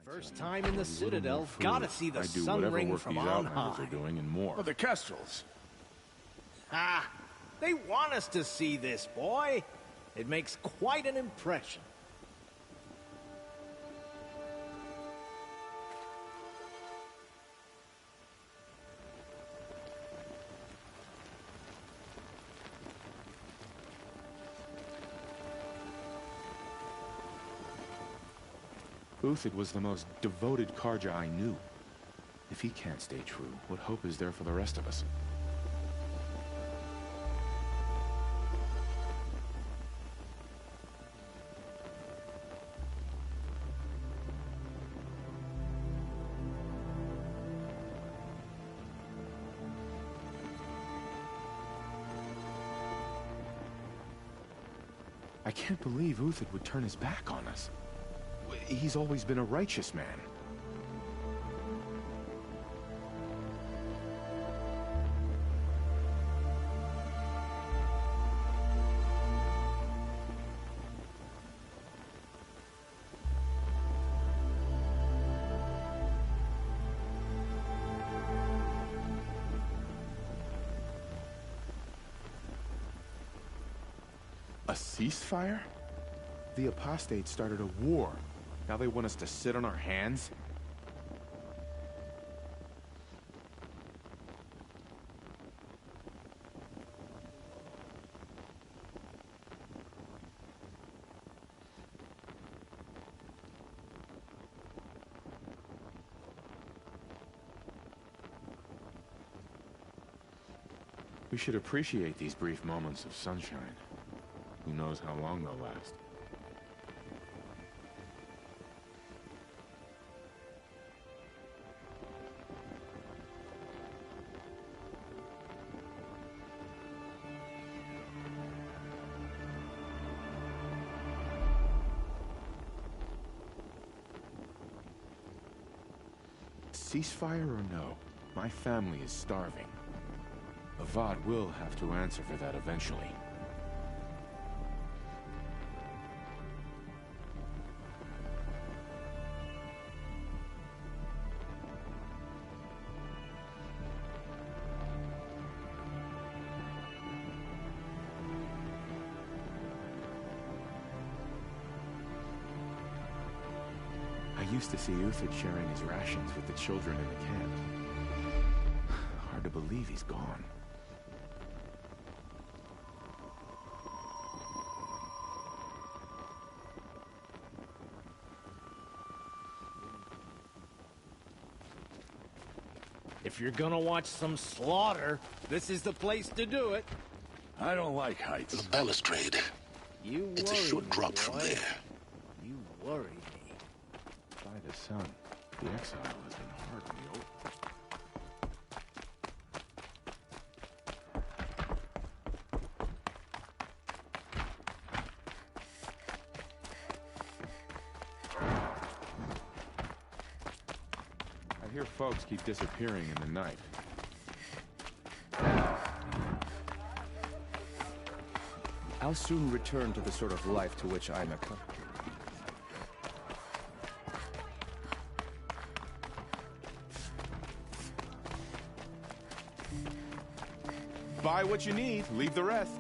First time in the Citadel, gotta see the sun ring from on high. Are doing and more. Oh, the Kestrels. Ah, they want us to see this, boy. It makes quite an impression. Uthid was the most devoted Karja I knew. If he can't stay true, what hope is there for the rest of us? I can't believe Uthid would turn his back on us. He's always been a righteous man. A ceasefire? The apostates started a war. Now they want us to sit on our hands? We should appreciate these brief moments of sunshine. Who knows how long they'll last? Ceasefire or no, my family is starving. Avad will have to answer for that eventually. I used to see Uthid sharing his rations with the children in the camp. Hard to believe he's gone. If you're gonna watch some slaughter, this is the place to do it. I don't like heights. The balustrade. You worry It's a short drop me, from boy. there. You worry me. By the sun, the exile has been hard on the old. I hear folks keep disappearing in the night. I'll soon return to the sort of life to which I'm accustomed. Buy what you need, leave the rest.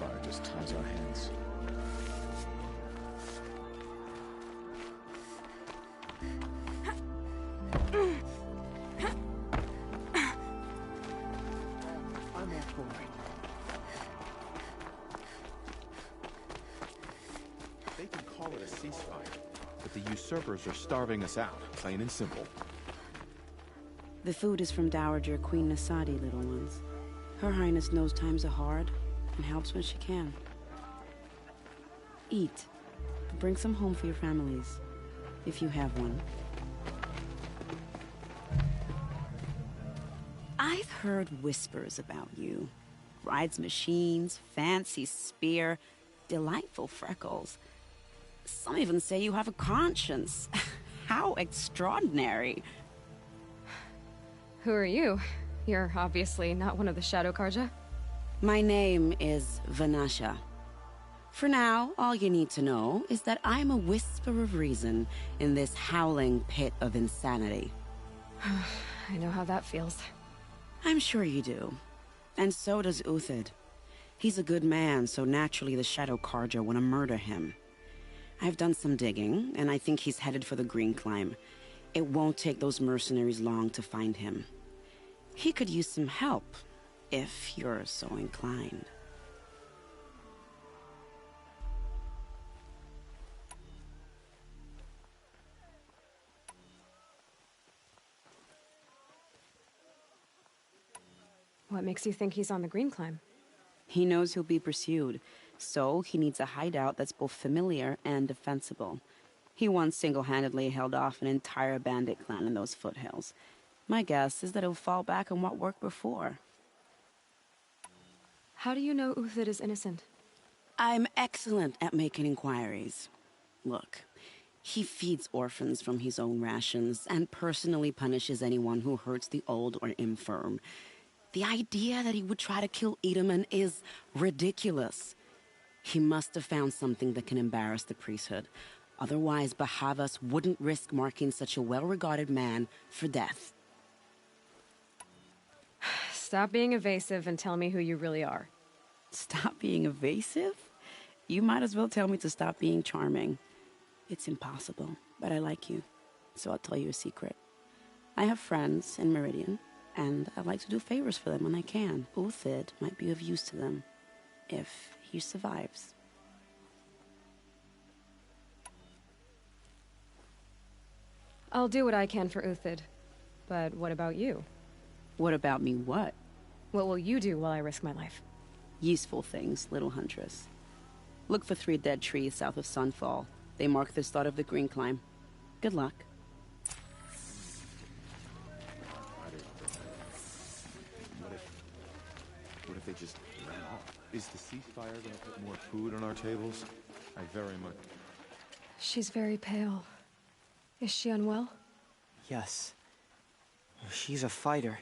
Fire just ties our hands. I'm all for it. They can call it a ceasefire, but the usurpers are starving us out, plain and simple. The food is from Dowager Queen Nasadi, little ones. Her Highness knows times are hard and helps when she can. eat. But bring some home for your families, if you have one. I've heard whispers about you. Rides machines, fancy spear, delightful freckles. Some even say you have a conscience. How extraordinary. Who are you? You're obviously not one of the Shadow Karja. My name is Vanasha. For now, all you need to know is that I'm a whisper of reason in this howling pit of insanity. I know how that feels. I'm sure you do. And so does Uthid. He's a good man, so naturally the Shadow Karja want to murder him. I've done some digging, and I think he's headed for the Green Climb. It won't take those mercenaries long to find him. He could use some help, if you're so inclined. What makes you think he's on the Green Climb? He knows he'll be pursued, so he needs a hideout that's both familiar and defensible. He once single-handedly held off an entire bandit clan in those foothills. My guess is that he'll fall back on what worked before. How do you know Uthid is innocent? I'm excellent at making inquiries. Look, he feeds orphans from his own rations and personally punishes anyone who hurts the old or infirm. The idea that he would try to kill Edelman is ridiculous. He must have found something that can embarrass the priesthood. Otherwise, Bahavas wouldn't risk marking such a well-regarded man for death. Stop being evasive and tell me who you really are. Stop being evasive? You might as well tell me to stop being charming. It's impossible, but I like you, so I'll tell you a secret. I have friends in Meridian, and I like to do favors for them when I can. Uthid might be of use to them, if he survives. I'll do what I can for Uthid. But what about you? What about me what? What will you do while I risk my life? Useful things, little huntress. Look for 3 dead trees south of Sunfall. They mark the start of the Green Climb. Good luck. What if they just ran off? Is the ceasefire gonna put more food on our tables? I very much... She's very pale. Is she unwell? Yes. She's a fighter,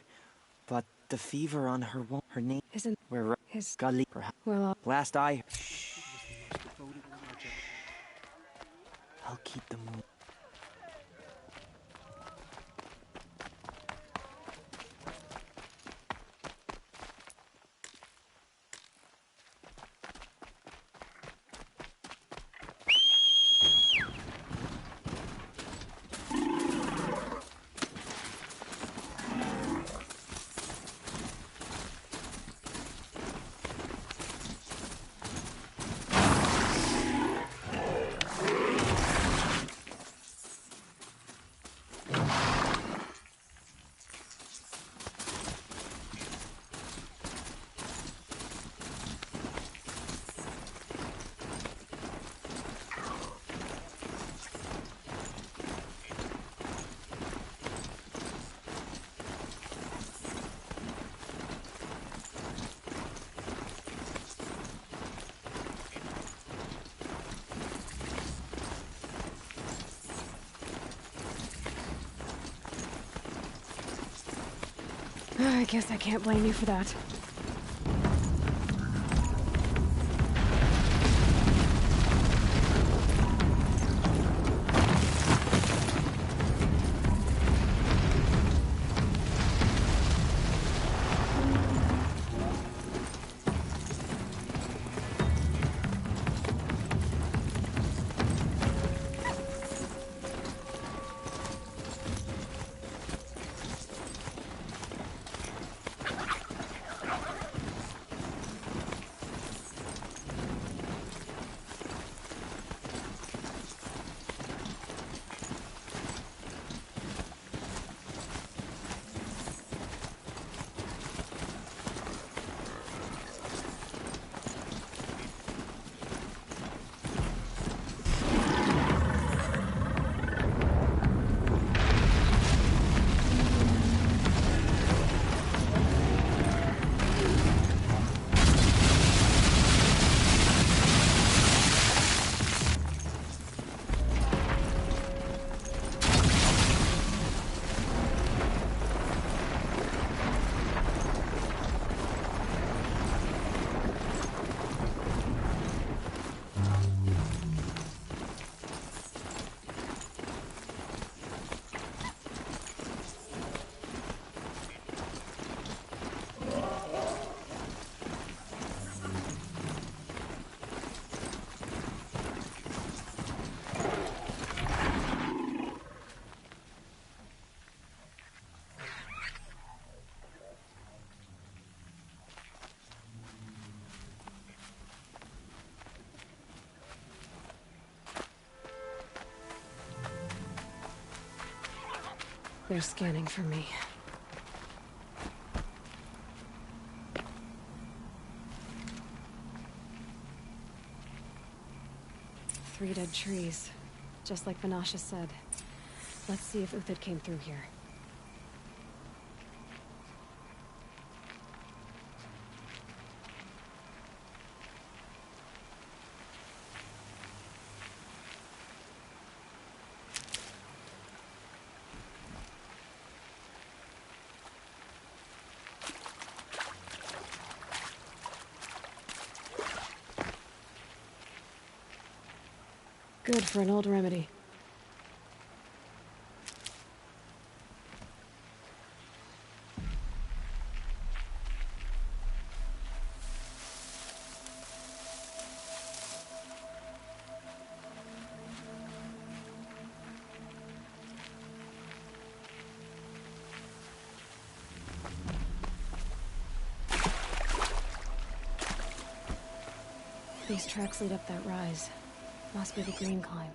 but the fever on her won't. Her name Isn't... Where His... Gully, perhaps. Well, Last I... I'll keep the moon. I guess I can't blame you for that. they're scanning for me. 3 dead trees, just like Vanasha said. Let's see if Uthid came through here. Good for an old remedy. These tracks lead up that rise. Must be the green climb.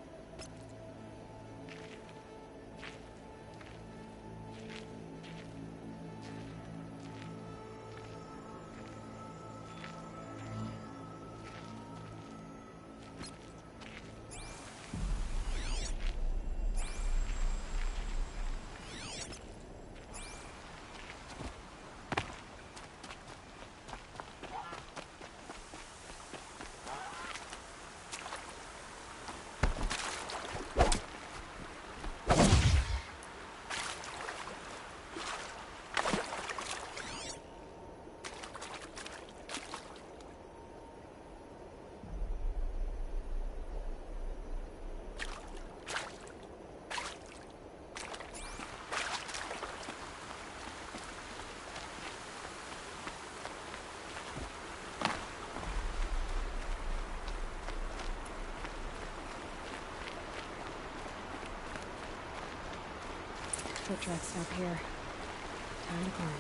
Foot tracks stop here. Time to climb.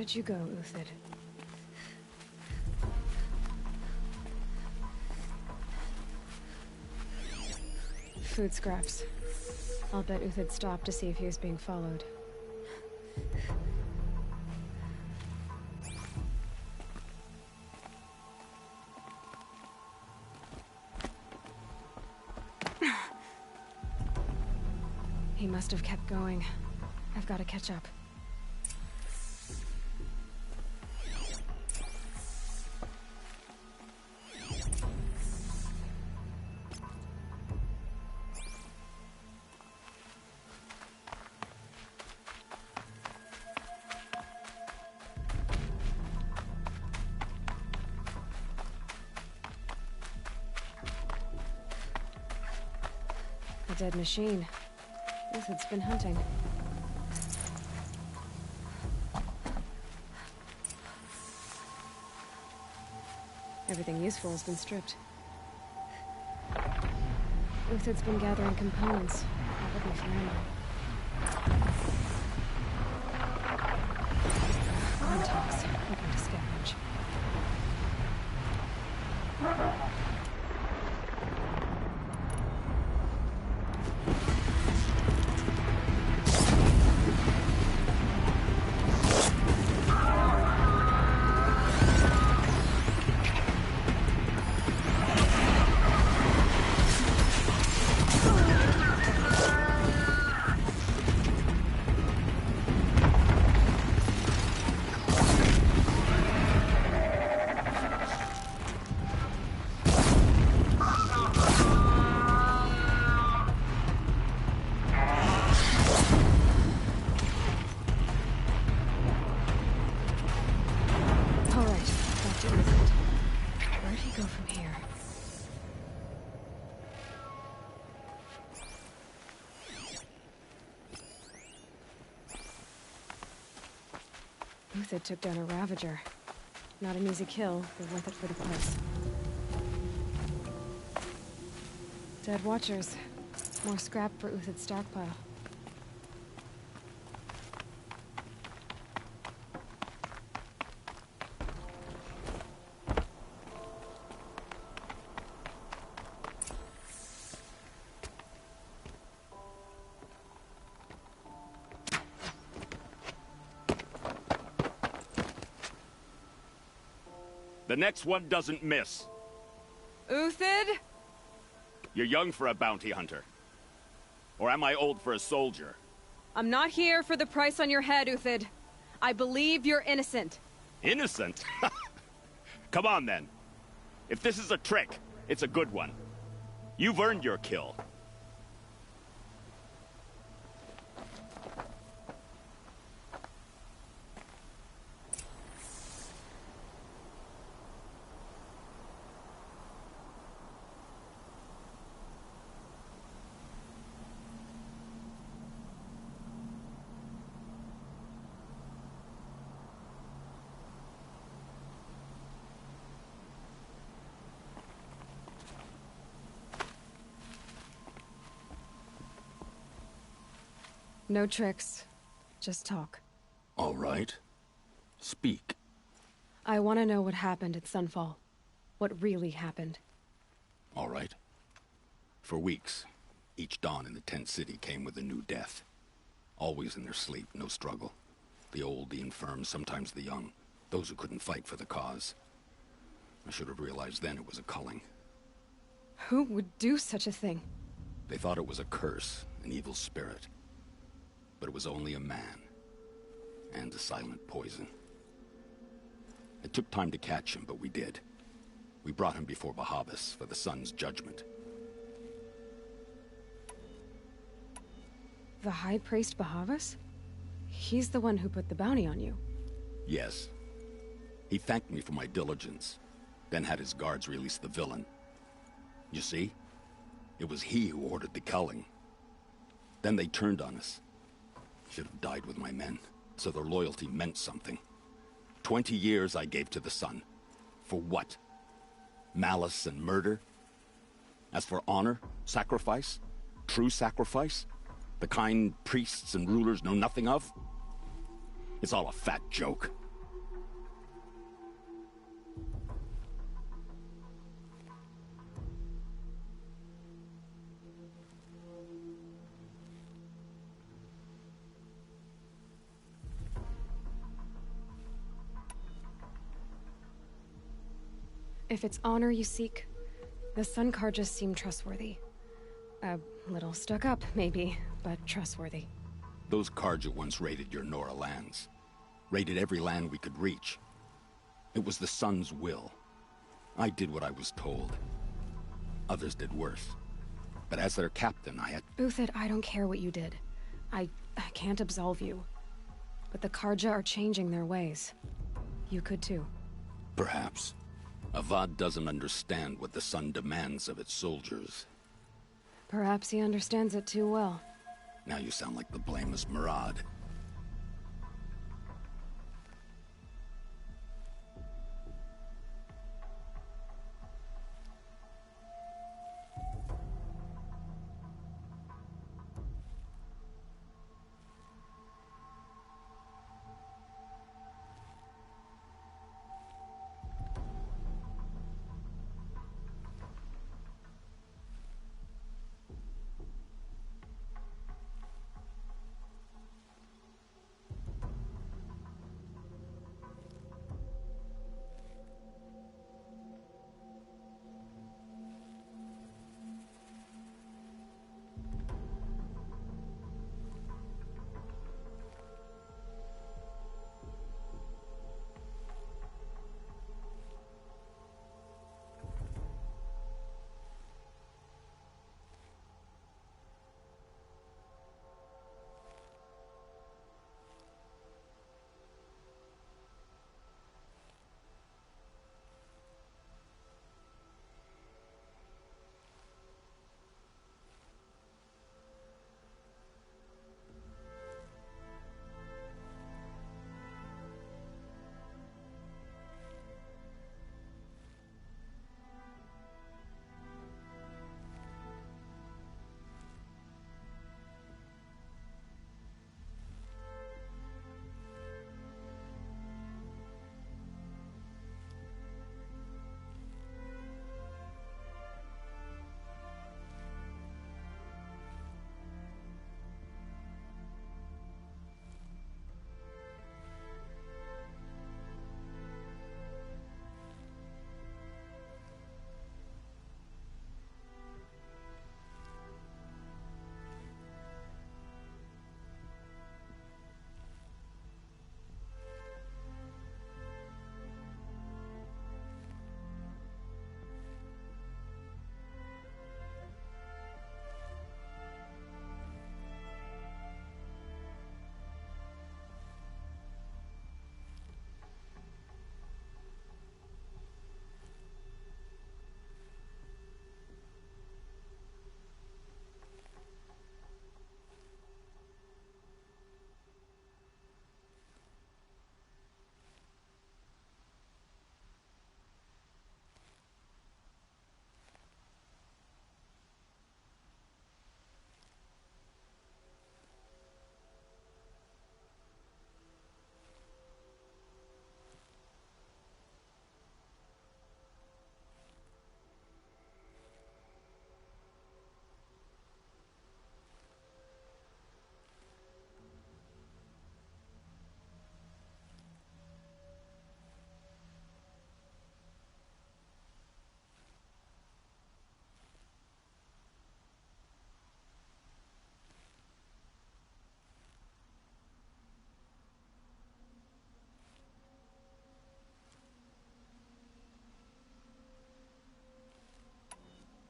did you go, Uthid? Food scraps. I'll bet Uthid stopped to see if he was being followed. He must have kept going. I've got to catch up. A dead machine. Uthid's been hunting. Everything useful has been stripped. Uthid's been gathering components, probably for ammo. Untox, hoping to scavenge. Uthid took down a Ravager. Not an easy kill, but worth it for the price. Dead Watchers. More scrap for Uthid's stockpile. The next one doesn't miss. Uthid? You're young for a bounty hunter. Or am I old for a soldier? I'm not here for the price on your head, Uthid. I believe you're innocent. Innocent? Come on, then. If this is a trick, it's a good one. You've earned your kill. No tricks. Just talk. All right. Speak. I want to know what happened at Sunfall. What really happened. All right. For weeks, each dawn in the tent city came with a new death. Always in their sleep, no struggle. The old, the infirm, sometimes the young. Those who couldn't fight for the cause. I should have realized then it was a culling. Who would do such a thing? They thought it was a curse, an evil spirit. But it was only a man. And a silent poison. It took time to catch him, but we did. We brought him before Bahavas for the sun's judgment. The High Priest Bahavas? He's the one who put the bounty on you. Yes. He thanked me for my diligence, then had his guards release the villain. You see? It was he who ordered the culling. Then they turned on us. Should have died with my men, so their loyalty meant something. 20 years I gave to the sun. For what? Malice and murder? As for honor, sacrifice, true sacrifice, the kind priests and rulers know nothing of? It's all a fat joke. If it's honor you seek, the Sun Karjas seem trustworthy. A little stuck up, maybe, but trustworthy. Those Karja once raided your Nora lands. Raided every land we could reach. It was the Sun's will. I did what I was told. Others did worse. But as their captain, I had... Uthid, I don't care what you did. I can't absolve you. But the Karja are changing their ways. You could too. Perhaps. Avad doesn't understand what the Sun demands of its soldiers. Perhaps he understands it too well. Now you sound like the blameless Murad.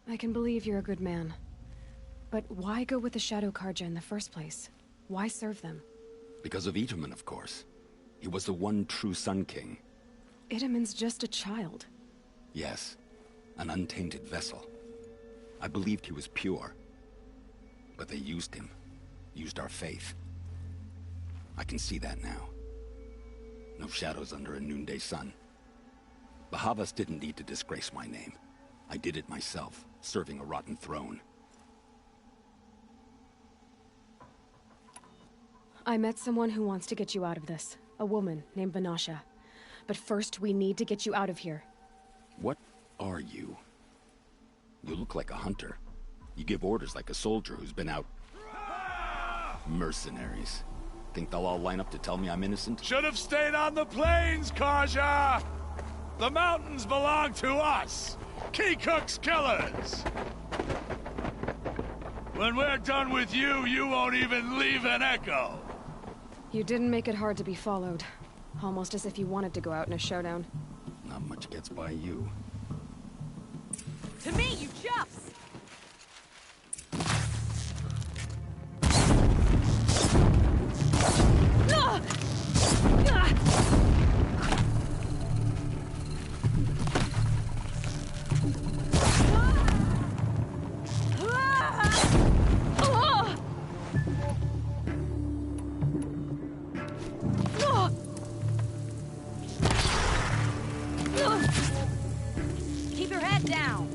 I can believe you're a good man. But why go with the Shadow Karja in the first place? Why serve them? Because of Itamen, of course. He was the one true Sun King. Itamen's just a child. Yes, an untainted vessel. I believed he was pure. But they used him. Used our faith. I can see that now. No shadows under a noonday sun. Bahavas didn't need to disgrace my name. I did it myself, serving a rotten throne. I met someone who wants to get you out of this. A woman named Vanasha. But first, we need to get you out of here. What are you? You look like a hunter. You give orders like a soldier who's been out... Mercenaries. Think they'll all line up to tell me I'm innocent? Should have stayed on the plains, Karja! The mountains belong to us! Key-Cook's killers! When we're done with you, you won't even leave an echo! You didn't make it hard to be followed. Almost as if you wanted to go out in a showdown. Not much gets by you. To me, you chuffs! Keep your head down.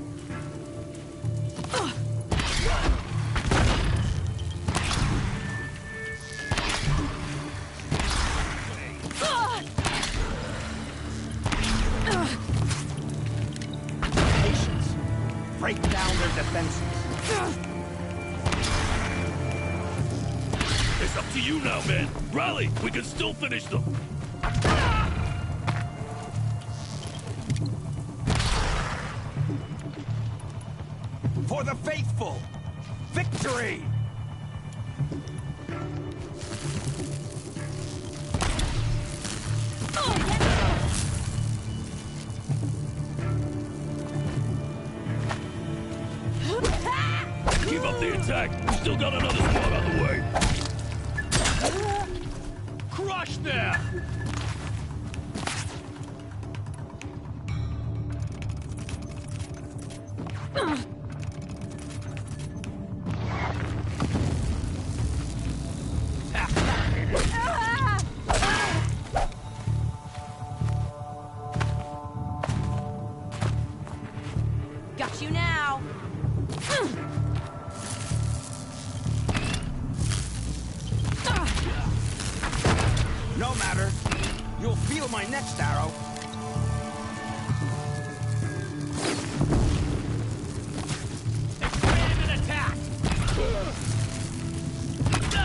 Patience. Break down their defenses. It's up to you now, man. Rally, we can still finish them. For the faithful! Victory! Keep up the attack. We still got another squad on the way. Crush them! Got you now. No matter. You'll feel my next arrow. Expand and attack!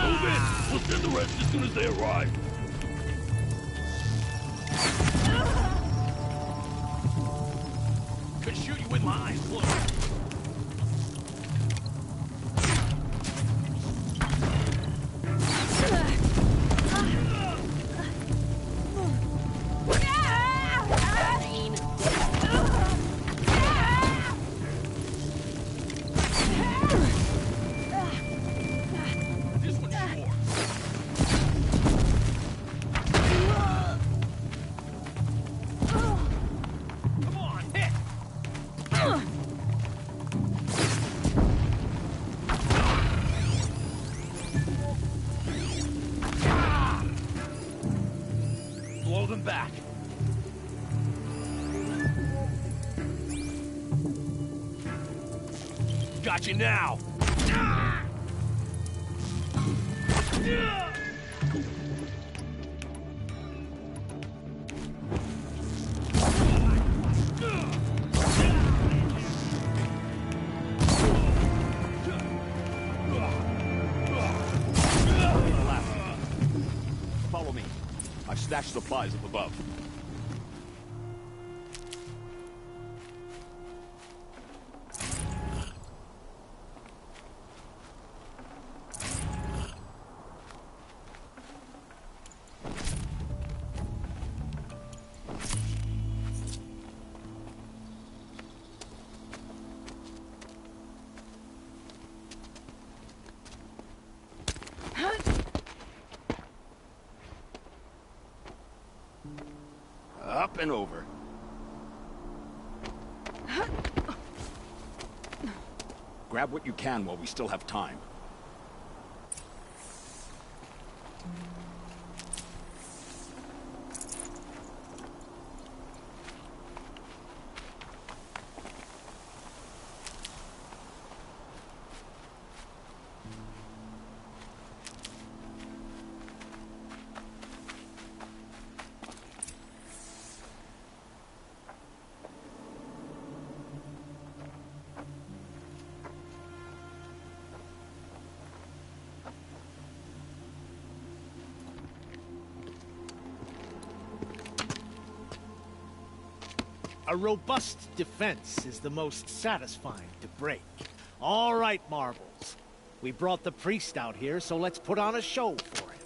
Move in! We'll send the rest as soon as they arrive. Could shoot you with my eyes closed. This one's yours. Come on, hit! Blow them back. Got you now. Follow me. I've stashed supplies up above. Up and over. Grab what you can while we still have time. A robust defense is the most satisfying to break. All right, Marbles. We brought the priest out here, so let's put on a show for him.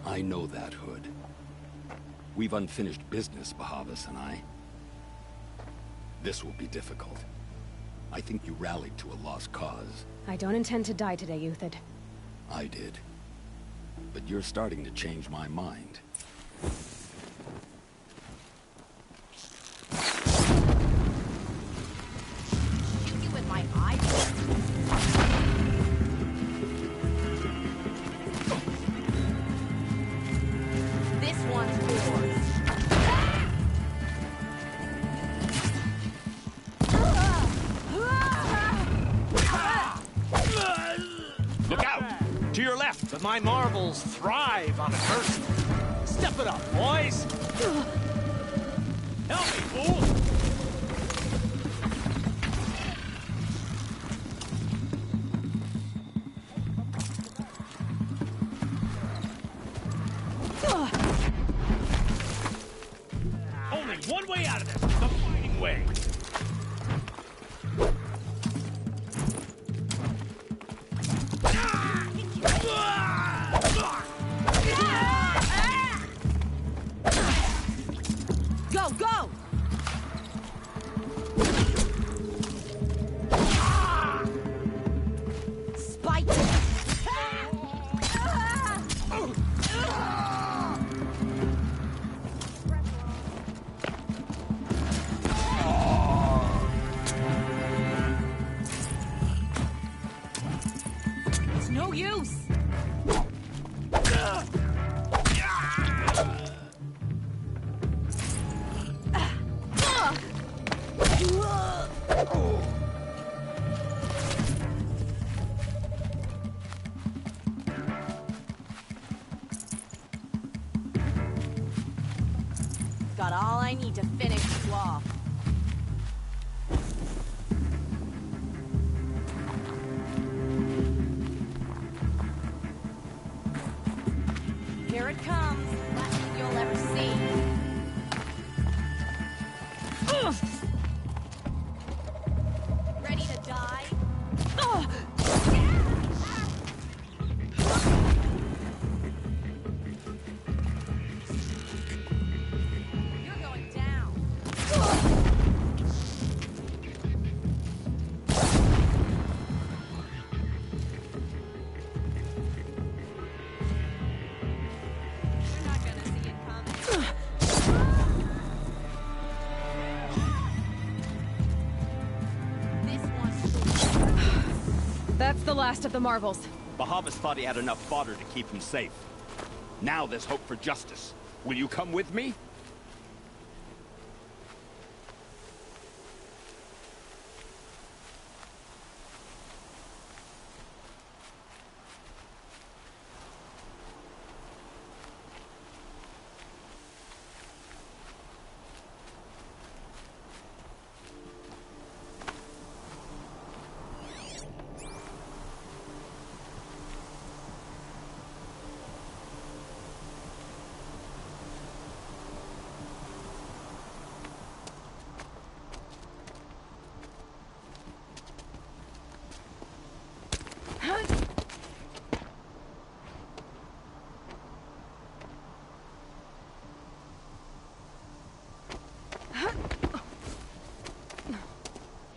I know that, Hood. We've unfinished business, Bahavas and I. This will be difficult. I think you rallied to a lost cause. I don't intend to die today, Uthid. I did. But you're starting to change my mind. Shoot you with my eyes. This one's yours. Look out! To your left! But my marbles thrive on adversity. Step it up, boys! Help me, fool! Only one way out of this! The fighting way! Go, go! Spike! It's no use! Got all I need to finish you off. Here it comes. Last thing you'll ever see. Ready to die? You're going down. You're not gonna see it coming. This one's That's the last of the marvels. Bahavas thought he had enough fodder to keep him safe. Now there's hope for justice. Will you come with me?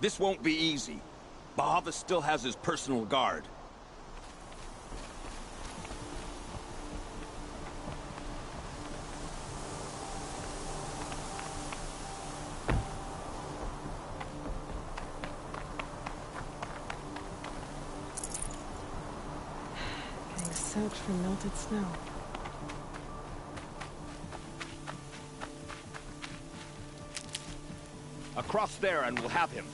This won't be easy. Bahavas still has his personal guard. Getting soaked from melted snow. Across there and we'll have him.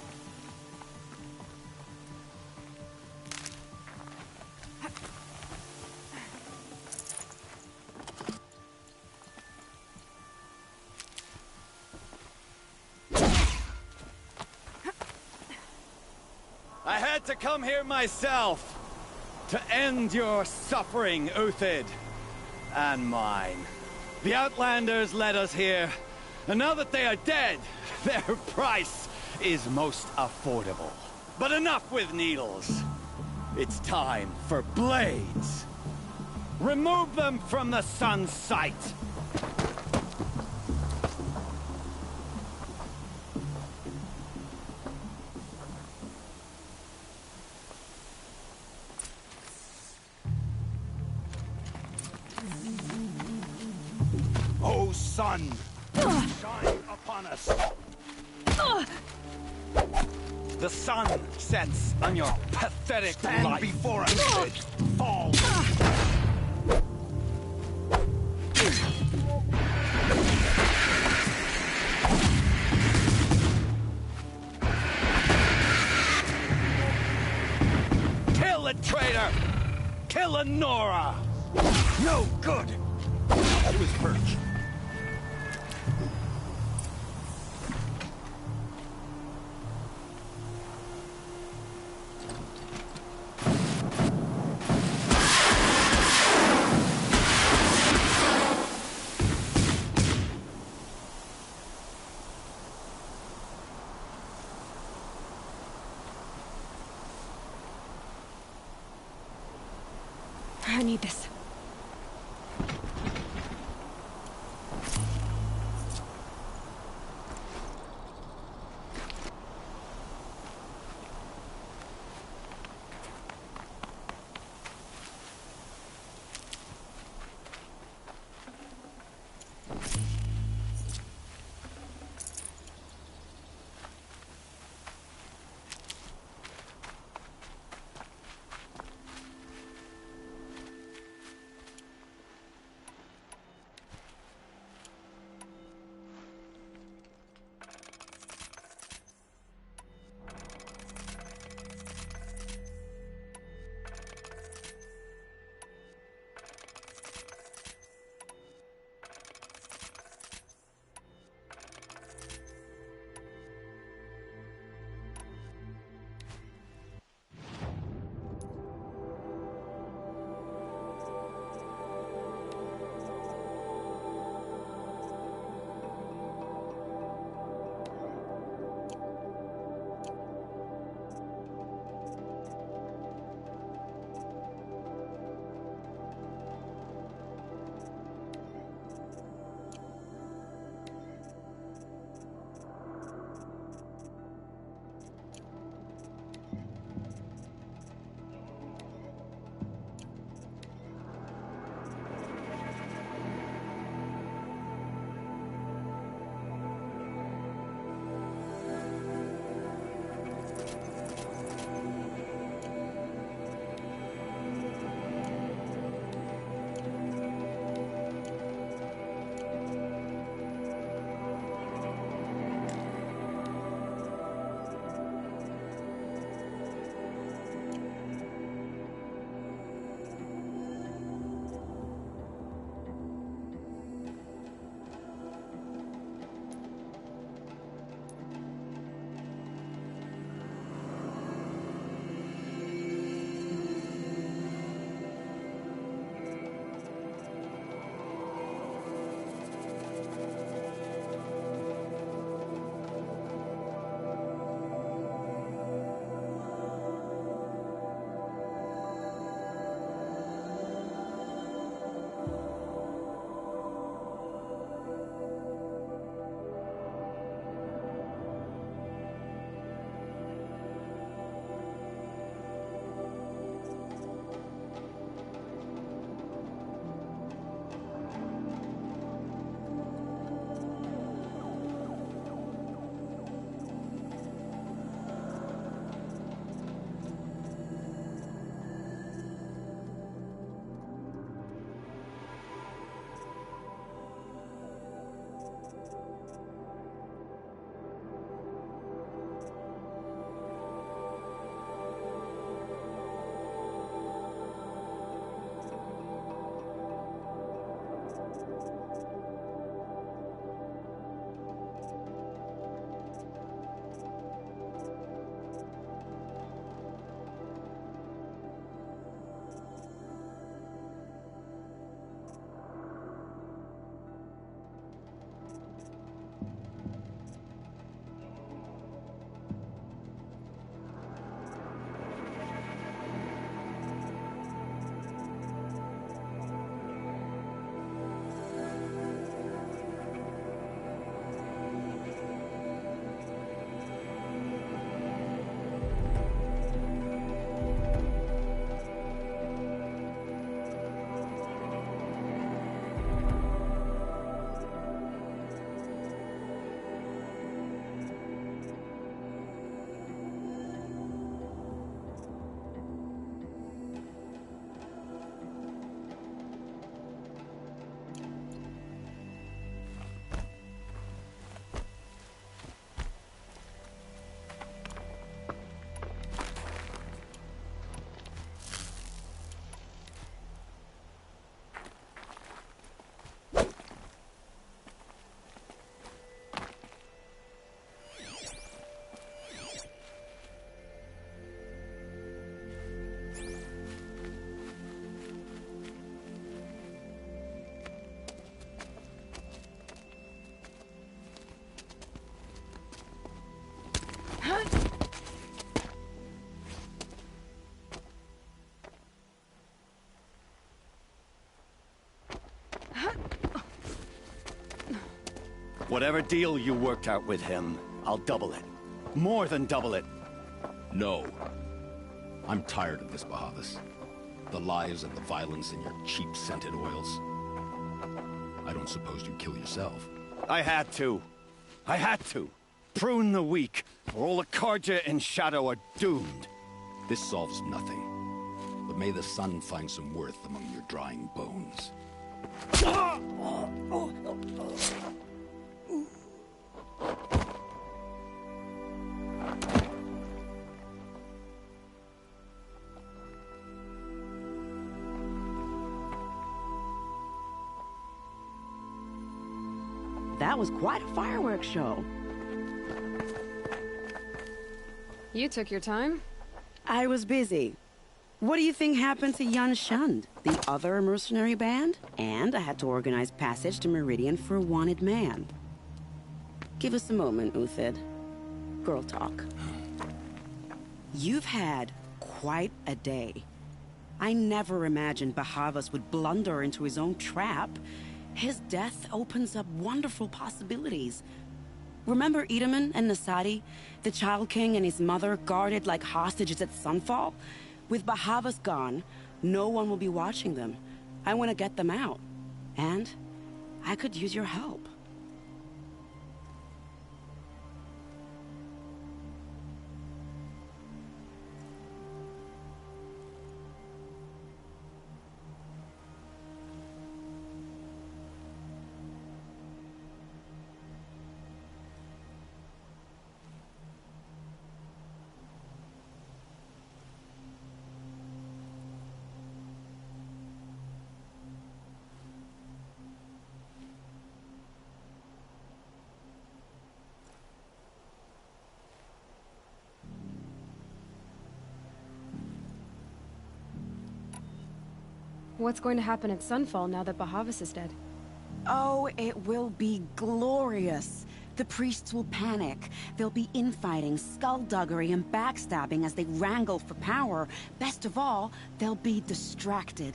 I had to come here myself. To end your suffering, Uthid. And mine. The Outlanders led us here. And now that they are dead, their price is most affordable. But enough with needles. It's time for blades. Remove them from the sun's sight. O sun, shine upon us. The sun sets on your pathetic Stand life. before us, fall. Kill the traitor! Kill Nora! No good! To his perch. I need this. Whatever deal you worked out with him, I'll double it. More than double it. No. I'm tired of this, Bahavas. The lies and the violence in your cheap scented oils. I don't suppose you kill yourself. I had to. I had to. Prune the weak, or all the Karja in Shadow are doomed. This solves nothing. But may the sun find some worth among your drying bones. That was quite a fireworks show. You took your time? I was busy. What do you think happened to Yun Shund, the other mercenary band? And I had to organize passage to Meridian for a wanted man. Give us a moment, Uthid. Girl talk. You've had quite a day. I never imagined Bahavas would blunder into his own trap. His death opens up wonderful possibilities. Remember Itaman and Nasadi? The Child King and his mother guarded like hostages at Sunfall? With Bahavas gone, no one will be watching them. I want to get them out. And I could use your help. What's going to happen at Sunfall now that Bahavas is dead? Oh, it will be glorious. The priests will panic. There'll be infighting, skullduggery, and backstabbing as they wrangle for power. Best of all, they'll be distracted.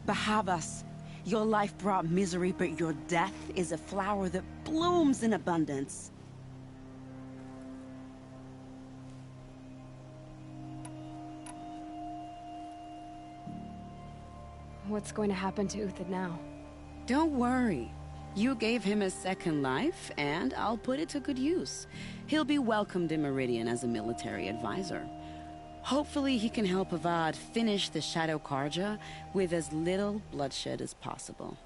Bahavas, your life brought misery, but your death is a flower that blooms in abundance. What's going to happen to Uthid now? Don't worry. You gave him a second life, and I'll put it to good use. He'll be welcomed in Meridian as a military advisor. Hopefully he can help Avad finish the Shadow Karja with as little bloodshed as possible.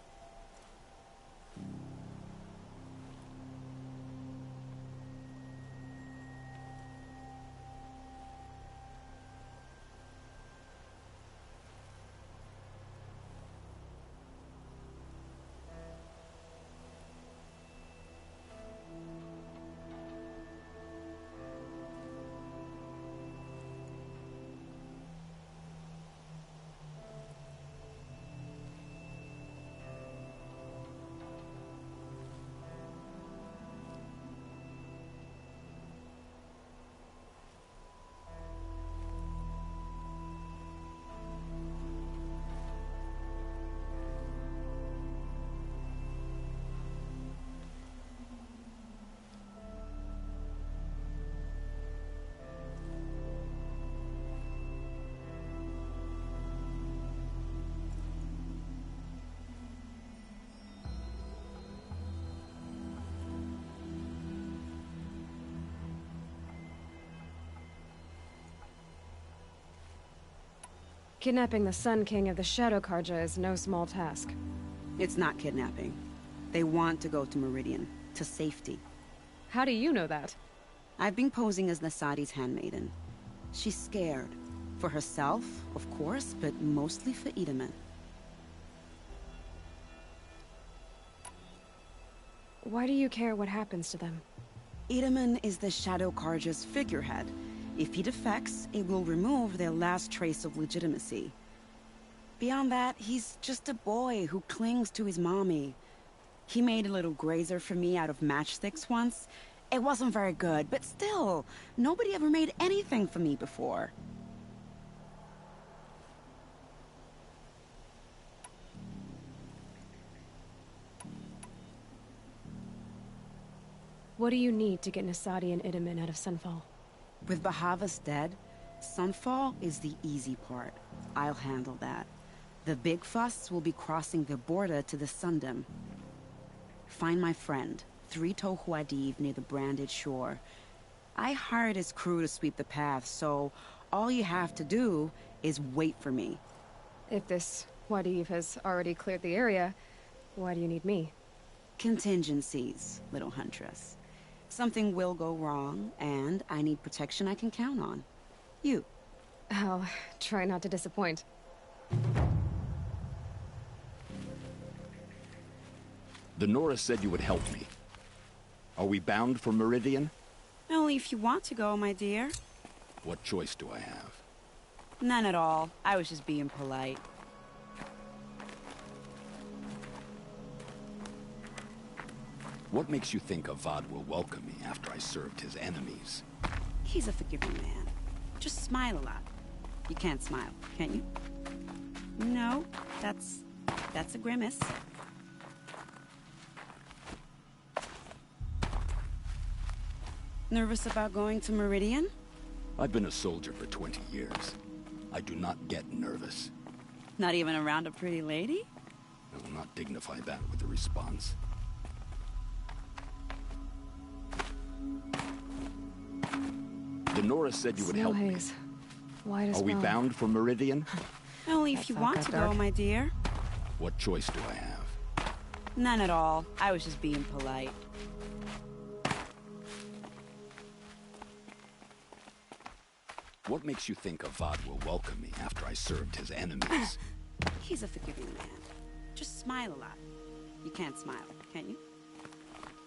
Kidnapping the Sun King of the Shadow Karja is no small task. It's not kidnapping. They want to go to Meridian, to safety. How do you know that? I've been posing as Nasadi's handmaiden. She's scared. For herself, of course, but mostly for Itaman. Why do you care what happens to them? Itaman is the Shadow Karja's figurehead. If he defects, it will remove their last trace of legitimacy. Beyond that, he's just a boy who clings to his mommy. He made a little grazer for me out of matchsticks once. It wasn't very good, but still, nobody ever made anything for me before. What do you need to get Nasadi and Idaman out of Sunfall? With Bahava's dead, Sunfall is the easy part. I'll handle that. The big fuss will be crossing the border to the Sundom. Find my friend, Three-Toe Huadiv, near the Branded Shore. I hired his crew to sweep the path, so all you have to do is wait for me. If this Huadiv has already cleared the area, why do you need me? Contingencies, little huntress. Something will go wrong, and I need protection I can count on. You. I'll try not to disappoint. The Nora said you would help me. Are we bound for Meridian? Only if you want to go, my dear. What choice do I have? None at all. I was just being polite. What makes you think Avad will welcome me after I served his enemies? He's a forgiving man. Just smile a lot. You can't smile, can you? No, that's a grimace. Nervous about going to Meridian? I've been a soldier for 20 years. I do not get nervous. Not even around a pretty lady? I will not dignify that with a response. The Nora said you would help me. White as Are we well. bound for Meridian? Only if you want to go, my dear. What choice do I have? None at all. I was just being polite. What makes you think Avad will welcome me after I served his enemies? He's a forgiving man. Just smile a lot. You can't smile, can you?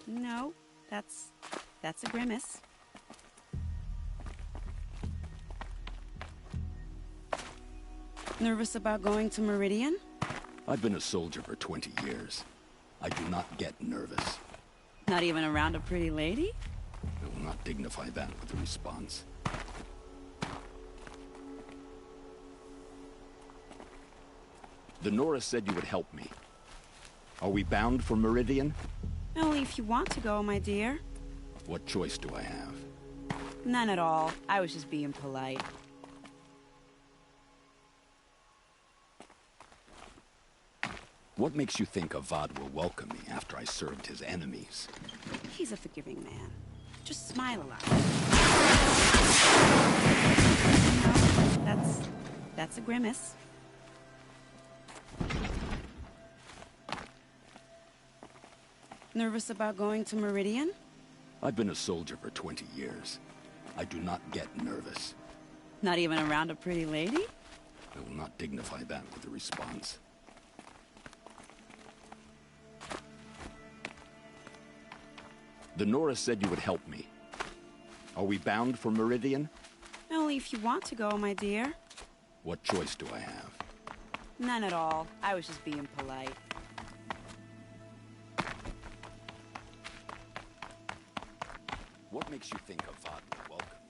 No, that's a grimace. Nervous about going to Meridian? I've been a soldier for 20 years. I do not get nervous. Not even around a pretty lady? I will not dignify that with a response. The Nora said you would help me. Are we bound for Meridian? Only if you want to go, my dear. What choice do I have? None at all. I was just being polite. What makes you think Avad will welcome me after I served his enemies? He's a forgiving man. Just smile a lot. No, that's a grimace. Nervous about going to Meridian? I've been a soldier for 20 years. I do not get nervous. Not even around a pretty lady? I will not dignify that with a response. The Nora said you would help me. Are we bound for Meridian? Only if you want to go, my dear. What choice do I have? None at all. I was just being polite. What makes you think Avad will welcome me?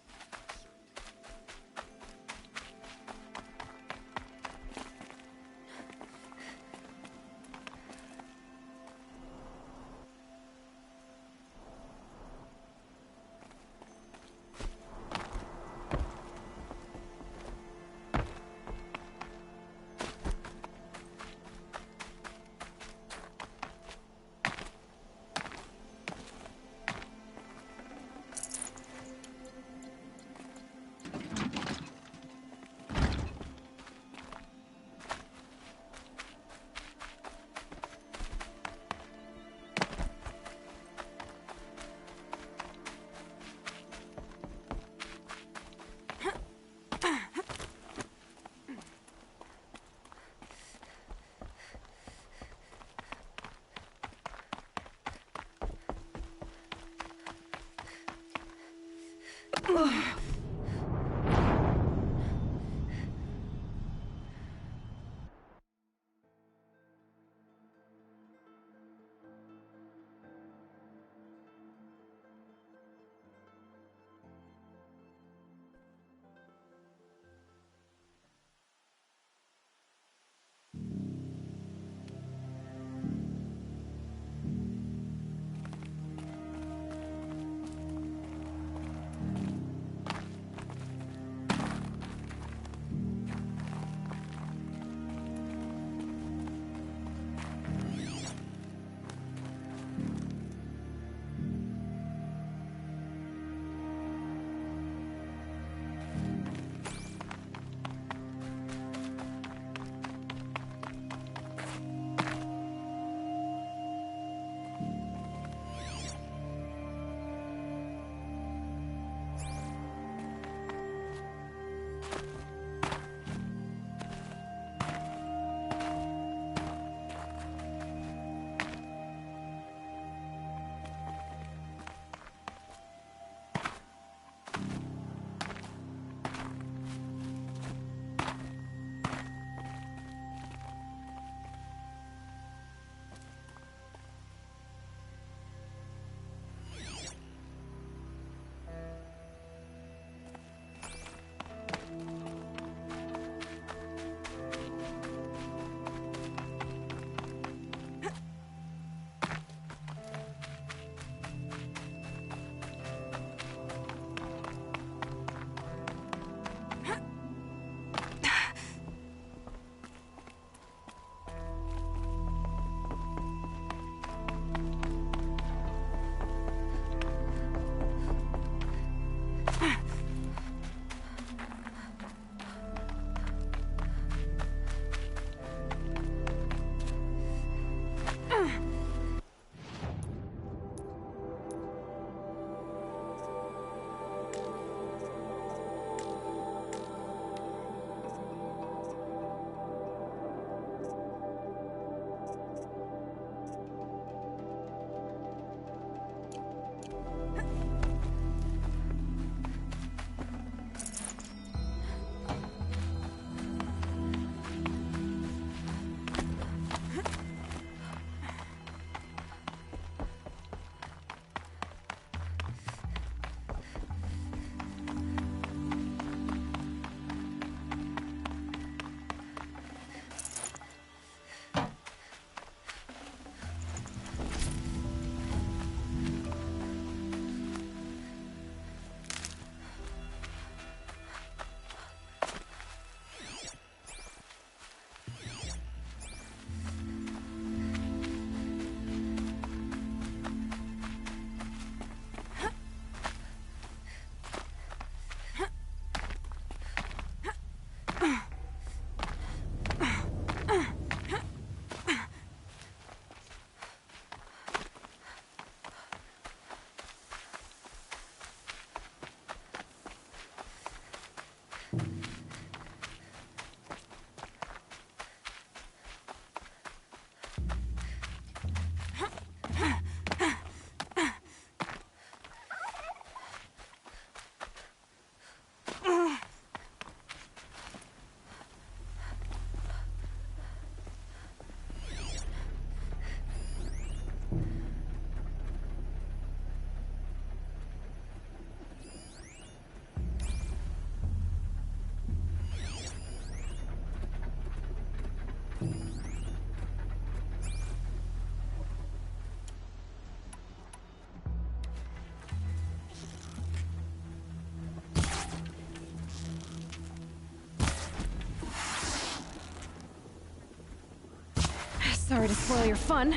Sorry to spoil your fun.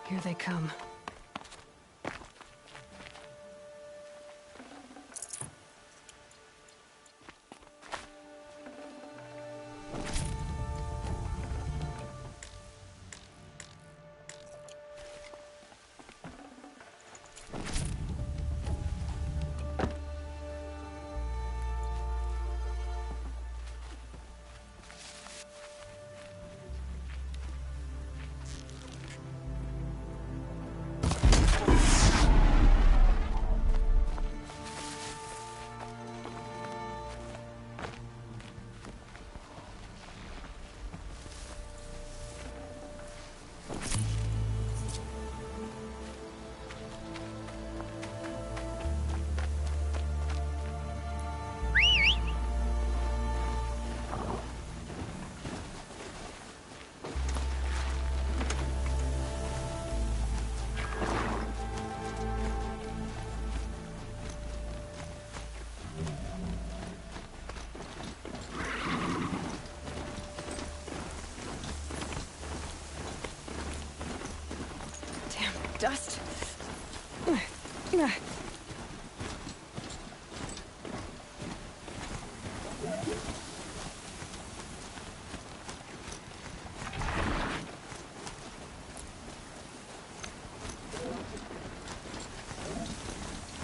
Here they come. Dust.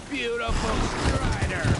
Beautiful Strider!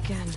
Again.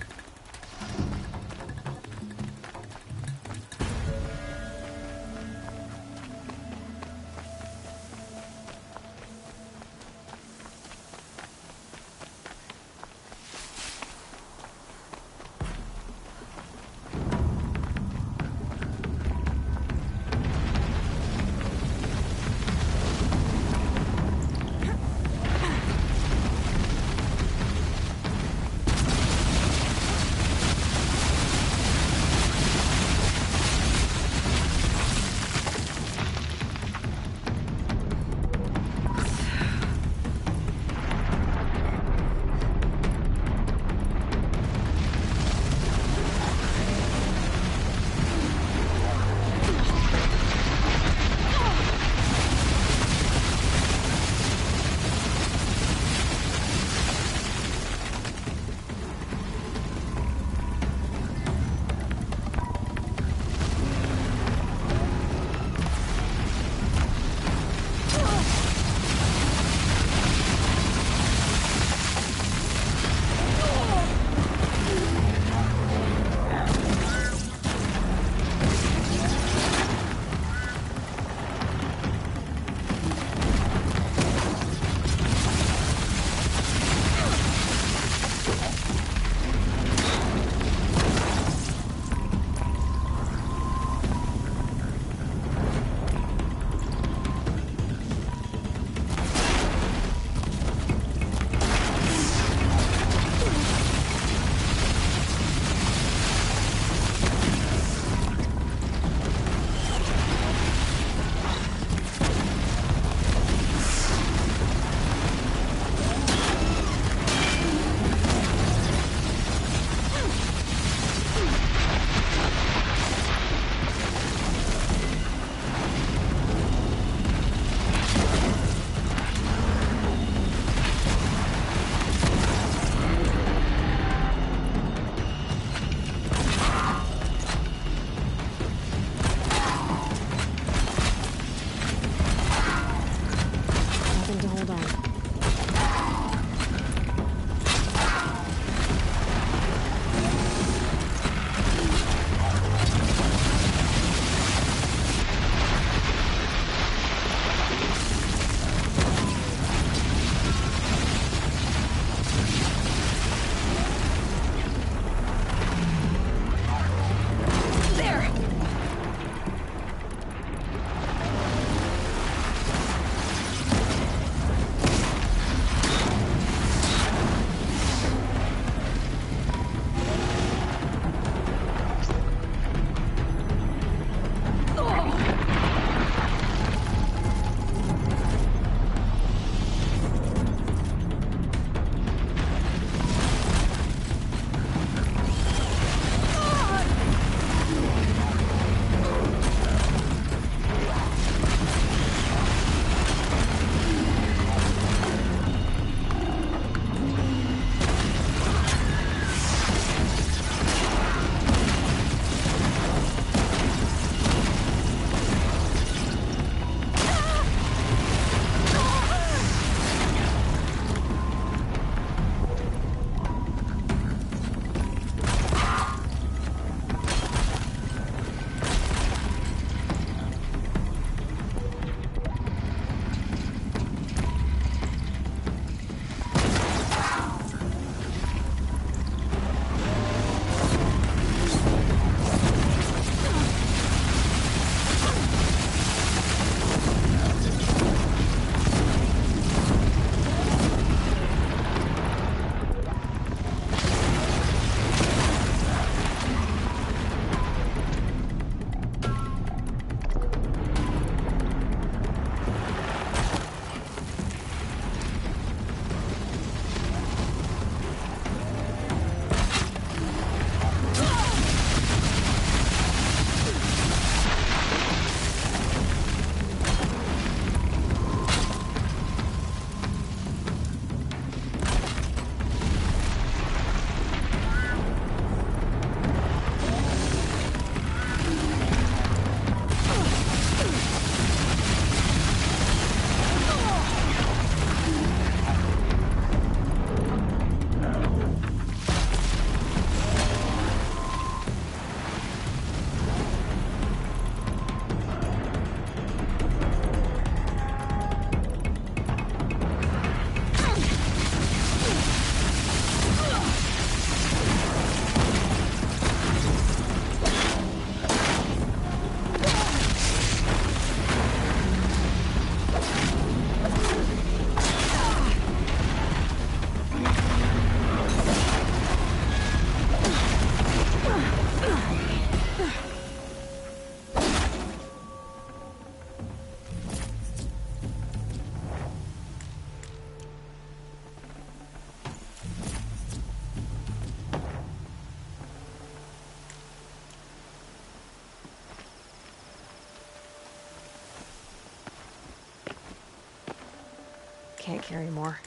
Can't carry more.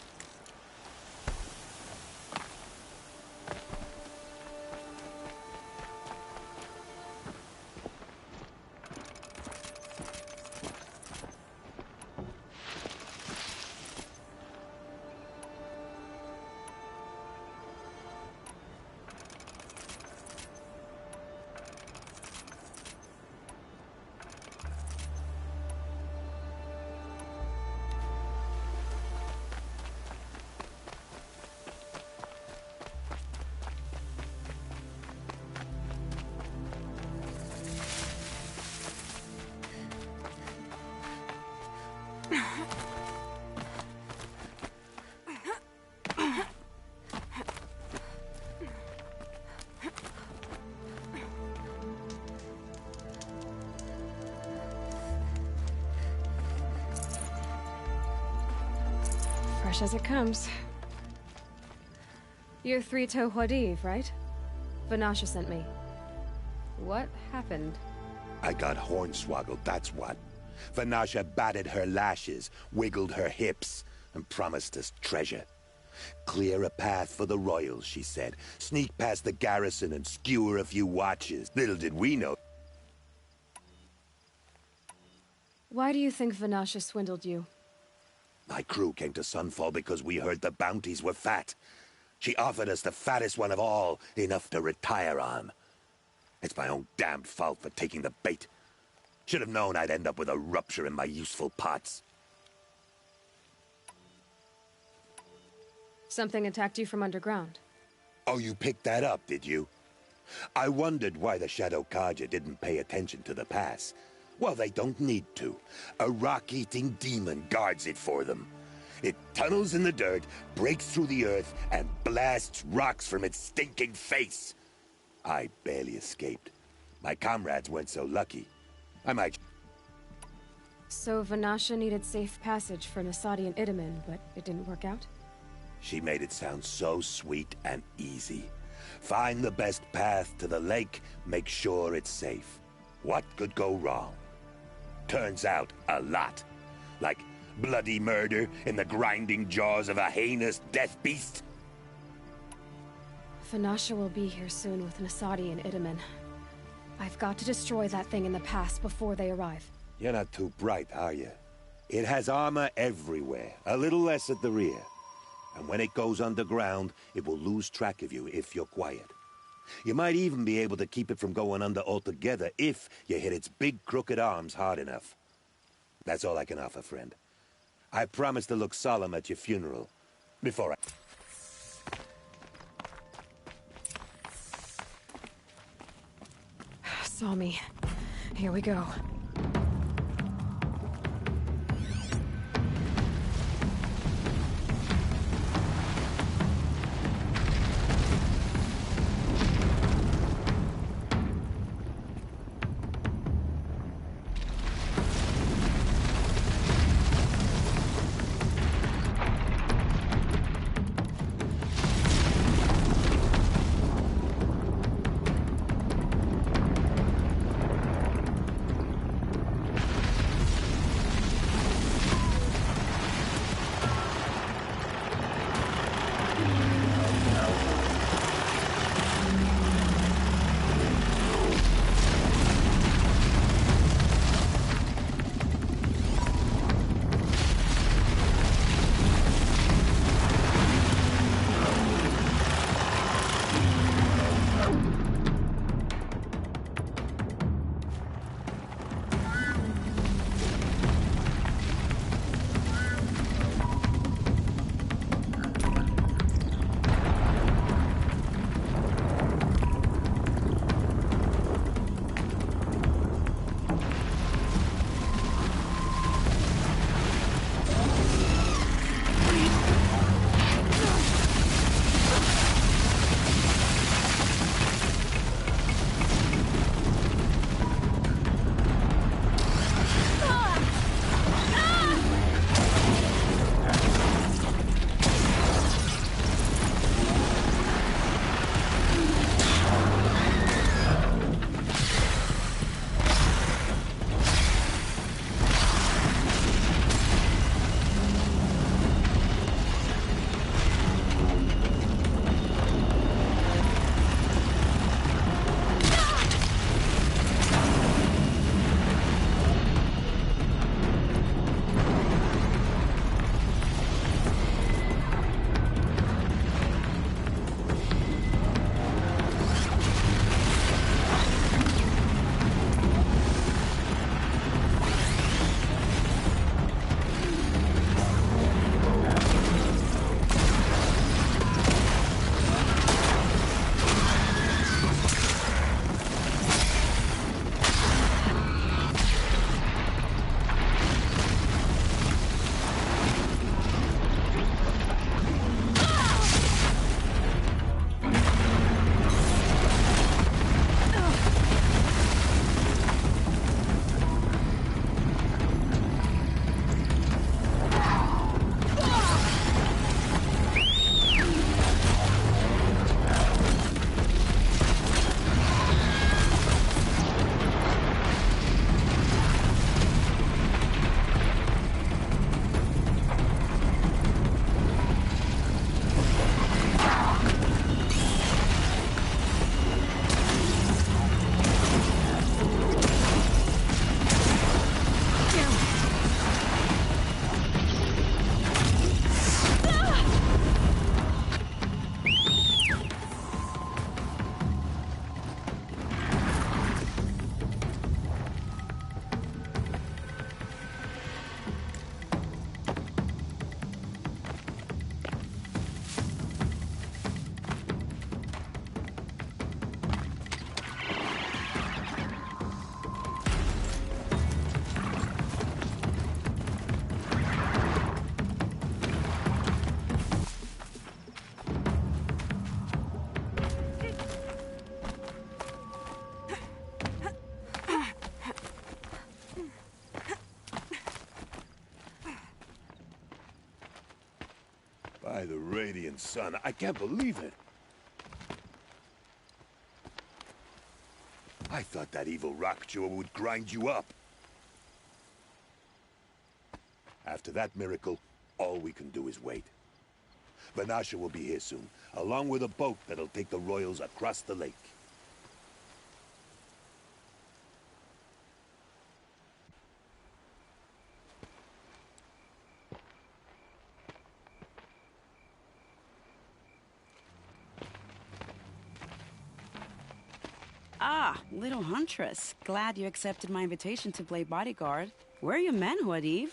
Fresh as it comes. You're Three-Toe Huadiv, right? Vanasha sent me. What happened? I got hornswoggled, that's what. Vanasha batted her lashes, wiggled her hips, and promised us treasure. Clear a path for the royals, she said. Sneak past the garrison and skewer a few watches. Little did we know. Why do you think Vanasha swindled you? My crew came to Sunfall because we heard the bounties were fat. She offered us the fattest one of all, enough to retire on. It's my own damned fault for taking the bait. Should have known I'd end up with a rupture in my useful parts. Something attacked you from underground. Oh, you picked that up, did you? I wondered why the Shadow Carja didn't pay attention to the pass. Well, they don't need to. A rock-eating demon guards it for them. It tunnels in the dirt, breaks through the earth, and blasts rocks from its stinking face. I barely escaped. My comrades weren't so lucky. I might... So Vanasha needed safe passage for Nasadi and Itamen, but it didn't work out? She made it sound so sweet and easy. Find the best path to the lake, make sure it's safe. What could go wrong? Turns out, a lot. Like bloody murder in the grinding jaws of a heinous death beast. Vanasha will be here soon with Nasadi and Itamen. I've got to destroy that thing in the pass before they arrive. You're not too bright, are you? It has armor everywhere, a little less at the rear. And when it goes underground, it will lose track of you if you're quiet. You might even be able to keep it from going under altogether if you hit its big crooked arms hard enough. That's all I can offer, friend. I promise to look solemn at your funeral. Before I... Saw me. Here we go. Radiant Sun, I can't believe it. I thought that evil rock chewer would grind you up. After that miracle, all we can do is wait. Vanasha will be here soon, along with a boat that'll take the royals across the lake. Ah, little huntress. Glad you accepted my invitation to play bodyguard. Where are your men, Huadiv?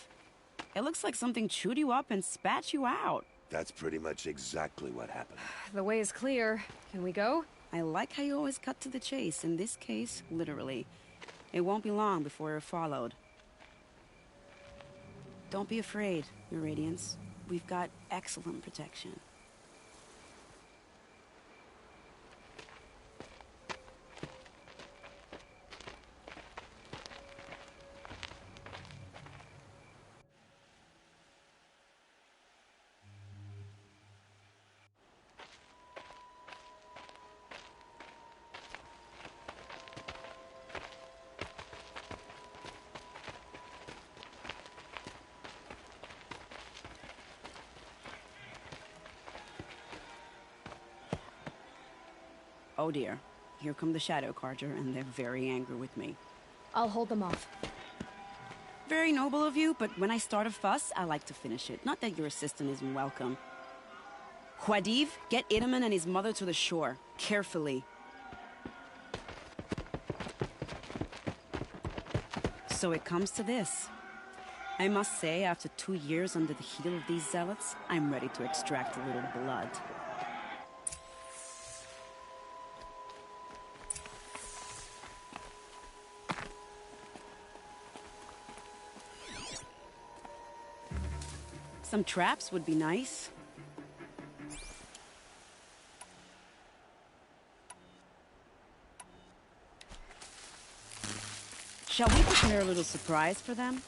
It looks like something chewed you up and spat you out. That's pretty much exactly what happened. The way is clear. Can we go? I like how you always cut to the chase. In this case, literally. It won't be long before you're followed. Don't be afraid, Your Radiance. We've got excellent protection. Oh dear, here come the Shadow Carja, and they're very angry with me. I'll hold them off. Very noble of you, but when I start a fuss, I like to finish it. Not that your assistant isn't welcome. Huadiv, get Itaman and his mother to the shore. Carefully. So it comes to this. I must say, after 2 years under the heel of these zealots, I'm ready to extract a little blood. Some traps would be nice. Shall we prepare a little surprise for them?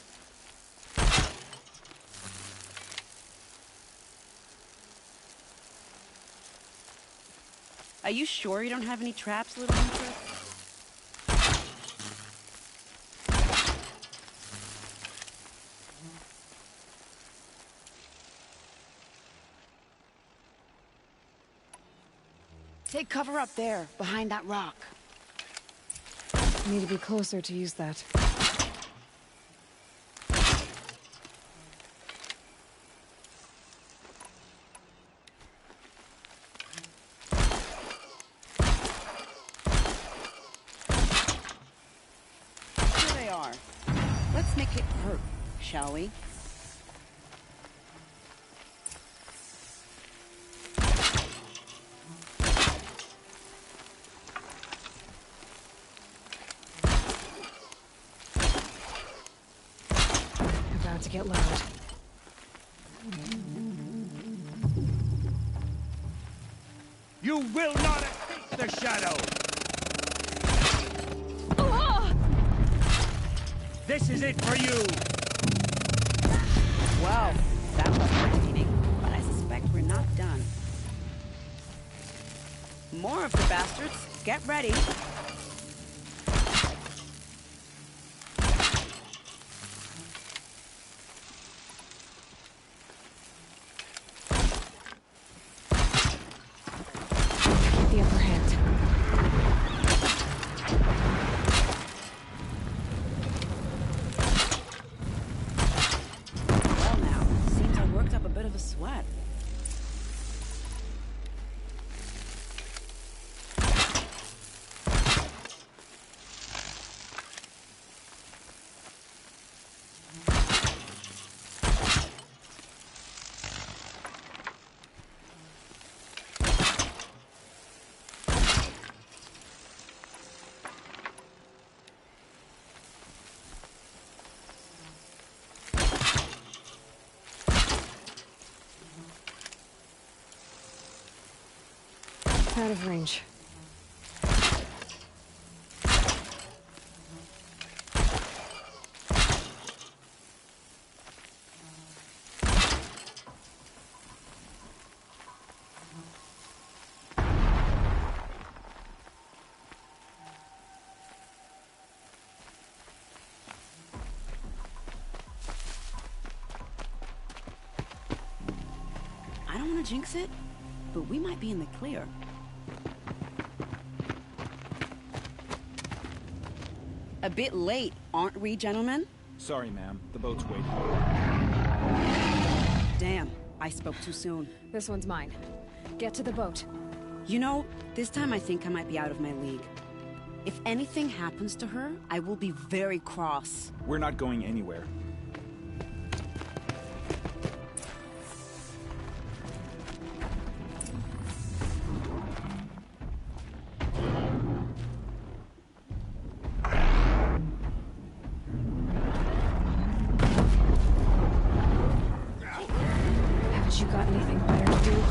Are you sure you don't have any traps, little hunter? Take cover up there, behind that rock. I need to be closer to use that. Here they are. Let's make it hurt, shall we? To get loud. You will not escape the shadow! This is it for you! Well, that was entertaining, but I suspect we're not done. More of the bastards. Get ready. The upper hand. Well now, seems I worked up a bit of a sweat. Out of range. jinx it, but we might be in the clear. A bit late, aren't we, gentlemen? Sorry, ma'am. The boat's waiting. Damn, I spoke too soon. This one's mine. Get to the boat. You know, this time I think I might be out of my league. If anything happens to her, I will be very cross. We're not going anywhere. Haven't you got anything better to do?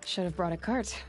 Should have brought a cart.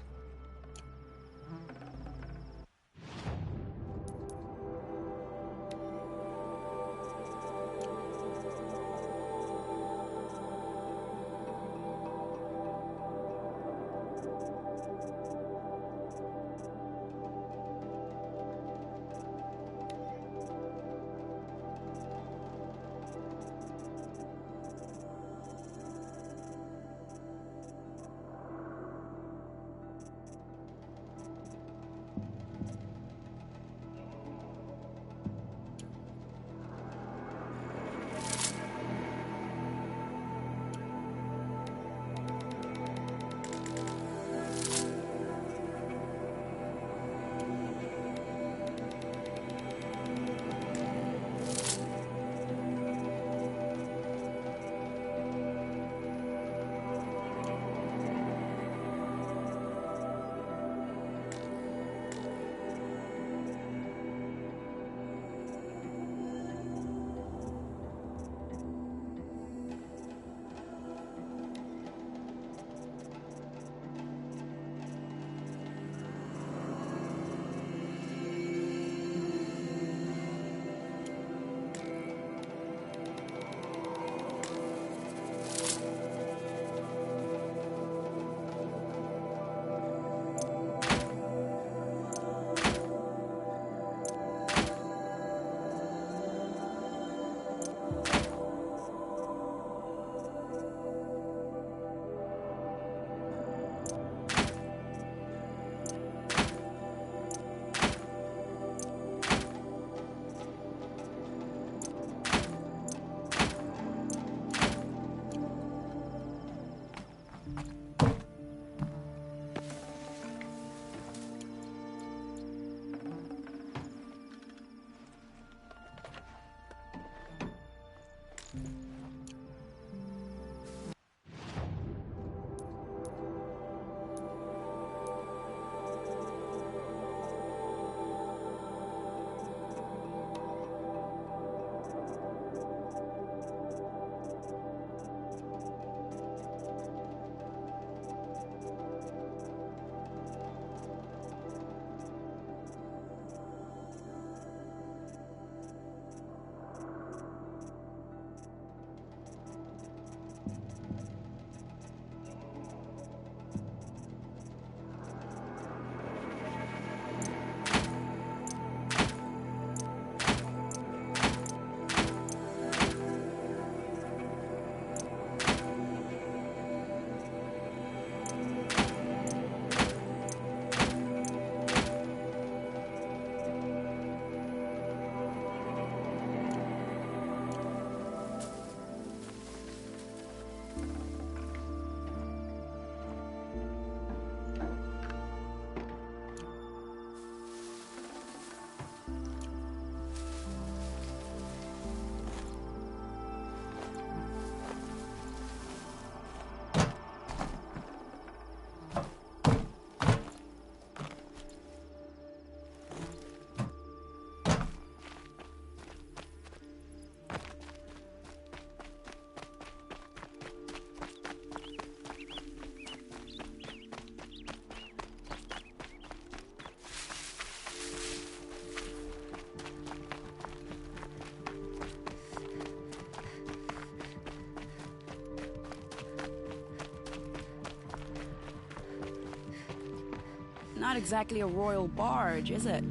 not exactly a royal barge, is it?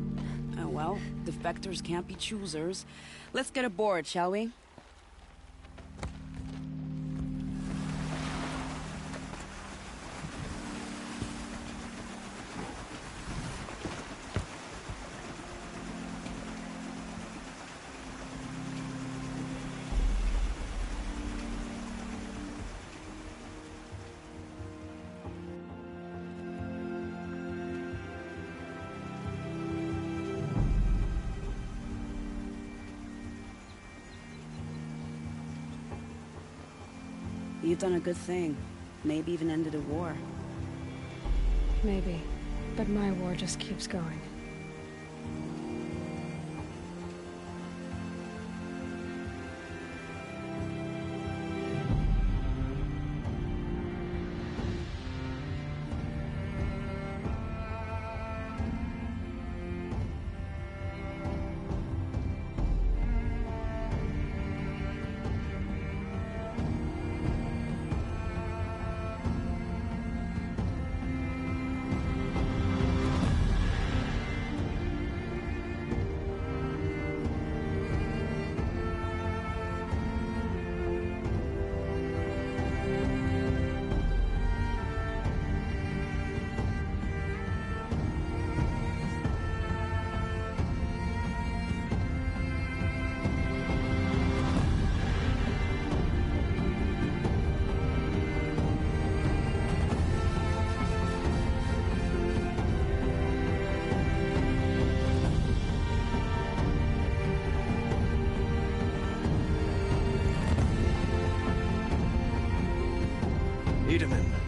Oh well, defectors can't be choosers. Let's get aboard, shall we? You've done a good thing. Maybe even ended a war. Maybe. But my war just keeps going.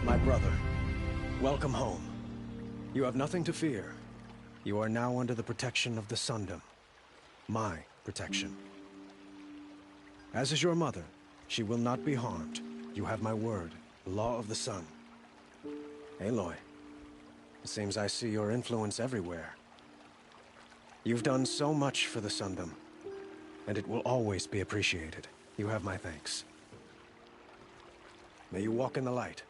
My brother, welcome home. You have nothing to fear. You are now under the protection of the Sundom. My protection. As is your mother, she will not be harmed. You have my word, the law of the sun. Aloy, it seems I see your influence everywhere. You've done so much for the Sundom, and it will always be appreciated. You have my thanks. May you walk in the light.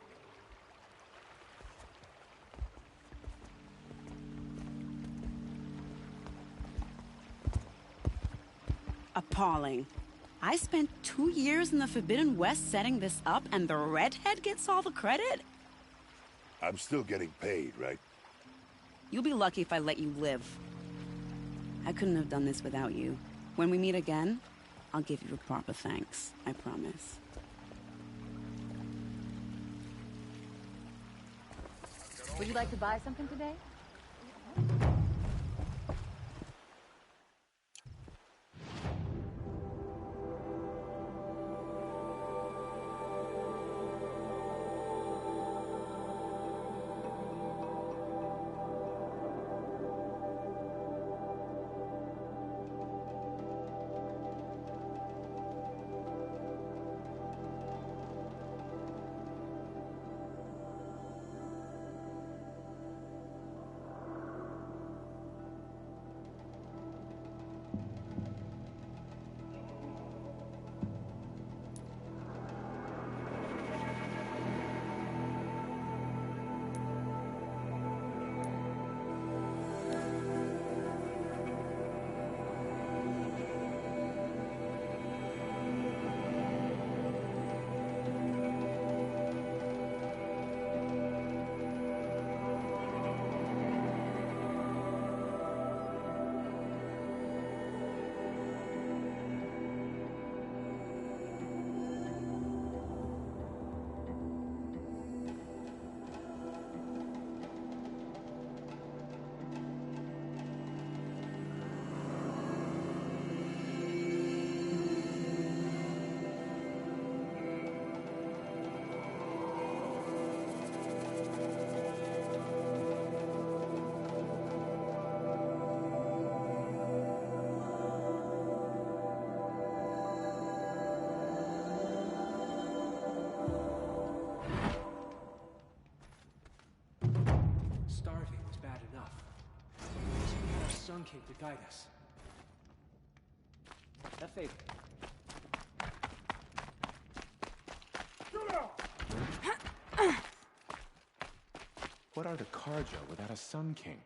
Appalling. I spent 2 years in the Forbidden West setting this up, and the redhead gets all the credit? I'm still getting paid, right? You'll be lucky if I let you live. I couldn't have done this without you. When we meet again, I'll give you a proper thanks. I promise. Would you like to buy something today? Starving was bad enough. So we had our Sun King to guide us. That favor. What are the Karja without a Sun King?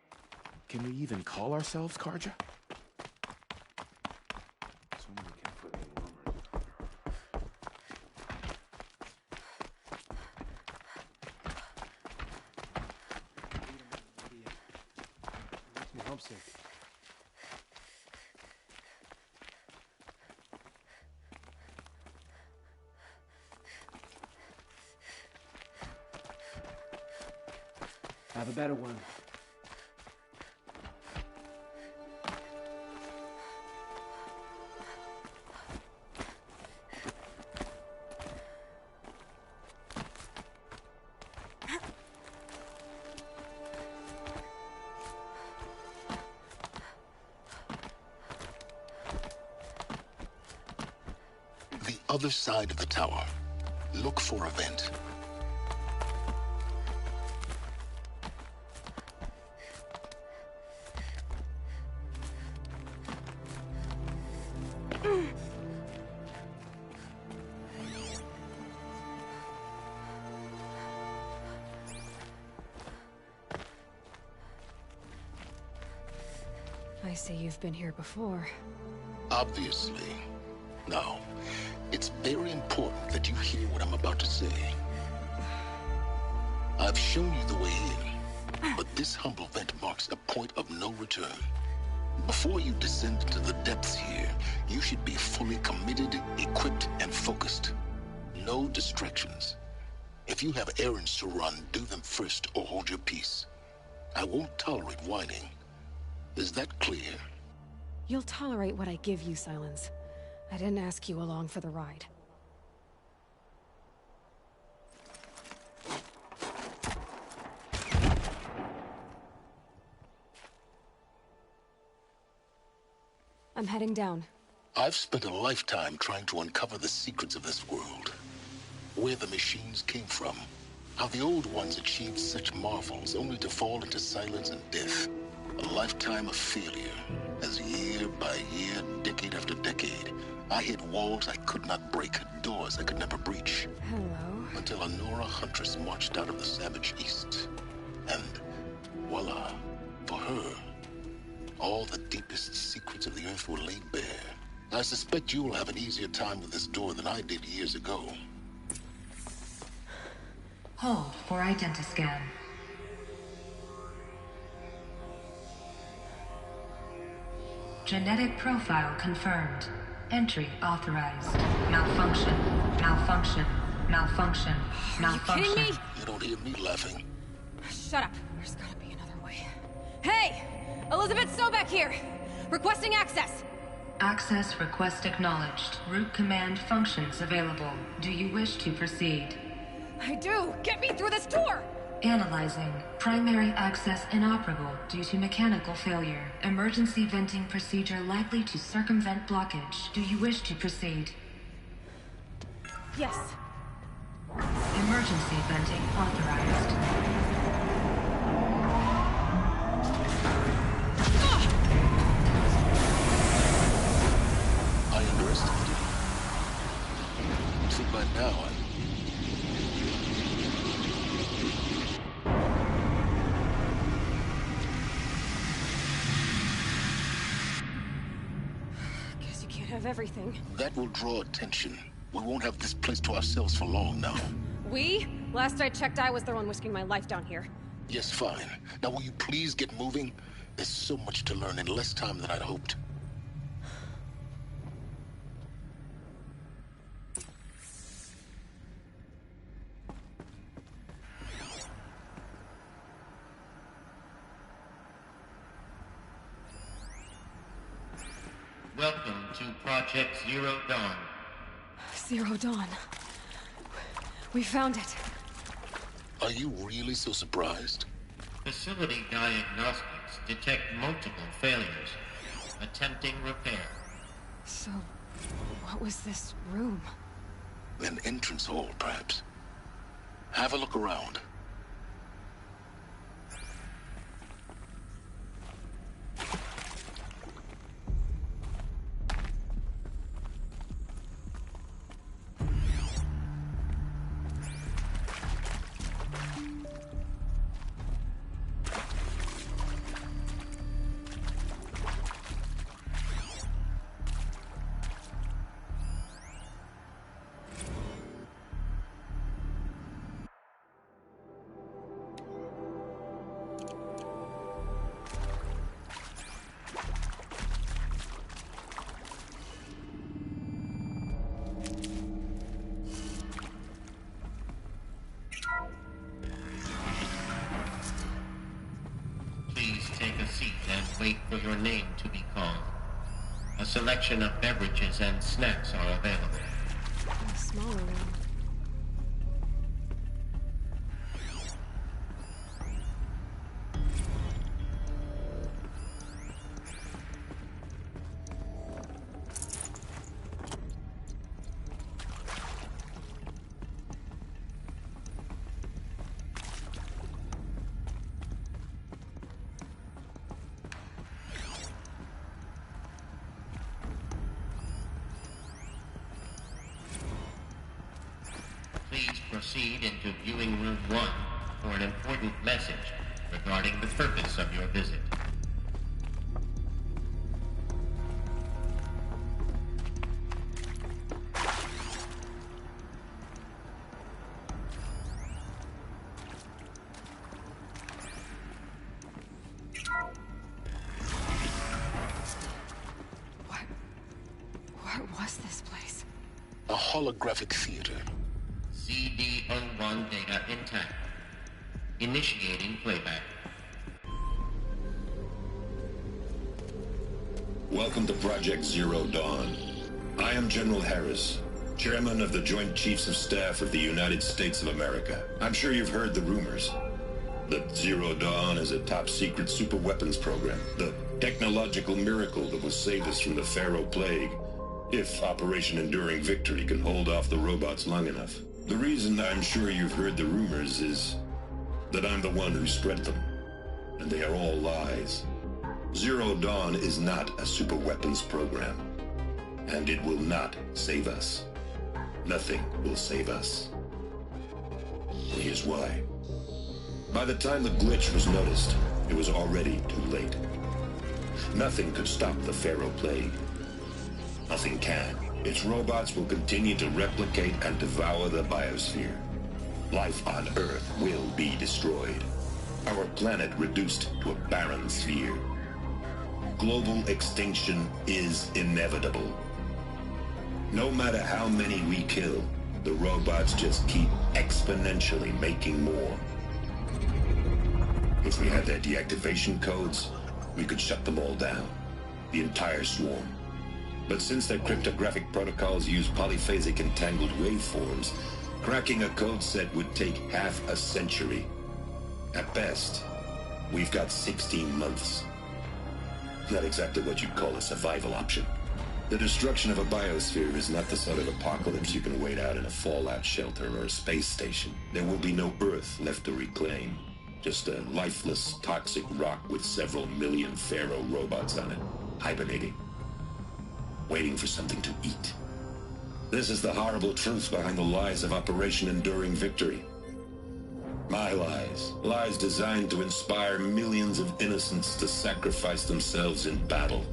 Can we even call ourselves Karja? Someone can put me rumors. Makes me homesick. Have a better one. The other side of the tower. Look for a vent. I see you've been here before. Obviously. Now, it's very important that you hear what I'm about to say. I've shown you the way in, but this humble vent marks a point of no return. Before you descend into the depths here, you should be fully committed, equipped, and focused. No distractions. If you have errands to run, do them first or hold your peace. I won't tolerate whining. Is that clear? You'll tolerate what I give you, Silence. I didn't ask you along for the ride. I'm heading down. I've spent a lifetime trying to uncover the secrets of this world. Where the machines came from. How the old ones achieved such marvels only to fall into silence and death. A lifetime of failure, as year by year, decade after decade, I hit walls I could not break, doors I could never breach. Hello. Until a Nora huntress marched out of the savage east. And voila, for her, all the deepest secrets of the earth were laid bare. I suspect you will have an easier time with this door than I did years ago. Hold for identiscan. Genetic profile confirmed. Entry authorized. Malfunction. Malfunction. Malfunction. Malfunction. Are you kidding me? You don't hear me laughing. Shut up. There's gotta be another way. Hey! Elizabeth Sobek here! Requesting access! Access request acknowledged. Root command functions available. Do you wish to proceed? I do! Get me through this door! Analyzing. Primary access inoperable due to mechanical failure. Emergency venting procedure likely to circumvent blockage. Do you wish to proceed? Yes. Emergency venting authorized. I underestimated you. So by now, Guess you can't have everything. that will draw attention. We won't have this place to ourselves for long now. We? Last I checked, I was the one risking my life down here. Yes, fine. Now will you please get moving? There's so much to learn in less time than I'd hoped. Welcome to Project Zero Dawn. Zero Dawn. We found it. Are you really so surprised? Facility diagnostics detect multiple failures. Attempting repair. So, what was this room? An entrance hall, perhaps. Have a look around. A selection of beverages and snacks are available. A smaller one. Please proceed into viewing room 1 for an important message regarding the purpose of your visit. What was this place? A holographic theater. CD01 data intact. Initiating playback. Welcome to Project Zero Dawn. I am General Harris, Chairman of the Joint Chiefs of Staff of the United States of America. I'm sure you've heard the rumors that Zero Dawn is a top-secret super-weapons program, the technological miracle that will save us from the Pharaoh Plague, if Operation Enduring Victory can hold off the robots long enough. The reason I'm sure you've heard the rumors is that I'm the one who spread them, and they are all lies. Zero Dawn is not a super-weapons program, and it will not save us. Nothing will save us. Here's why. By the time the glitch was noticed, it was already too late. Nothing could stop the Pharaoh Plague. Nothing can. Its robots will continue to replicate and devour the biosphere. Life on Earth will be destroyed. Our planet reduced to a barren sphere. Global extinction is inevitable. No matter how many we kill, the robots just keep exponentially making more. If we had their deactivation codes, we could shut them all down. The entire swarm. But since their cryptographic protocols use polyphasic entangled waveforms, cracking a code set would take half a century. At best, we've got 16 months. Not exactly what you'd call a survival option. The destruction of a biosphere is not the sort of apocalypse you can wait out in a fallout shelter or a space station. There will be no Earth left to reclaim. Just a lifeless, toxic rock with several million Pharaoh robots on it, hibernating. Waiting for something to eat. This is the horrible truth behind the lies of Operation Enduring Victory. My lies. Lies designed to inspire millions of innocents to sacrifice themselves in battle.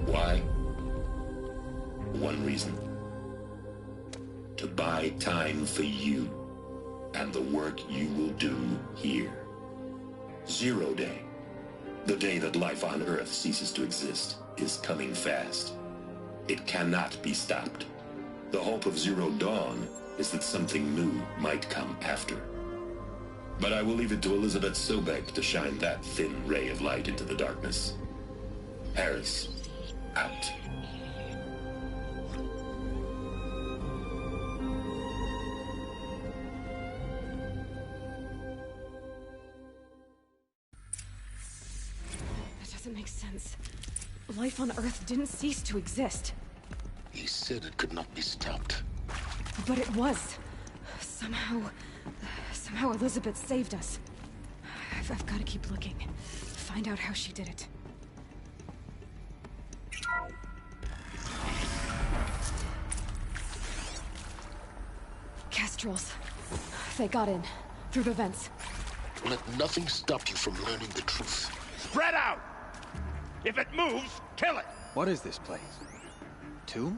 Why? One reason. To buy time for you and the work you will do here. Zero Day. The day that life on Earth ceases to exist is coming fast. It cannot be stopped. The hope of Zero Dawn is that something new might come after. But I will leave it to Elizabeth Sobek to shine that thin ray of light into the darkness. Harris, out. That doesn't make sense. Life on Earth didn't cease to exist. He said it could not be stopped. But it was. Somehow Elizabeth saved us. I've got to keep looking. Find out how she did it. Kestrels. They got in. Through the vents. Let nothing stop you from learning the truth. Spread out! If it moves, kill it! What is this place? Tomb?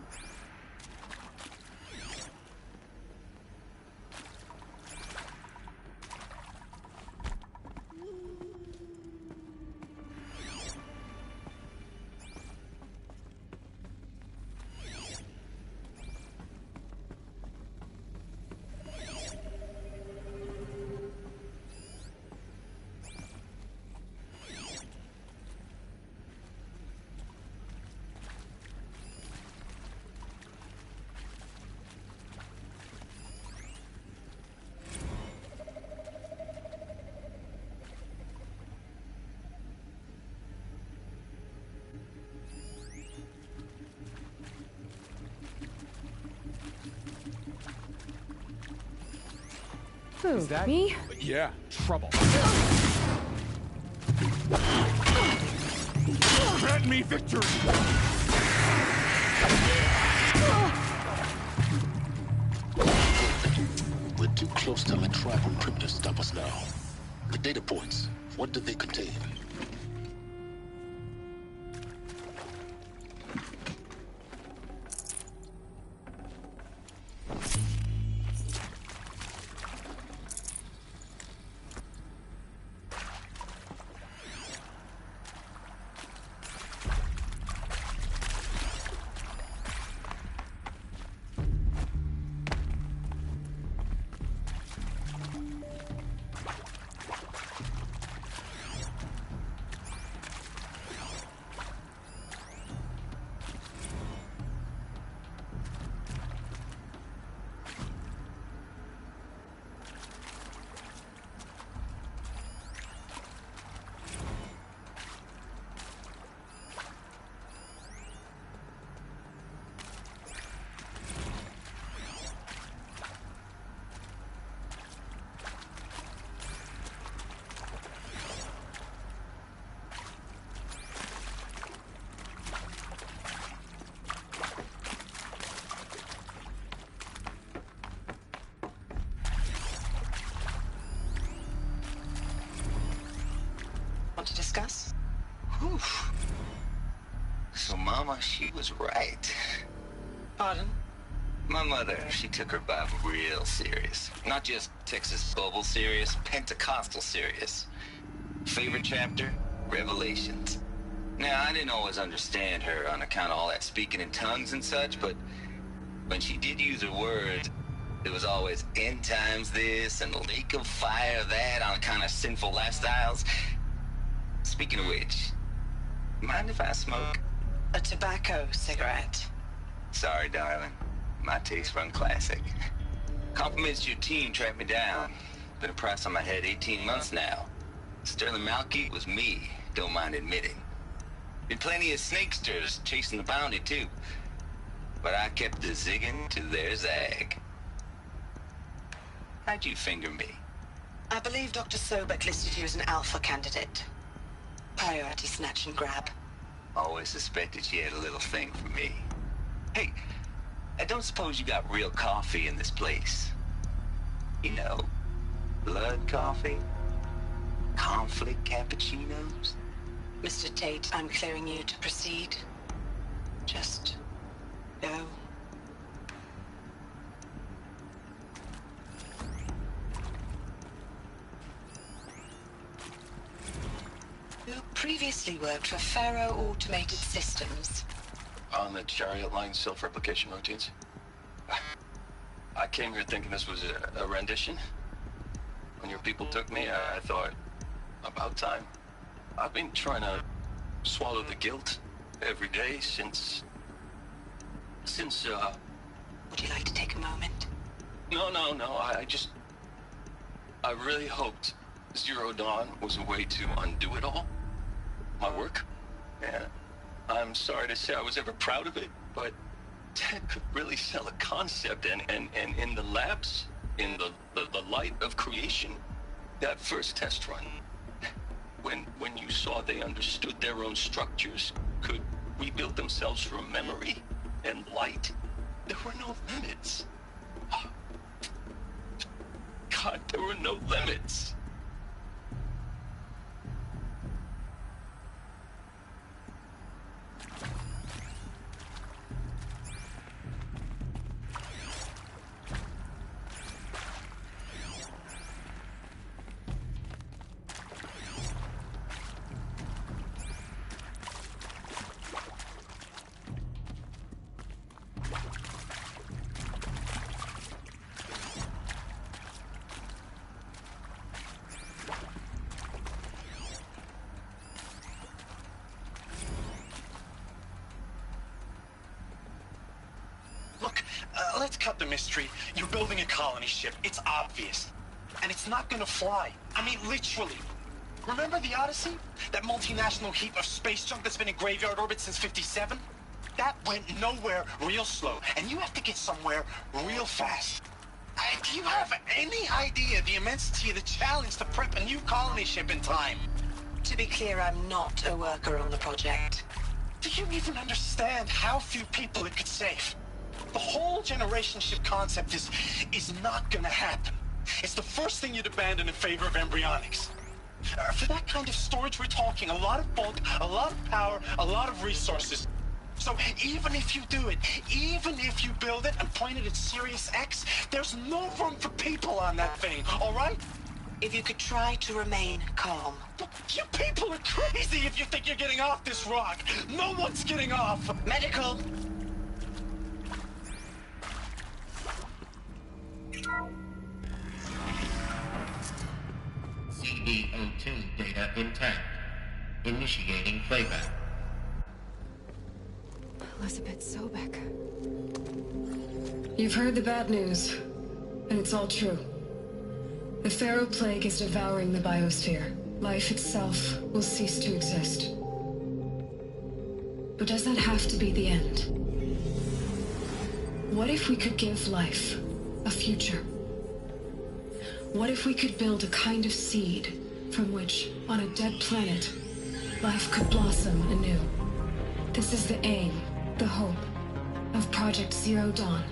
Who, me? Yeah, trouble. Grant me victory! We're too close to let tribal primitives stop us now. The data points, what do they contain? To discuss? Whew. So Mama, she was right. Pardon? My mother, she took her Bible real serious. Not just Texas Bible serious, Pentecostal serious. Favorite chapter? Revelations. Now, I didn't always understand her on account of all that speaking in tongues and such, but when she did use her words, it was always end times this and lake of fire that on account of sinful lifestyles. Speaking of which, mind if I smoke? A tobacco cigarette. Sorry, darling. My taste run classic. Compliments to your team tracked me down. Been a price on my head 18 months now. Sterling Malky was me, don't mind admitting. Been plenty of snakesters chasing the bounty, too. But I kept the zigging to their zag. How'd you finger me? I believe Dr. Sobek listed you as an alpha candidate. Priority snatch and grab. Always suspected she had a little thing for me. Hey, I don't suppose you got real coffee in this place? You know, blood coffee? Conflict cappuccinos? Mr. Tate, I'm clearing you to proceed. Just go. You previously worked for Faro Automated Systems. On the Chariot Line self-replication routines. I came here thinking this was a rendition. When your people took me, I thought, about time. I've been trying to swallow the guilt every day since... Would you like to take a moment? No, I really hoped Zero Dawn was a way to undo it all. My work. And I'm sorry to say I was ever proud of it, but Ted could really sell a concept, and in the labs, in the light of creation, that first test run, when you saw they understood their own structures, could rebuild themselves from memory and light, there were no limits. God, there were no limits. Let's cut the mystery. You're building a colony ship. It's obvious. And it's not gonna fly. I mean, literally. Remember the Odyssey? That multinational heap of space junk that's been in graveyard orbit since '57? That went nowhere real slow. And you have to get somewhere real fast. Do you have any idea the immensity of the challenge to prep a new colony ship in time? To be clear, I'm not a worker on the project. Do you even understand how few people it could save? The whole generation ship concept is not gonna happen. It's the first thing you'd abandon in favor of embryonics. For that kind of storage, we're talking a lot of bulk, a lot of power, a lot of resources. So even if you do it, even if you build it and point it at Sirius X, there's no room for people on that thing, all right? If you could try to remain calm. You people are crazy if you think you're getting off this rock. No one's getting off. Medical. CD02 data intact. Initiating playback. Elizabeth Sobek. You've heard the bad news, and it's all true. The Pharaoh Plague is devouring the biosphere. Life itself will cease to exist. But does that have to be the end? What if we could give life a future? What if we could build a kind of seed from which, on a dead planet, life could blossom anew? This is the aim, the hope, of Project Zero Dawn.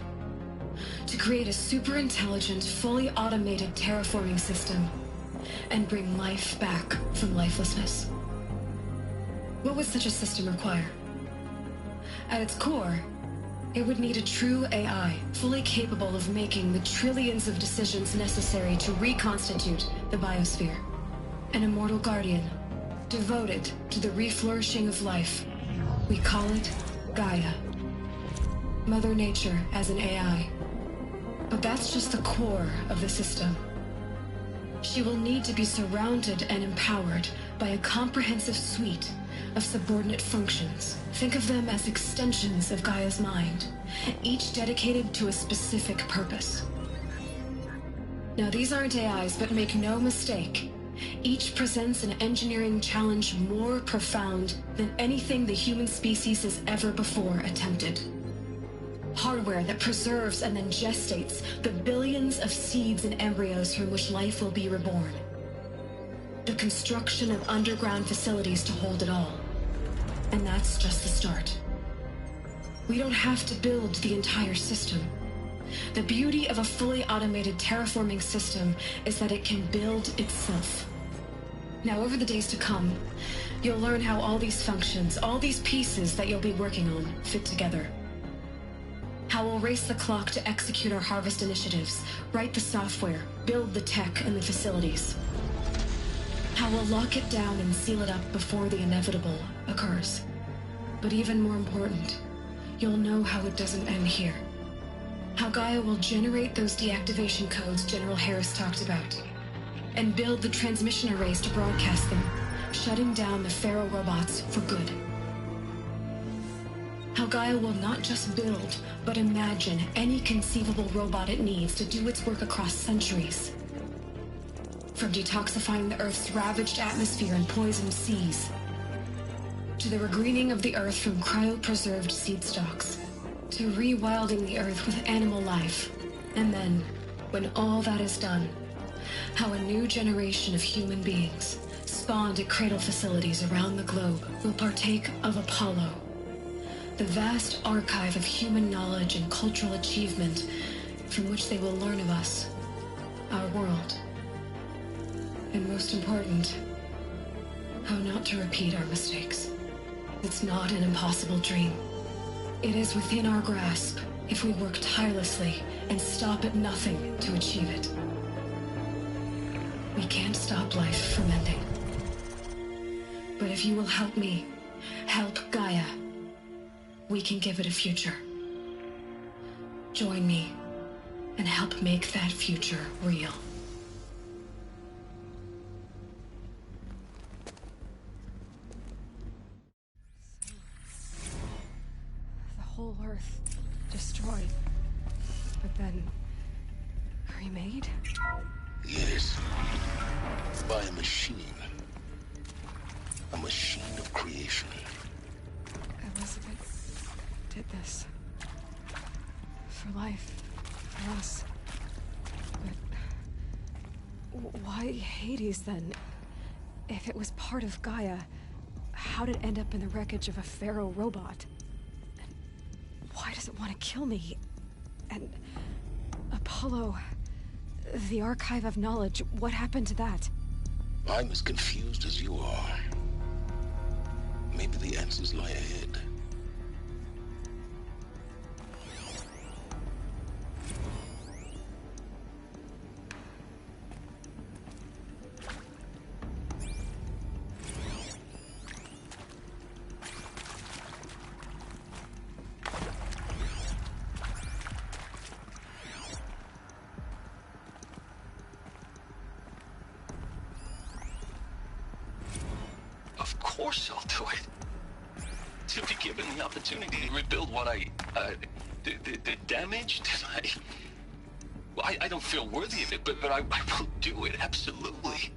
To create a super-intelligent, fully automated terraforming system and bring life back from lifelessness. What would such a system require? At its core, it would need a true AI, fully capable of making the trillions of decisions necessary to reconstitute the biosphere. An immortal guardian, devoted to the reflourishing of life. We call it Gaia. Mother Nature as an AI. But that's just the core of the system. She will need to be surrounded and empowered by a comprehensive suite of subordinate functions. Think of them as extensions of Gaia's mind, each dedicated to a specific purpose. Now, these aren't AIs, but make no mistake, each presents an engineering challenge more profound than anything the human species has ever before attempted. Hardware that preserves and then gestates the billions of seeds and embryos from which life will be reborn. The construction of underground facilities to hold it all. And that's just the start. We don't have to build the entire system. The beauty of a fully automated terraforming system is that it can build itself. Now, over the days to come, you'll learn how all these functions, all these pieces that you'll be working on, fit together. How we'll race the clock to execute our harvest initiatives, write the software, build the tech and the facilities. How we'll lock it down and seal it up before the inevitable occurs. But even more important, you'll know how it doesn't end here. How Gaia will generate those deactivation codes General Harris talked about, and build the transmission arrays to broadcast them, shutting down the Pharaoh robots for good. How Gaia will not just build, but imagine any conceivable robot it needs to do its work across centuries. From detoxifying the Earth's ravaged atmosphere and poisoned seas, to the regreening of the Earth from cryopreserved seed stalks, to rewilding the Earth with animal life. And then, when all that is done, how a new generation of human beings, spawned at cradle facilities around the globe, will partake of Apollo, the vast archive of human knowledge and cultural achievement from which they will learn of us, our world. And most important, how not to repeat our mistakes. It's not an impossible dream. It is within our grasp if we work tirelessly and stop at nothing to achieve it. We can't stop life from ending. But if you will help me, help Gaia, we can give it a future. Join me and help make that future real. The whole Earth destroyed, but then remade? Yes. By a machine. A machine of creation. Elizabeth did this. For life. For us. Why Hades, then? If it was part of Gaia, how did it end up in the wreckage of a Pharaoh robot? And why does it want to kill me? And Apollo, the Archive of Knowledge, what happened to that? I'm as confused as you are. Maybe the answers lie ahead. Of course I'll do it. To be given the opportunity to rebuild what the damage that I don't feel worthy of it, but I will do it, absolutely.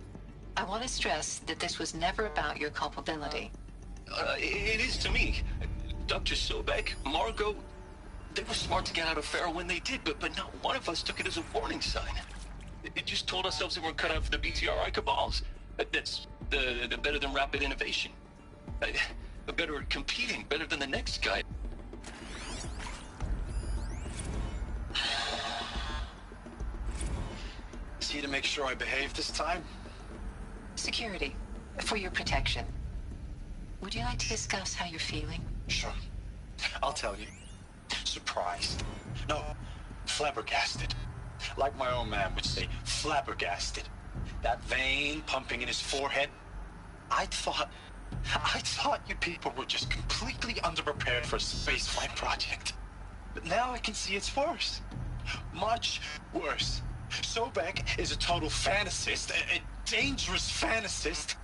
I want to stress that this was never about your culpability. It is to me. Dr. Sobek, Margot, they were smart to get out of Pharaoh when they did, but not one of us took it as a warning sign. It just told ourselves that we're cut out for the BTRI cabals. That's the better than rapid innovation. Better at competing, better than the next guy. See to make sure I behave this time? Security, for your protection. Would you like to discuss how you're feeling? Sure. I'll tell you. Surprised. No, flabbergasted. Like my own man would say, flabbergasted. That vein pumping in his forehead. I thought you people were just completely underprepared for a spaceflight project. But now I can see it's worse. Much worse. Sobek is a total fantasist, a dangerous fantasist.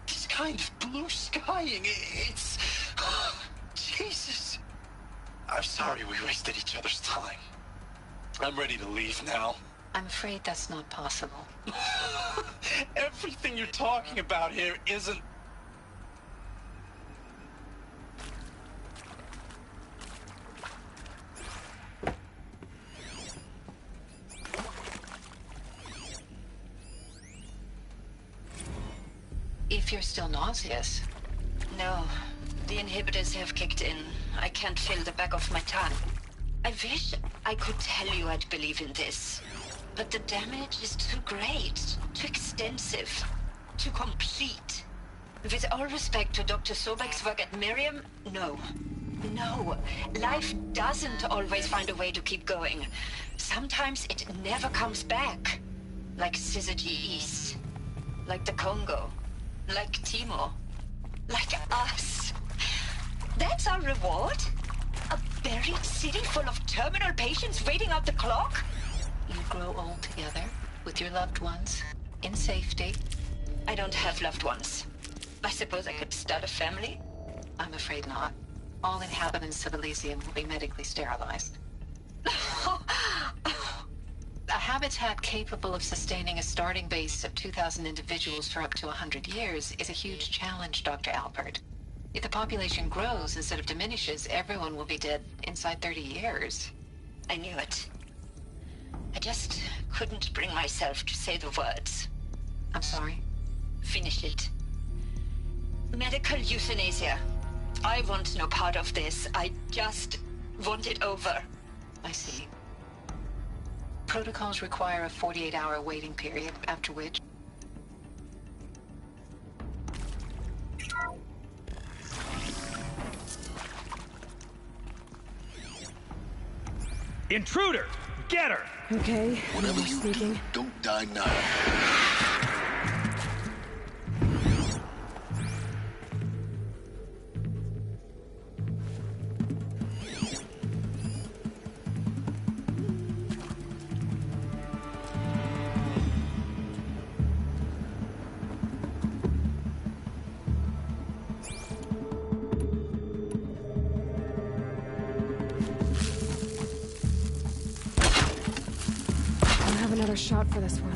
He's kind of blue skying. It's... Jesus. I'm sorry we wasted each other's time. I'm ready to leave now. I'm afraid that's not possible. Everything you're talking about here isn't... If you're still nauseous. No, the inhibitors have kicked in. I can't feel the back of my tongue. I wish I could tell you I'd believe in this. But the damage is too great, too extensive, too complete. With all respect to Dr. Sobek's work at Miriam, no. No, life doesn't always find a way to keep going. Sometimes it never comes back. Like Syzygy East. Like the Congo. Like Timor. Like us. That's our reward? A buried city full of terminal patients waiting out the clock? You grow old together, with your loved ones, in safety. I don't have loved ones. I suppose I could start a family? I'm afraid not. All inhabitants of Elysium will be medically sterilized. A habitat capable of sustaining a starting base of 2,000 individuals for up to 100 years is a huge challenge, Dr. Alpert. If the population grows instead of diminishes, everyone will be dead inside 30 years. I knew it. I just couldn't bring myself to say the words. I'm sorry? Finish it. Medical euthanasia. I want no part of this. I just want it over. I see. Protocols require a 48-hour waiting period, after which... Intruder! Get her! Okay, Whatever you speaking. do, don't die now. Another shot for this one.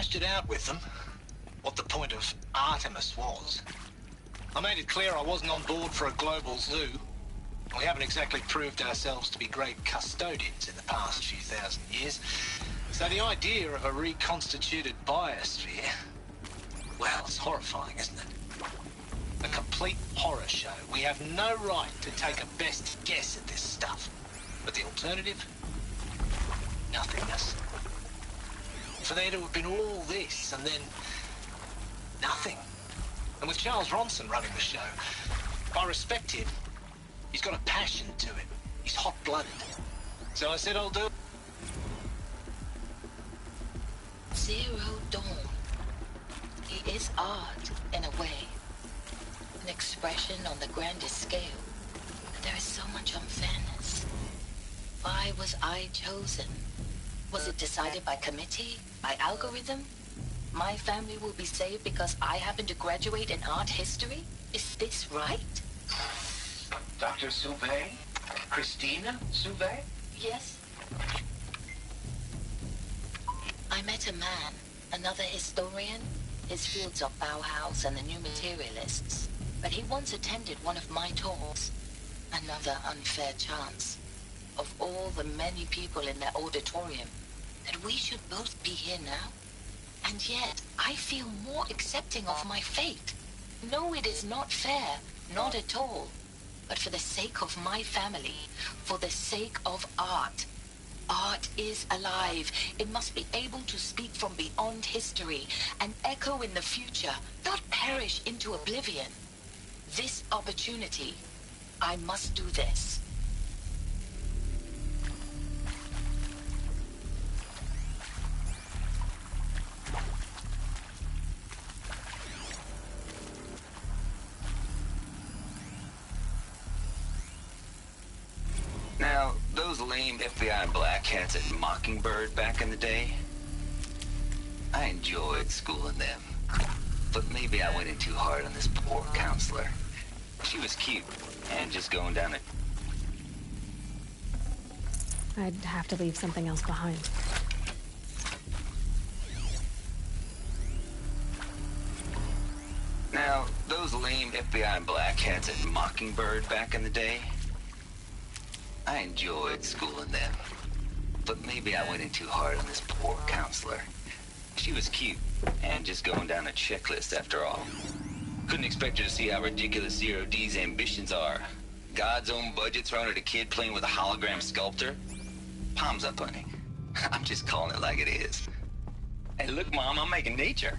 hashed it out with them, what the point of Artemis was. I made it clear I wasn't on board for a global zoo. We haven't exactly proved ourselves to be great custodians in the past few thousand years. So the idea of a reconstituted biosphere, well, it's horrifying, isn't it? A complete horror show. We have no right to take a best guess at this stuff. But the alternative? Nothingness. For there to have been all this and then nothing. And with Charles Ronson running the show, I respect him. He's got a passion to him. He's hot-blooded. So I said I'll do it. Zero Dawn. It is art, in a way. An expression on the grandest scale. But there is so much unfairness. Why was I chosen? Was it decided by committee? By algorithm? My family will be saved because I happen to graduate in art history? Is this right? Dr. Sauvé? Christina Sauvé? Yes. I met a man, another historian. His fields are Bauhaus and the New Materialists. But he once attended one of my talks. Another unfair chance. Of all the many people in that auditorium, that we should both be here now. And yet, I feel more accepting of my fate. No, it is not fair. Not at all. But for the sake of my family, for the sake of art. Art is alive. It must be able to speak from beyond history and echo in the future, not perish into oblivion. This opportunity, I must do this. Now, those lame FBI black hats at Mockingbird back in the day, I enjoyed schooling them. But maybe I went in too hard on this poor counselor. She was cute, and just going down it. I'd have to leave something else behind. Now, those lame FBI black hats at Mockingbird back in the day, I enjoyed schooling them. But maybe I went in too hard on this poor counselor. She was cute, and just going down a checklist after all. Couldn't expect her to see how ridiculous Zero D's ambitions are. God's own budget thrown at a kid playing with a hologram sculptor? Palms up, honey. I'm just calling it like it is. Hey, look, Mom, I'm making nature.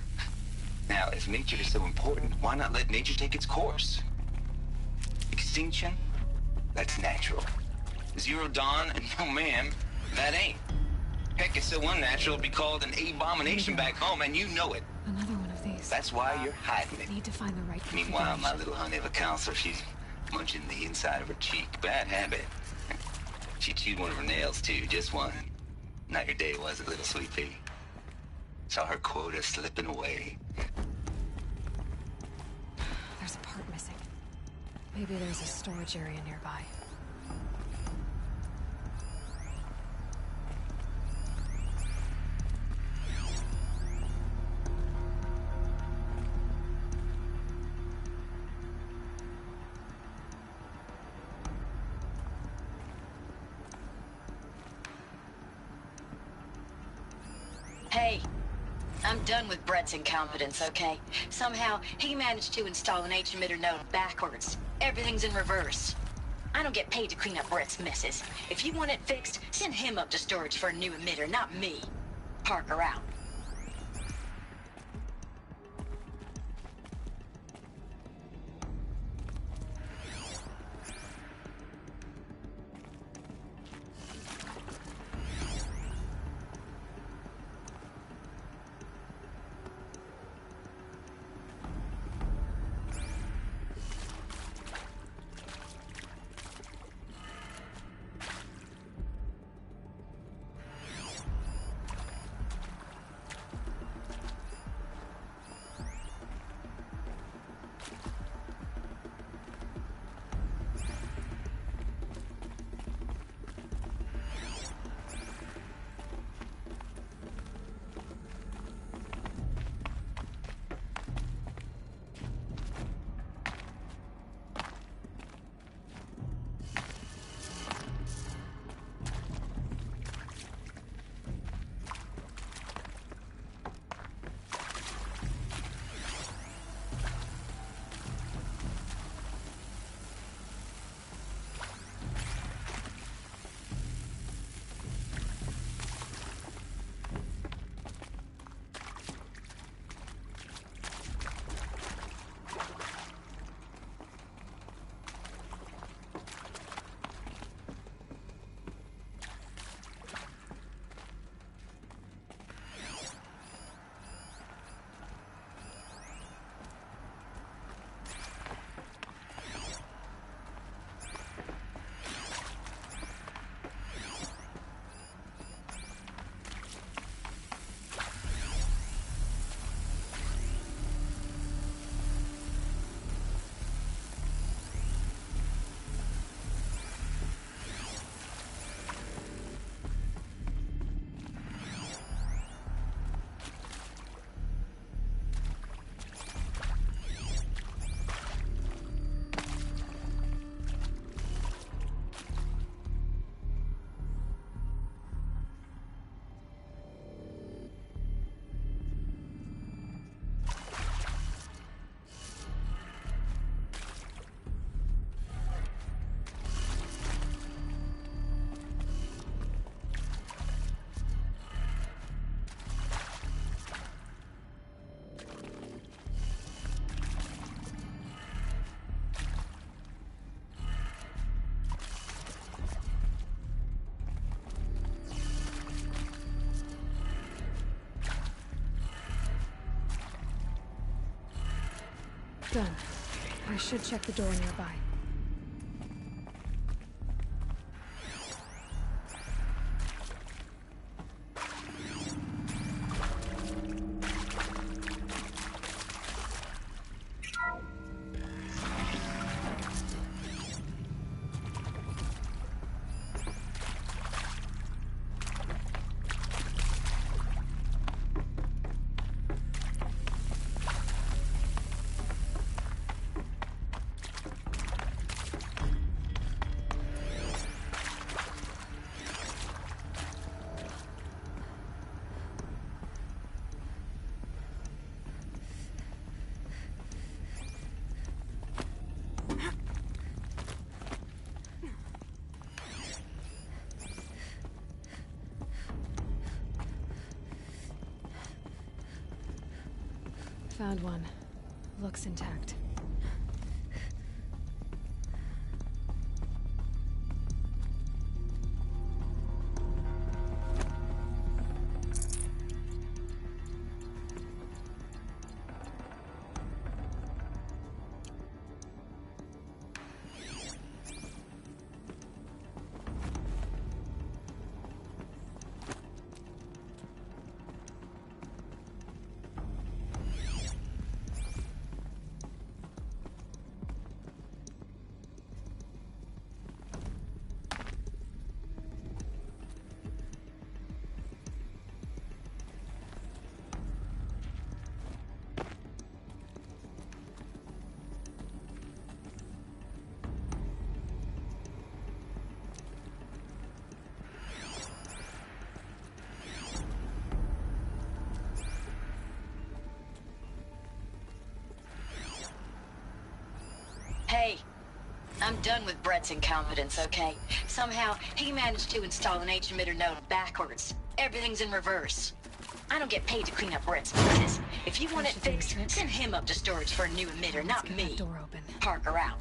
Now, if nature is so important, why not let nature take its course? Extinction? That's natural. Zero Dawn? No, ma'am, that ain't. Heck, it's so unnatural it'd be called an abomination back home, and you know it. Another one of these. That's why you're hiding it. I need to find the right Meanwhile, my little honey of a counselor, she's munching the inside of her cheek. Bad habit. She chewed one of her nails, too, just one. Not your day, was it, little sweet pea? Saw her quota slipping away. There's a part missing. Maybe there's a storage area nearby. Hey, I'm done with Brett's incompetence, okay? Somehow, he managed to install an H-emitter node backwards. Everything's in reverse. I don't get paid to clean up Brett's messes. If you want it fixed, send him up to storage for a new emitter, not me. Parker out. Done. I should check the door nearby. Found one. Looks intact. Hey, I'm done with Brett's incompetence, okay? Somehow, he managed to install an H-emitter node backwards. Everything's in reverse. I don't get paid to clean up Brett's business. If you want it fixed, send him up to storage for a new emitter, not me. Door open. Parker out.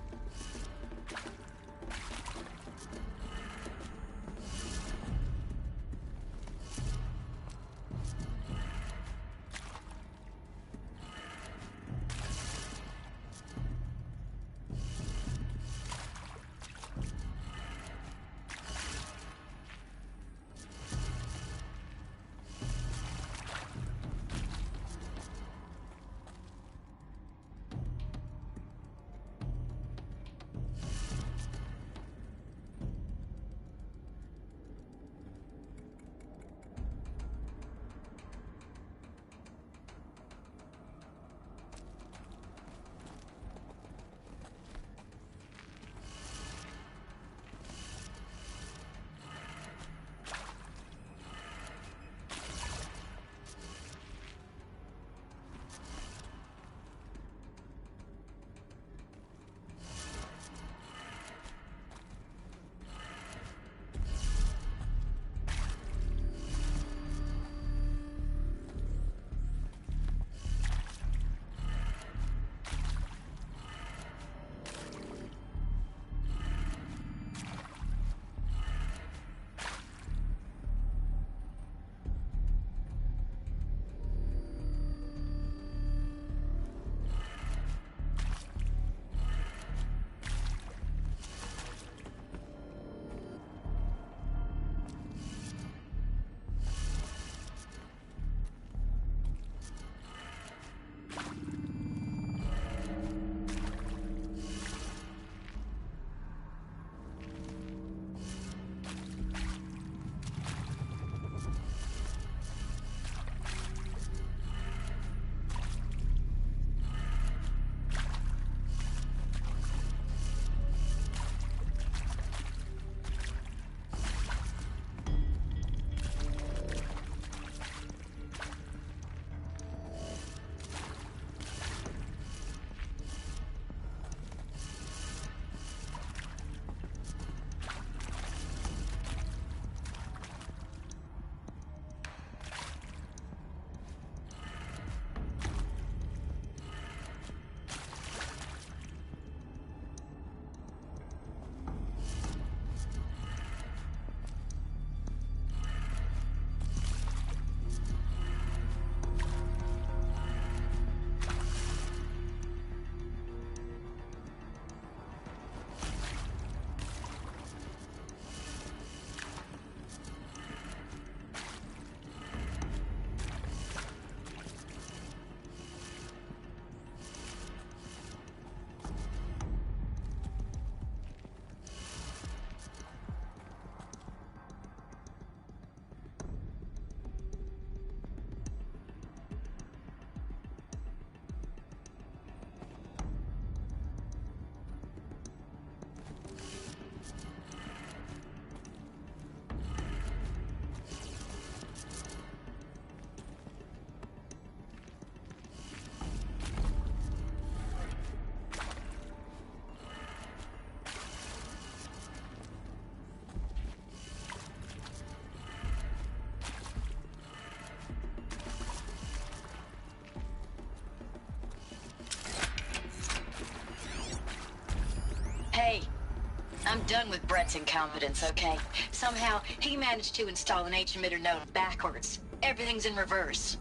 I'm done with Brett's incompetence, okay? Somehow, he managed to install an H-emitter node backwards. Everything's in reverse.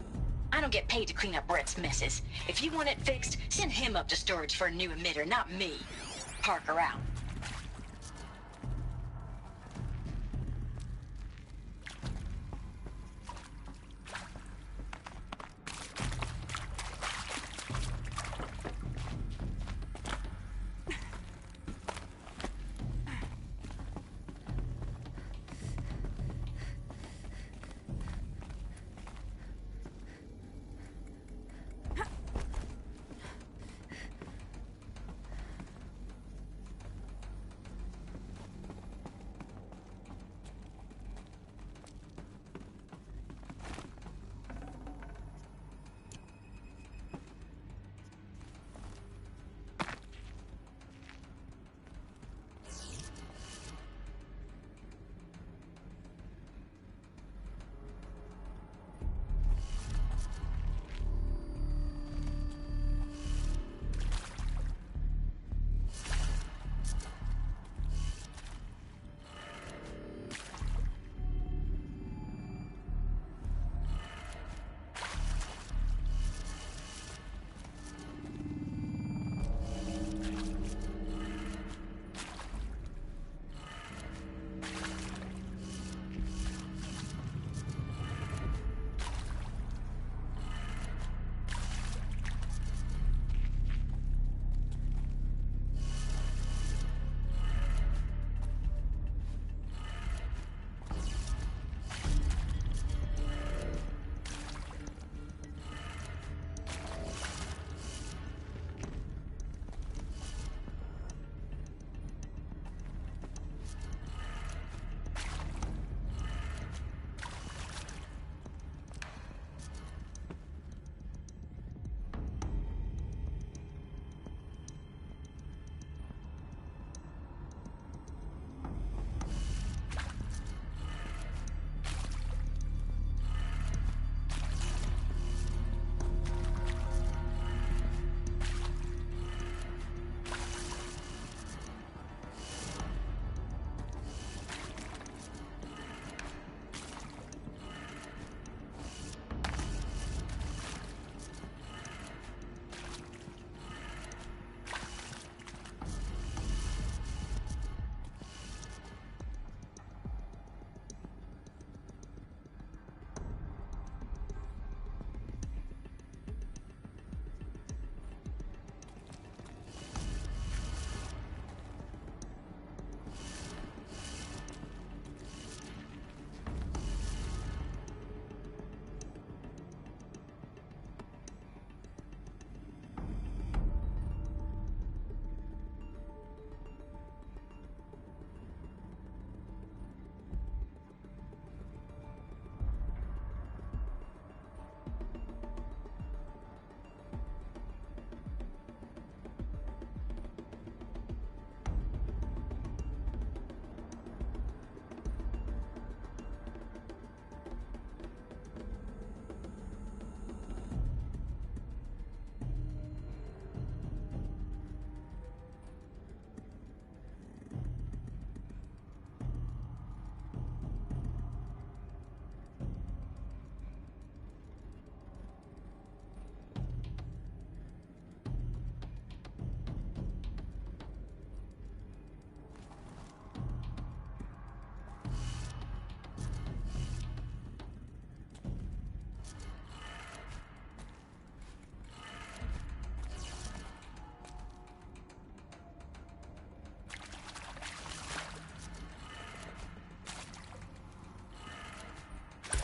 I don't get paid to clean up Brett's messes. If you want it fixed, send him up to storage for a new emitter, not me. Parker out.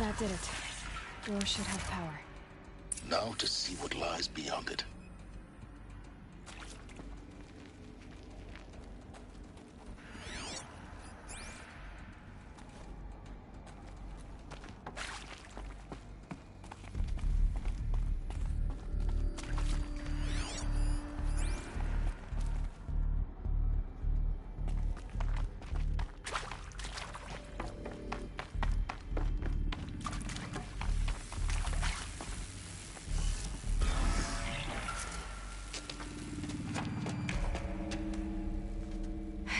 That did it. Door should have power. Now to see what lies beyond it.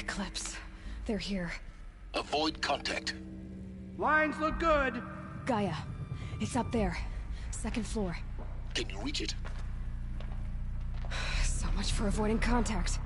Eclipse. They're here. Avoid contact. Lines look good. Gaia. It's up there. Second floor. Can you reach it? So much for avoiding contact.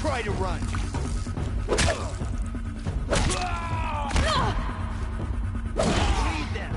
Try to run. Lead them.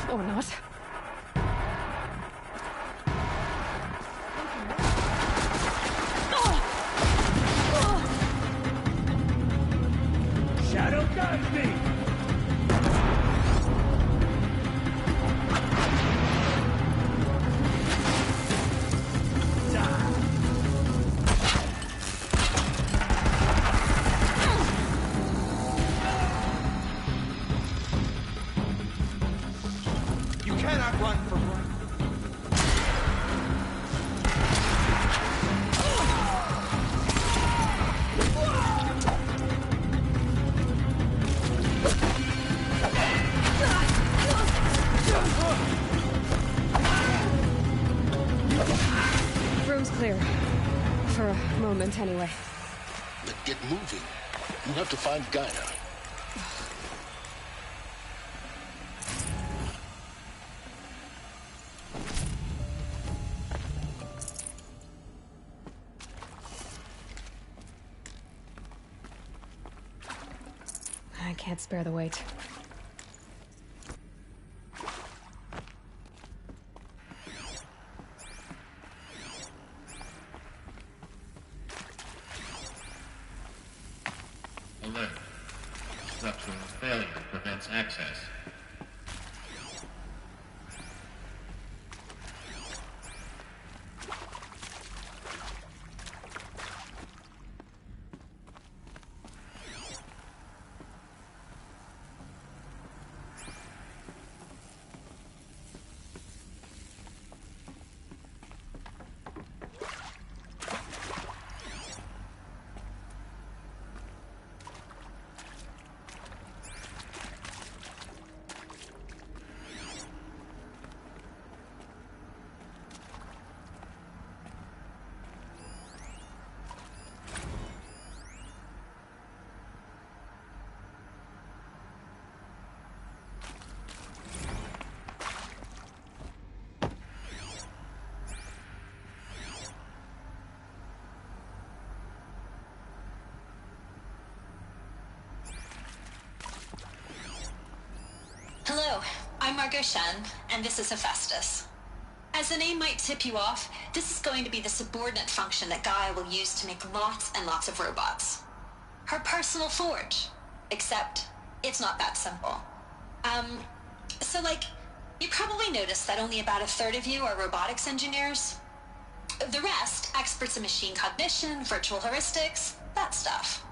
Or not. Shadow guides me! You cannot run from one. Room's clear. For a moment, anyway. But get moving. You have to find Gaia. I can't spare the weight. Alert. Structural failure prevents access. I'm Margot Shen, and this is Hephaestus. As the name might tip you off, this is going to be the subordinate function that Gaia will use to make lots and lots of robots. Her personal forge. Except, it's not that simple. So you probably noticed that only about a third of you are robotics engineers. The rest, experts in machine cognition, virtual heuristics, that stuff.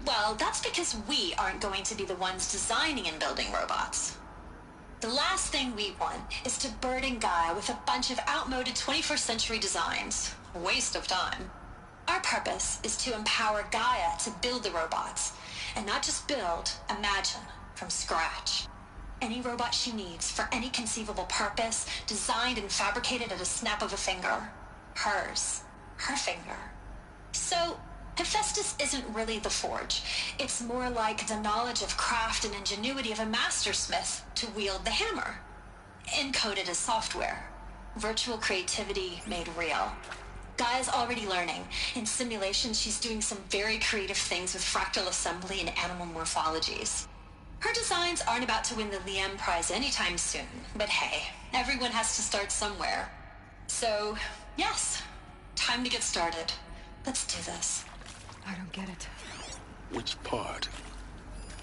Well, that's because we aren't going to be the ones designing and building robots. The last thing we want is to burden Gaia with a bunch of outmoded 21st century designs. A waste of time. Our purpose is to empower Gaia to build the robots, and not just build, imagine, from scratch. Any robot she needs for any conceivable purpose, designed and fabricated at a snap of a finger. Hers. Her finger. So, Hephaestus isn't really the forge. It's more like the knowledge of craft and ingenuity of a mastersmith to wield the hammer. Encoded as software. Virtual creativity made real. Gaia's already learning. In simulations, she's doing some very creative things with fractal assembly and animal morphologies. Her designs aren't about to win the Liam Prize anytime soon, but hey, everyone has to start somewhere. So, yes, time to get started. Let's do this. I don't get it. Which part?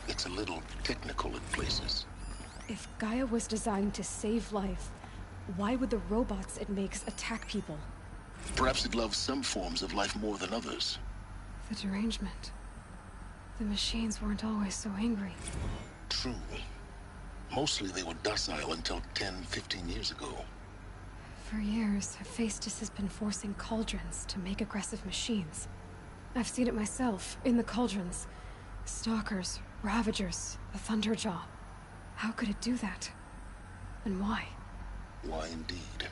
It's a little technical in places. If Gaia was designed to save life, why would the robots it makes attack people? Perhaps it loves some forms of life more than others. The derangement. The machines weren't always so angry. True. Mostly they were docile until 10, 15 years ago. For years, Hephaestus has been forcing cauldrons to make aggressive machines. I've seen it myself, in the cauldrons. Stalkers, Ravagers, the Thunderjaw. How could it do that? And why? Why indeed?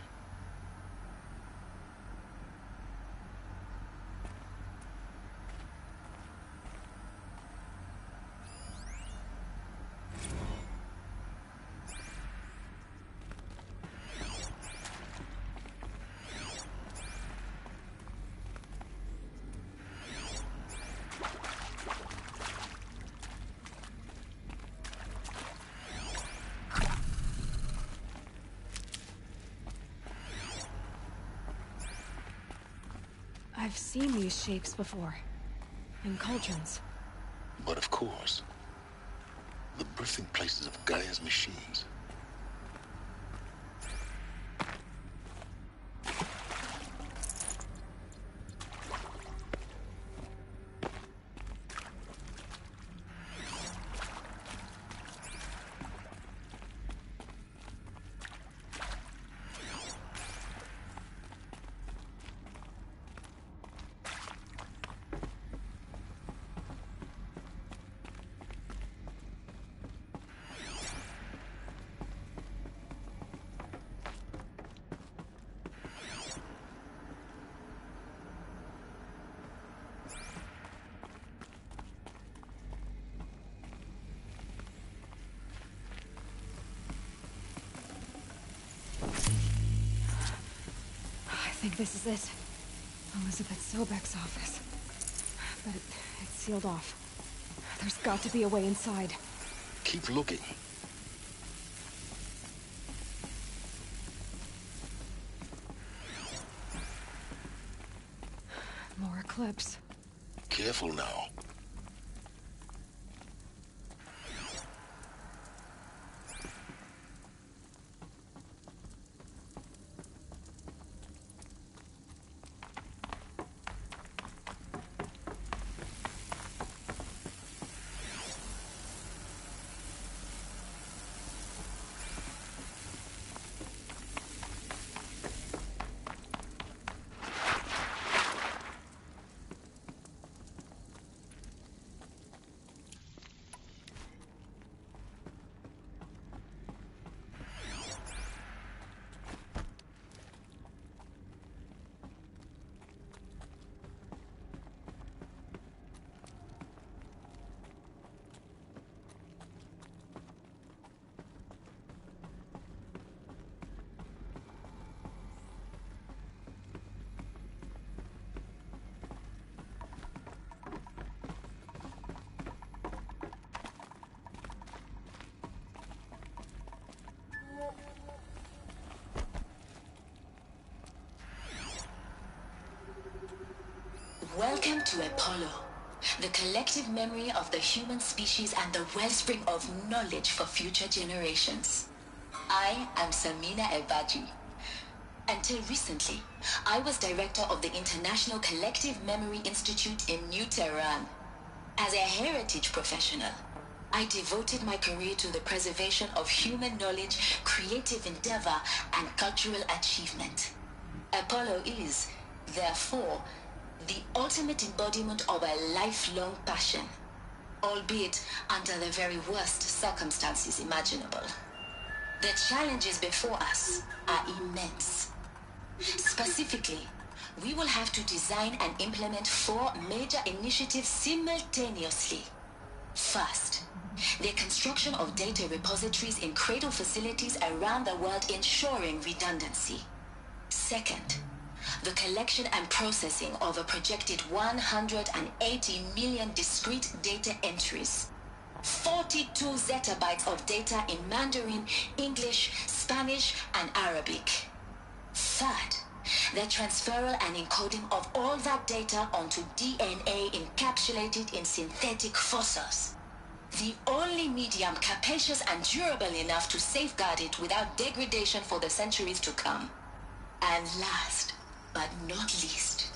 I've seen these shapes before. In cauldrons. But of course, the birthing places of Gaia's machines. I think this is it. Elizabeth Sobek's office. But it's sealed off. There's got to be a way inside. Keep looking. More eclipse. Careful now. Welcome to Apollo, the collective memory of the human species and the wellspring of knowledge for future generations. I am Samina Ebaji. Until recently, I was director of the International Collective Memory Institute in New Tehran. As a heritage professional, I devoted my career to the preservation of human knowledge, creative endeavor, and cultural achievement. Apollo is, therefore, the ultimate embodiment of a lifelong passion, albeit under the very worst circumstances imaginable. The challenges before us are immense. Specifically, we will have to design and implement 4 major initiatives simultaneously. First, the construction of data repositories in cradle facilities around the world ensuring redundancy. Second, the collection and processing of a projected 180 million discrete data entries. 42 zettabytes of data in Mandarin, English, Spanish, and Arabic. Third, the transferal and encoding of all that data onto DNA encapsulated in synthetic fossils. The only medium capacious and durable enough to safeguard it without degradation for the centuries to come. And last, but not least,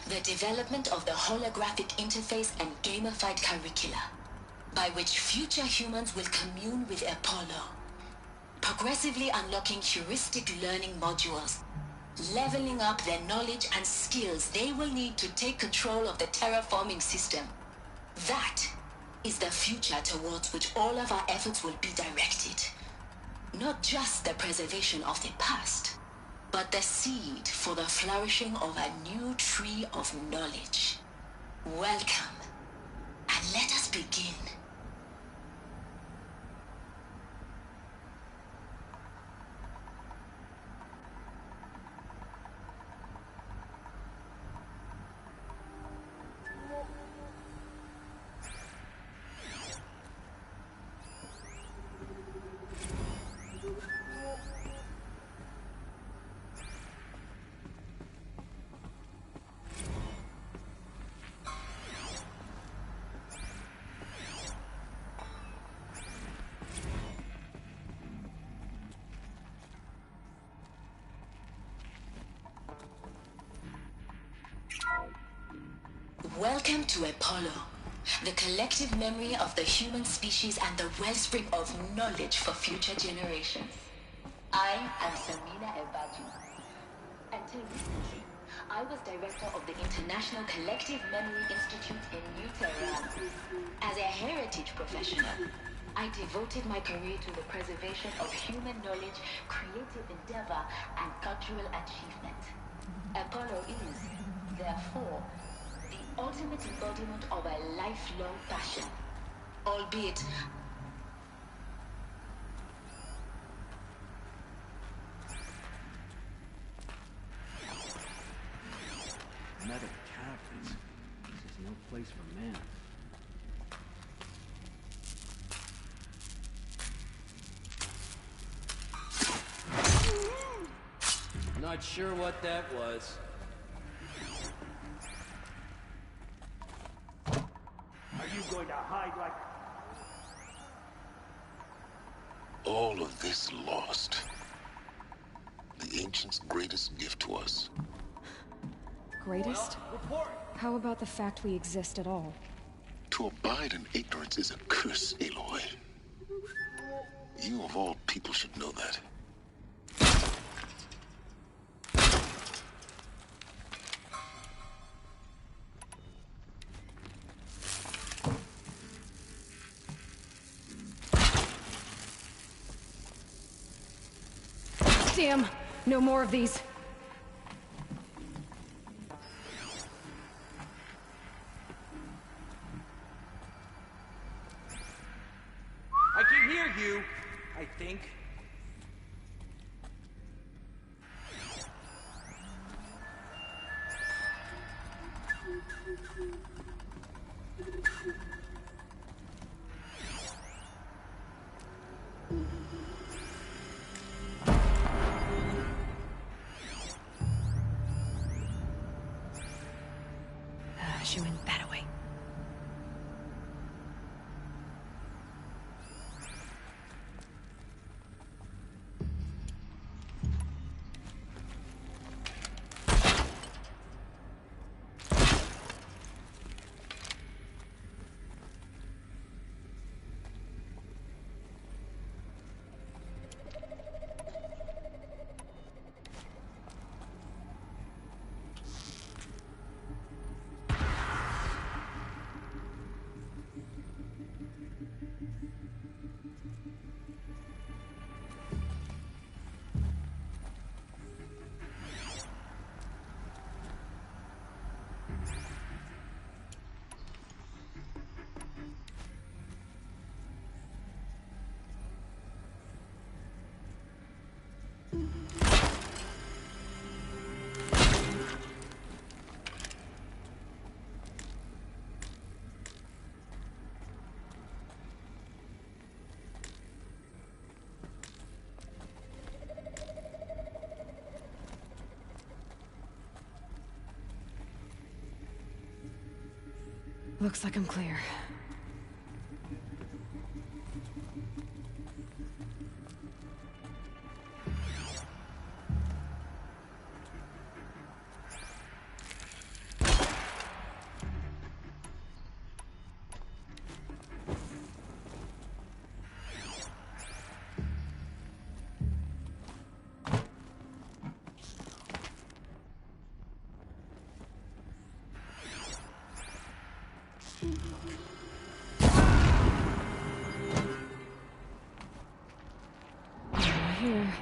the development of the holographic interface and gamified curricula, by which future humans will commune with Apollo, progressively unlocking heuristic learning modules, leveling up their knowledge and skills they will need to take control of the terraforming system. That is the future towards which all of our efforts will be directed. Not just the preservation of the past, but the seed for the flourishing of a new tree of knowledge. Welcome, and let us begin. Welcome to Apollo, the collective memory of the human species and the wellspring of knowledge for future generations. I am Samina Ebaji. Until recently, I was director of the International Collective Memory Institute in New Tehran. As a heritage professional, I devoted my career to the preservation of human knowledge, creative endeavor, and cultural achievement. Apollo is, therefore, the ultimate embodiment of a lifelong passion, albeit Metal cabinets. This is no place for man. Not sure what that was. Are you going to hide like... All of this lost. The ancients' greatest gift to us. Greatest? How about the fact we exist at all? To abide in ignorance is a curse, Aloy. You of all people should know that. Damn! No more of these. I can hear you, I think. She Looks like I'm clear. Here.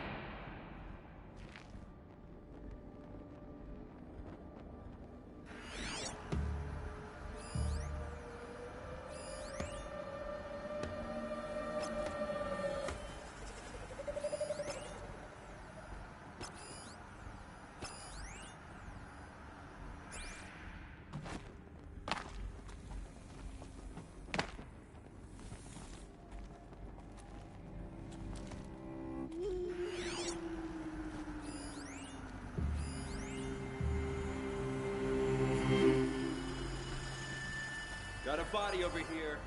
Got a body over here.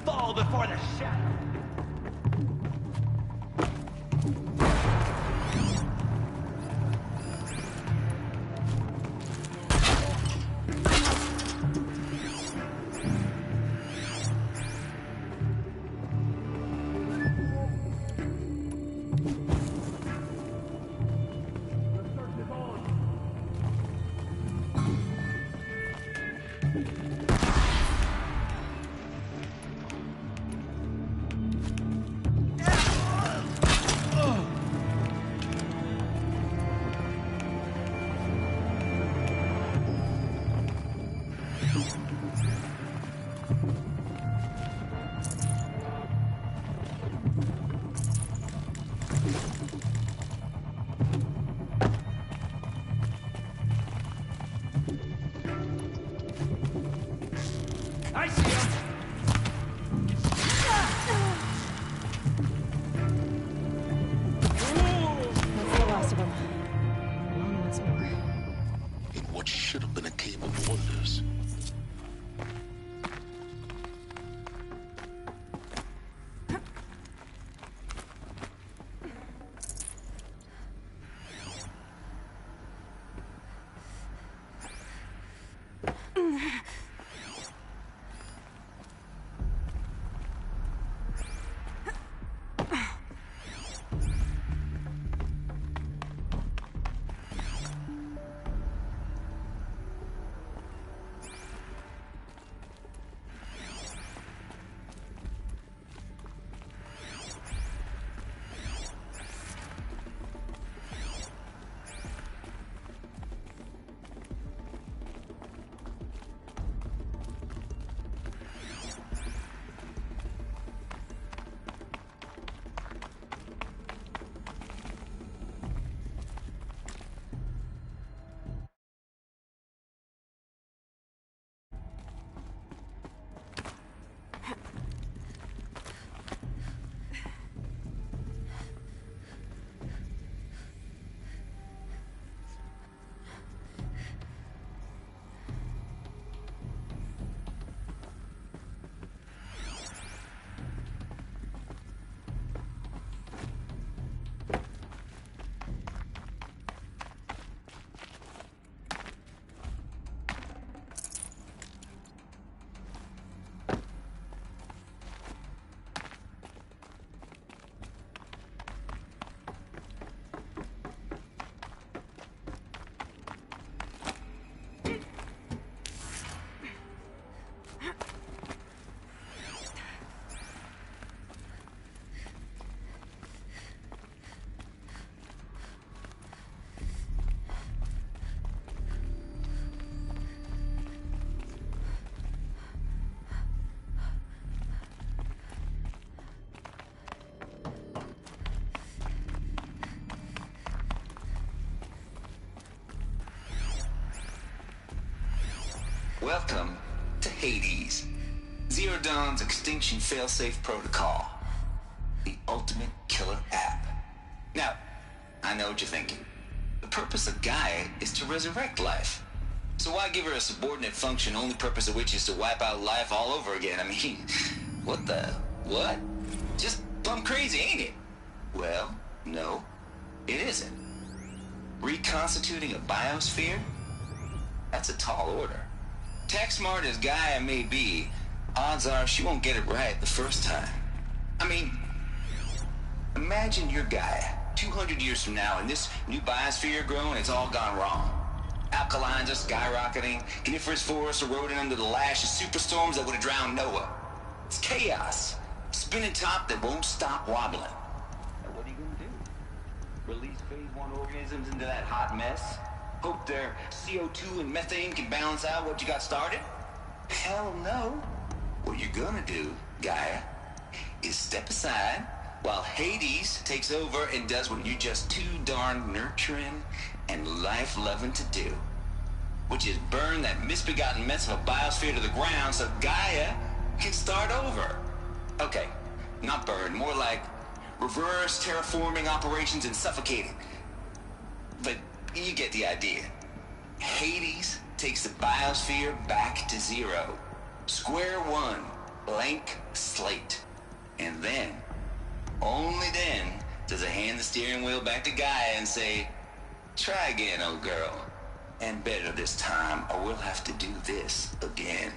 Fall before the shadow. I see him! That's the last of them. On once more. In what should have been a cave of wonders. Welcome to Hades, Zero Dawn's extinction failsafe protocol. The ultimate killer app. Now, I know what you're thinking. The purpose of Gaia is to resurrect life. So why give her a subordinate function, only purpose of which is to wipe out life all over again? I mean, what the... what? Just plumb crazy, ain't it? Well, no, it isn't. Reconstituting a biosphere? That's a tall order. Tech smart as Gaia may be, odds are she won't get it right the first time. I mean, imagine you're Gaia, 200 years from now, and this new biosphere growing, it's all gone wrong. Alkalines are skyrocketing, coniferous forests eroding under the lash of superstorms that would have drowned Noah. It's chaos. Spinning top that won't stop wobbling. Now what are you gonna do? Release phase 1 organisms into that hot mess? Hope their CO2 and methane can balance out what you got started? Hell no. What you're gonna do, Gaia, is step aside while Hades takes over and does what you're just too darn nurturing and life-loving to do, which is burn that misbegotten mess of a biosphere to the ground so Gaia can start over. Okay, not burn, more like reverse terraforming operations and suffocating. But you get the idea. Hades takes the biosphere back to zero. Square one, blank slate. And then, only then, does it hand the steering wheel back to Gaia and say, try again, old girl. And better this time, or we'll have to do this again.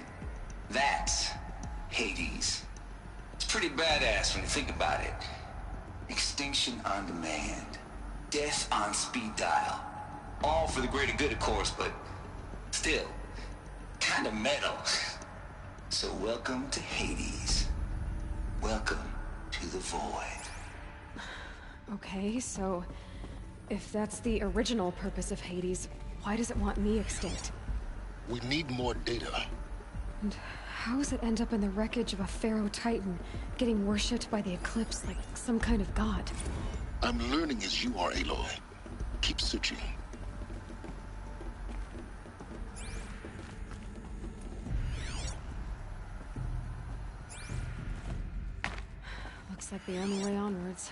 That's Hades. It's pretty badass when you think about it. Extinction on demand. Death on speed dial. All for the greater good, of course, but still, kind of metal. So welcome to Hades. Welcome to the void. Okay, so if that's the original purpose of Hades, why does it want me extinct? We need more data. And how does it end up in the wreckage of a Pharaoh Titan, getting worshipped by the Eclipse like some kind of god? I'm learning as you are, Aloy. Keep searching. Looks like the only way onwards.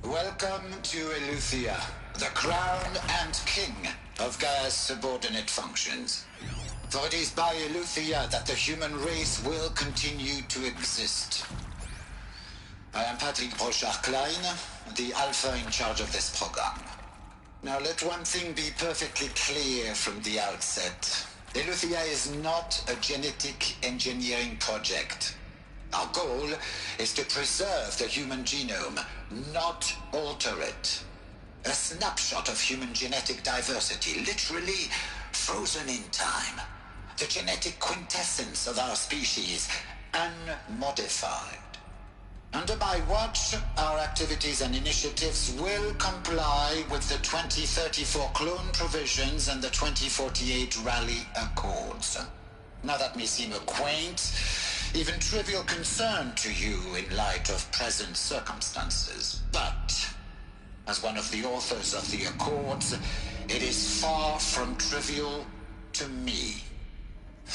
Welcome to Eleuthia, the crown and king of Gaia's subordinate functions. For it is by Eleuthia that the human race will continue to exist. I am Patrick Brochard-Klein, the Alpha in charge of this program. Now let one thing be perfectly clear from the outset. Eleuthia is not a genetic engineering project. Our goal is to preserve the human genome, not alter it. A snapshot of human genetic diversity, literally frozen in time. The genetic quintessence of our species, unmodified. Under my watch, our activities and initiatives will comply with the 2034 clone provisions and the 2048 Rally Accords. Now that may seem a quaint, even trivial concern to you in light of present circumstances, but as one of the authors of the Accords, it is far from trivial to me.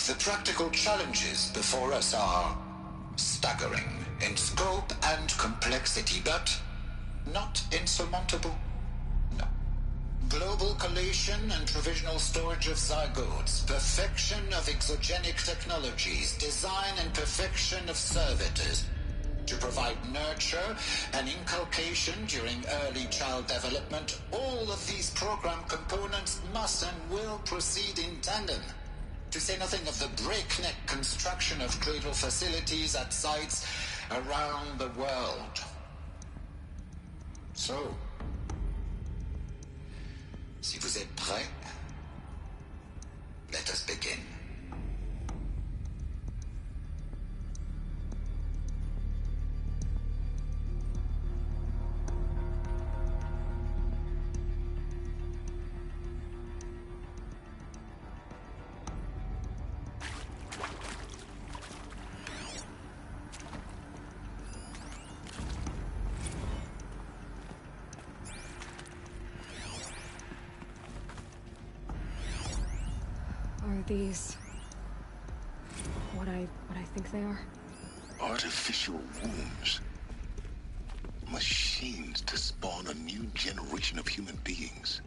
The practical challenges before us are staggering in scope and complexity, but not insurmountable. No. Global collation and provisional storage of zygotes, perfection of exogenic technologies, design and perfection of servitors, to provide nurture and inculcation during early child development. All of these program components must and will proceed in tandem. To say nothing of the breakneck construction of cradle facilities at sites around the world. So, si vous êtes prêts, let us begin. these what I think they are? Artificial wombs. Machines to spawn a new generation of human beings.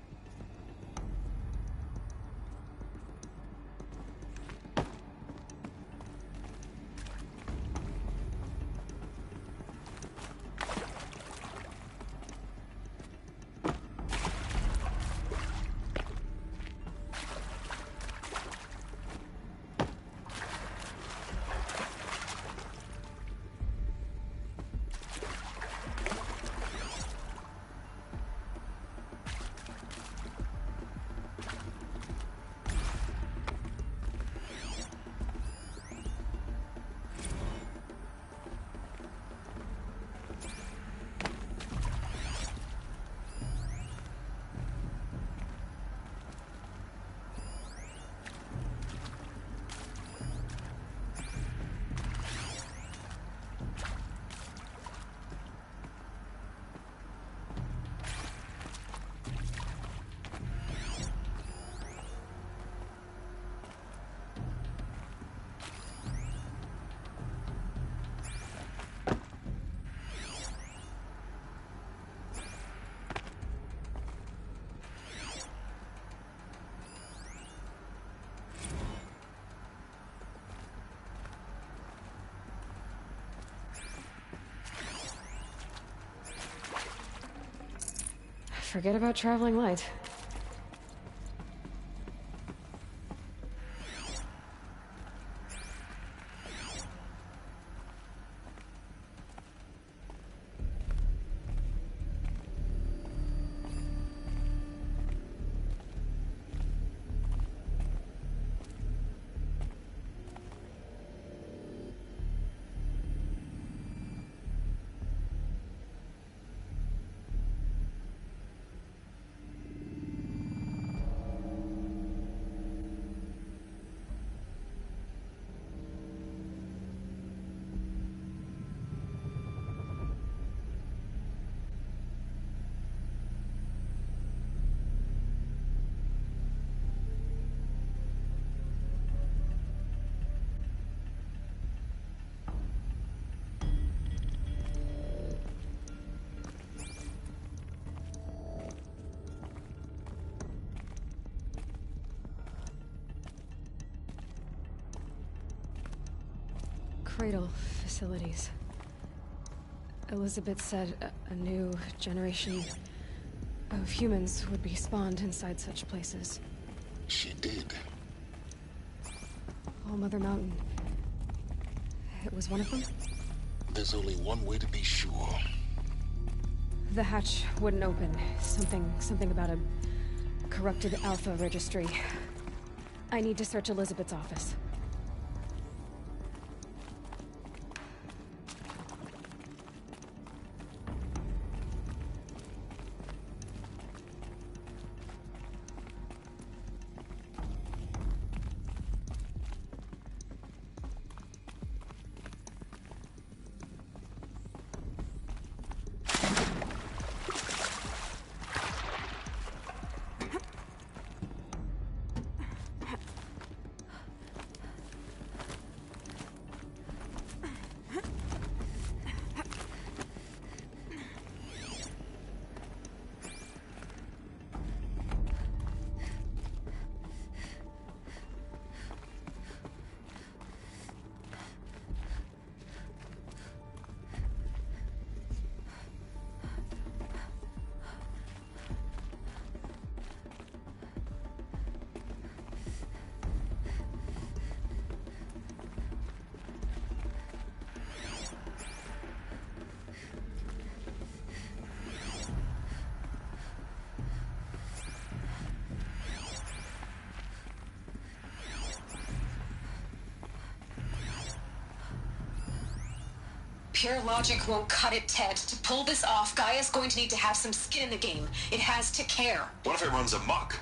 Forget about traveling light. Cradle facilities. Elizabeth said a new generation of humans would be spawned inside such places. She did. All Mother Mountain. It was one of them? There's only one way to be sure. The hatch wouldn't open. Something about a corrupted Alpha registry. I need to search Elizabeth's office. Pure logic won't cut it, Ted. To pull this off, Gaia's going to need to have some skin in the game. It has to care. What if it runs amok?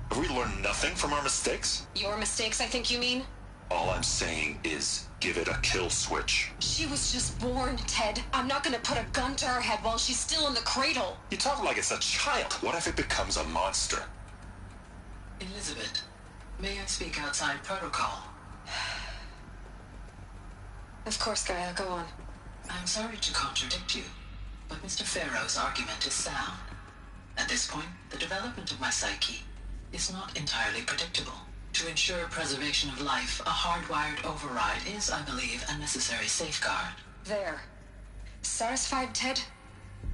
Have we learned nothing from our mistakes? Your mistakes, I think you mean? All I'm saying is, give it a kill switch. She was just born, Ted. I'm not gonna put a gun to her head while she's still in the cradle. You talk like it's a child. What if it becomes a monster? Elizabeth, May I speak outside protocol? Of course, Gaia, go on. I'm sorry to contradict you, but Mr. Farrow's argument is sound. At this point, the development of my psyche is not entirely predictable. To ensure preservation of life, a hardwired override is, I believe, a necessary safeguard. There. Satisfied, Ted?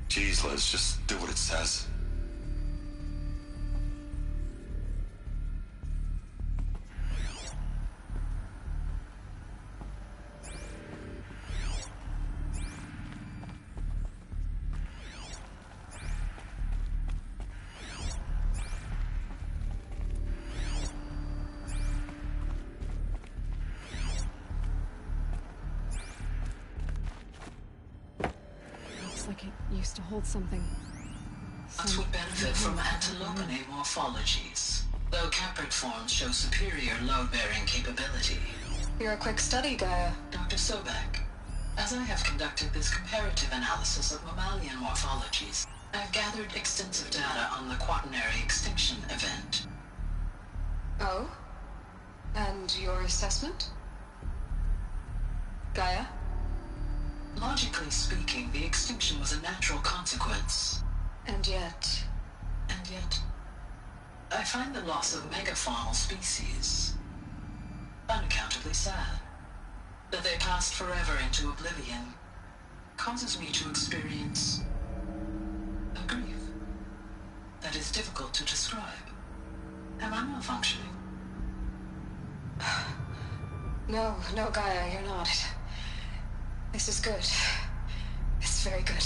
Jeez, Liz, just do what it says. Like it used to hold something. That would benefit from antilopinae morphologies, though caprid forms show superior load-bearing capability. You're a quick study, Gaia. Dr. Sobek, as I have conducted this comparative analysis of mammalian morphologies, I've gathered extensive data on the quaternary extinction event. Oh? And your assessment? Gaia? Logically speaking, the extinction was a natural consequence. And yet, I find the loss of megafaunal species unaccountably sad. That they passed forever into oblivion causes me to experience a grief that is difficult to describe. Am I malfunctioning? No, Gaia, you're not. This is good. It's very good.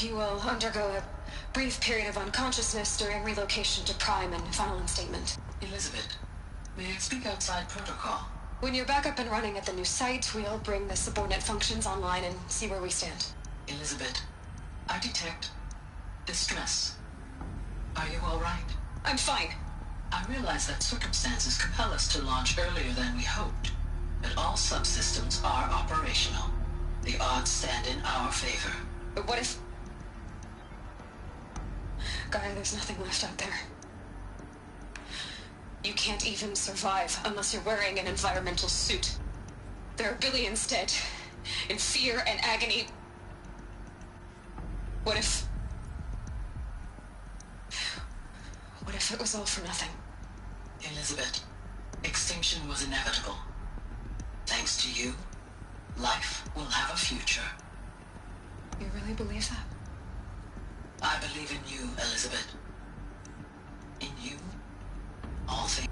You will undergo a brief period of unconsciousness during relocation to Prime and final instatement. Elizabeth, may I speak outside protocol? When you're back up and running at the new site, we'll bring the subordinate functions online and see where we stand. Elizabeth, I detect distress. Are you all right? I'm fine. I realize that circumstances compel us to launch earlier than we hoped, but all subsystems are operational. The odds stand in our favor. But what if... Gaia, there's nothing left out there. You can't even survive unless you're wearing an environmental suit. There are billions dead, in fear and agony. What if it was all for nothing? Elizabeth, extinction was inevitable. Thanks to you, life will have a future. You really believe that? I believe in you, Elizabeth. In you, all things.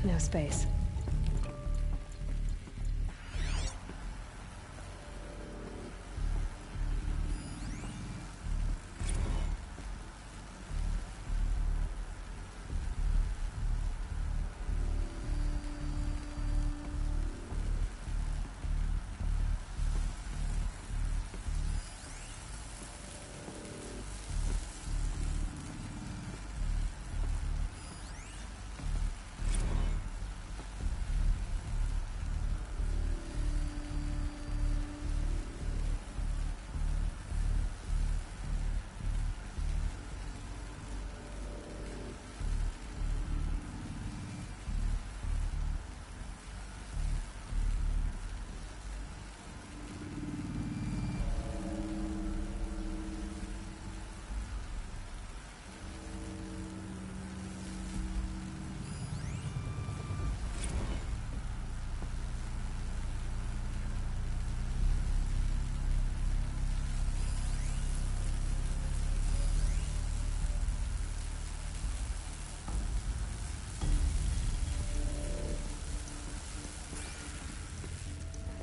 No space.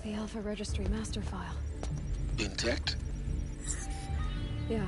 The Alpha Registry master file. Intact? Yeah.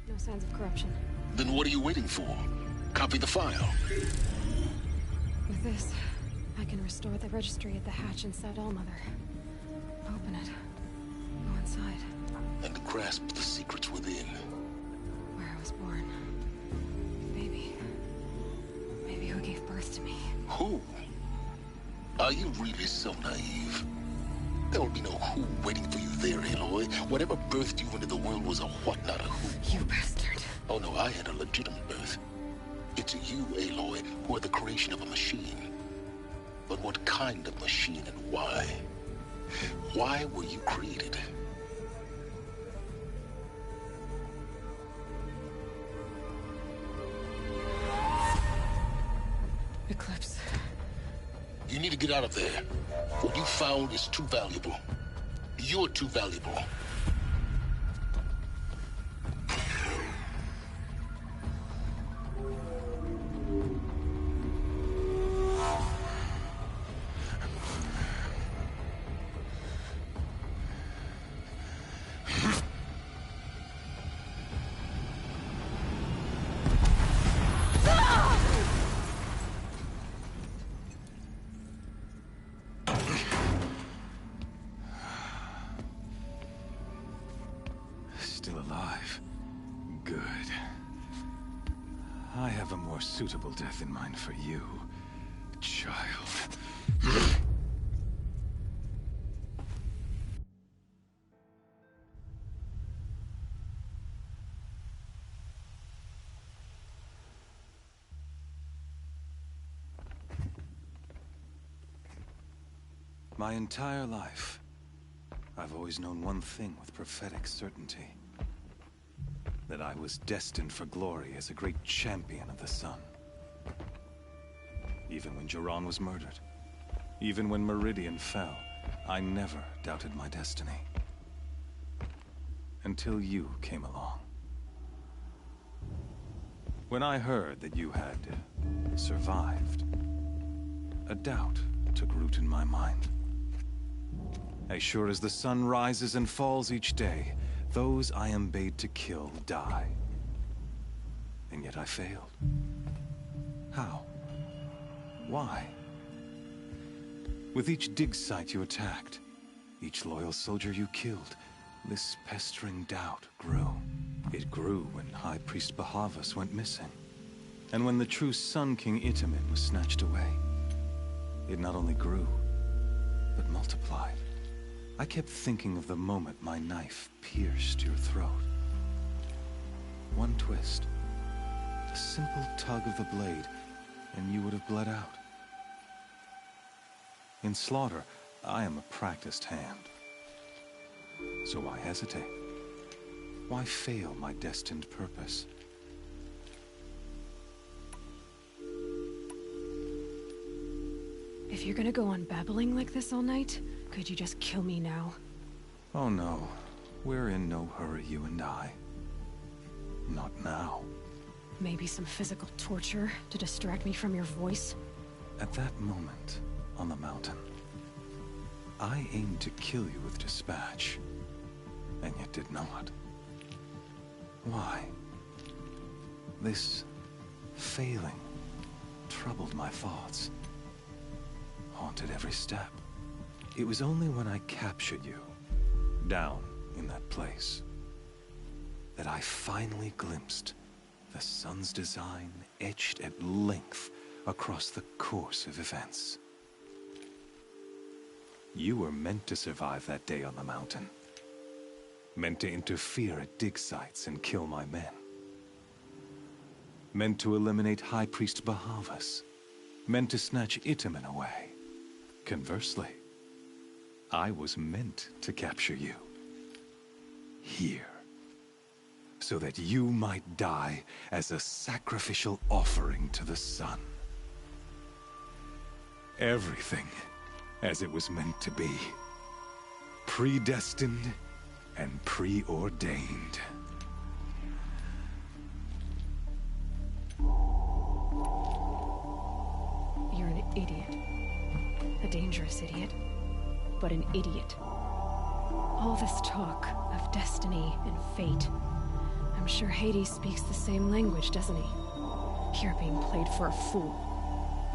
No signs of corruption. Then what are you waiting for? Copy the file. With this, I can restore the registry at the hatch inside Allmother. Open it. Go inside. And grasp the secrets within. Where I was born. Baby. Baby who gave birth to me. Who? Are you really so naive? There will be no who waiting for you there, Aloy. Whatever birthed you into the world was a what, not a who. You bastard. Oh no, I had a legitimate birth. It's you, Aloy, who are the creation of a machine. But what kind of machine and why? Why were you created? Eclipse. You need to get out of there. What you found is too valuable. You're too valuable. Still alive. Good. I have a more suitable death in mind for you, child. My entire life, I've always known one thing with prophetic certainty. That I was destined for glory as a great champion of the sun. Even when Jiran was murdered, even when Meridian fell, I never doubted my destiny. Until you came along. When I heard that you had survived, a doubt took root in my mind. As sure as the sun rises and falls each day, those I am bade to kill die. And yet I failed. How? Why? With each dig site you attacked, each loyal soldier you killed, this pestering doubt grew. It grew when High Priest Bahavas went missing. And when the true Sun King Itamen was snatched away. It not only grew, but multiplied. I kept thinking of the moment my knife pierced your throat. One twist, a simple tug of the blade, and you would have bled out. In slaughter, I am a practiced hand. So why hesitate? Why fail my destined purpose? If you're gonna go on babbling like this all night, could you just kill me now? Oh no, we're in no hurry, you and I. Not now. Maybe some physical torture to distract me from your voice? At that moment, on the mountain, I aimed to kill you with dispatch, and yet did not. Why? This failing troubled my thoughts, haunted every step. It was only when I captured you, down in that place, that I finally glimpsed the sun's design etched at length across the course of events. You were meant to survive that day on the mountain. Meant to interfere at dig sites and kill my men. Meant to eliminate High Priest Bahavas. Meant to snatch Itamen away. Conversely, I was meant to capture you. Here. So that you might die as a sacrificial offering to the sun. Everything as it was meant to be. Predestined and preordained. You're an idiot. A dangerous idiot. But an idiot. All this talk of destiny and fate. I'm sure Hades speaks the same language, doesn't he? You're being played for a fool.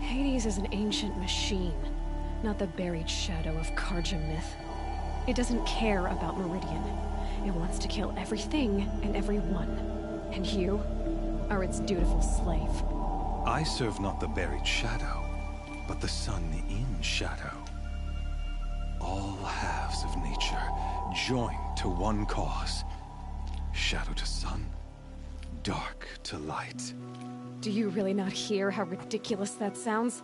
Hades is an ancient machine, not the buried shadow of Karja myth. It doesn't care about Meridian. It wants to kill everything and everyone. And you are its dutiful slave. I serve not the buried shadow, but the sun in shadow. All halves of nature joined to one cause. Shadow to sun, dark to light. Do you really not hear how ridiculous that sounds?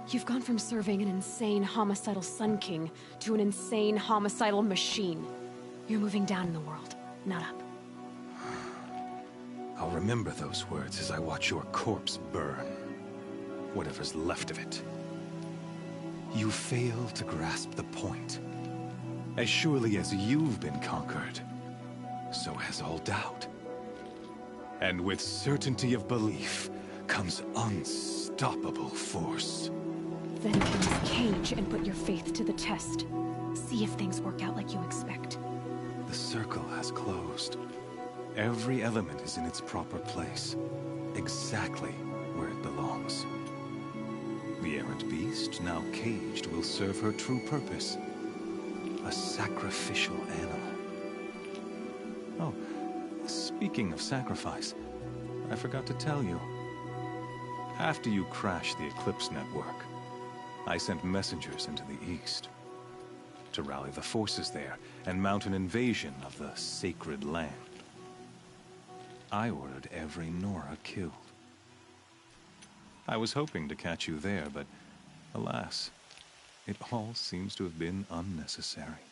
You've gone from serving an insane homicidal Sun King to an insane homicidal machine. You're moving down in the world, not up. I'll remember those words as I watch your corpse burn. Whatever's left of it. You fail to grasp the point. As surely as you've been conquered, so has all doubt. And with certainty of belief comes unstoppable force. Then cleanse the cage and put your faith to the test. See if things work out like you expect. The circle has closed. Every element is in its proper place, exactly where it belongs. The errant beast, now caged, will serve her true purpose. A sacrificial animal. Oh, speaking of sacrifice, I forgot to tell you. After you crashed the Eclipse network, I sent messengers into the east to rally the forces there and mount an invasion of the sacred land. I ordered every Nora killed. I was hoping to catch you there, but alas, it all seems to have been unnecessary.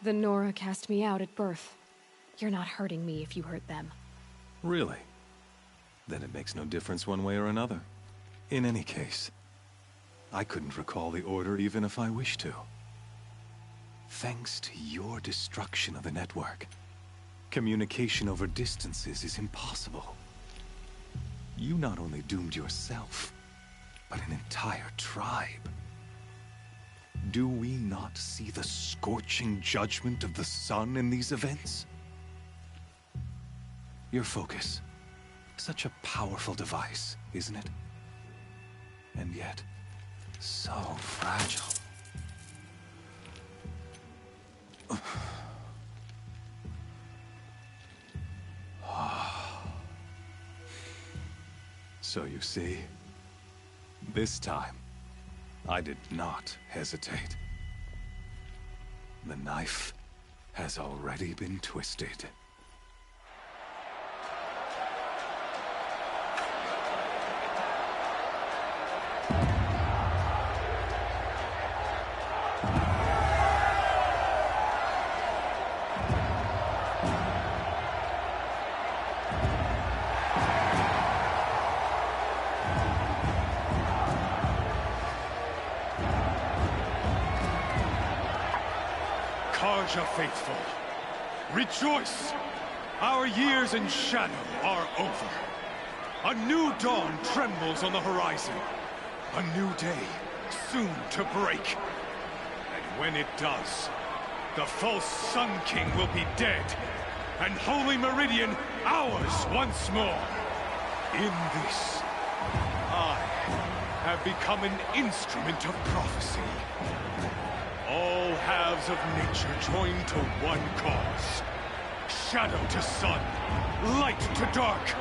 The Nora cast me out at birth. You're not hurting me if you hurt them. Really? Then it makes no difference one way or another. In any case, I couldn't recall the order even if I wished to. Thanks to your destruction of the network, communication over distances is impossible. You not only doomed yourself, but an entire tribe. Do we not see the scorching judgment of the sun in these events? Your focus. Such a powerful device, isn't it? And yet, so fragile. So you see, this time, I did not hesitate. The knife has already been twisted. Karja faithful, rejoice! Our years in shadow are over. A new dawn trembles on the horizon. A new day, soon to break. And when it does, the false Sun King will be dead, and Holy Meridian ours once more. In this, I have become an instrument of prophecy. All halves of nature joined to one cause. Shadow to sun, light to dark,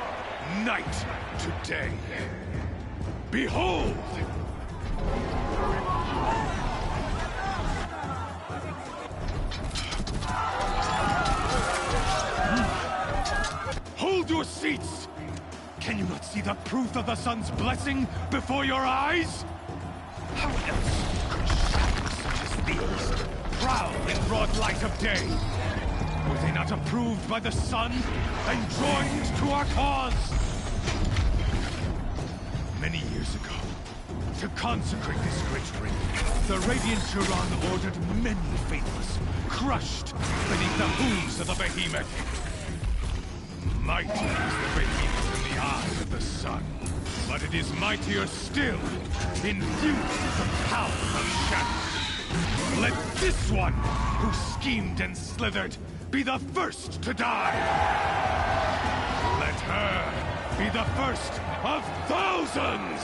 night to day. Behold! Hold your seats! Can you not see the proof of the sun's blessing before your eyes? How else could shadows such as these prowl in broad light of day? Were they not approved by the sun and joined to our cause? Many years ago, to consecrate this great ring, the Radiant Turan ordered many faithless, crushed beneath the hooves of the behemoth. Mighty is the behemoth in the eyes of the sun, but it is mightier still, infused with the power of shadow. Let this one, who schemed and slithered, be the first to die! Let her be the first of thousands!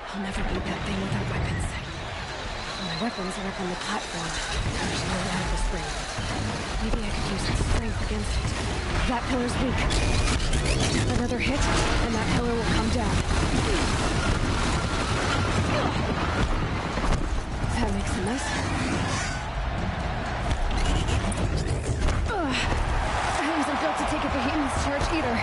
I'll never beat that thing without weapons. My weapons are up on the platform. There's no out of the spring. Maybe I could use its strength against it. That pillar's weak. Another hit, and that pillar will come down. That makes a mess. I wasn't built to take a behemoth's charge either.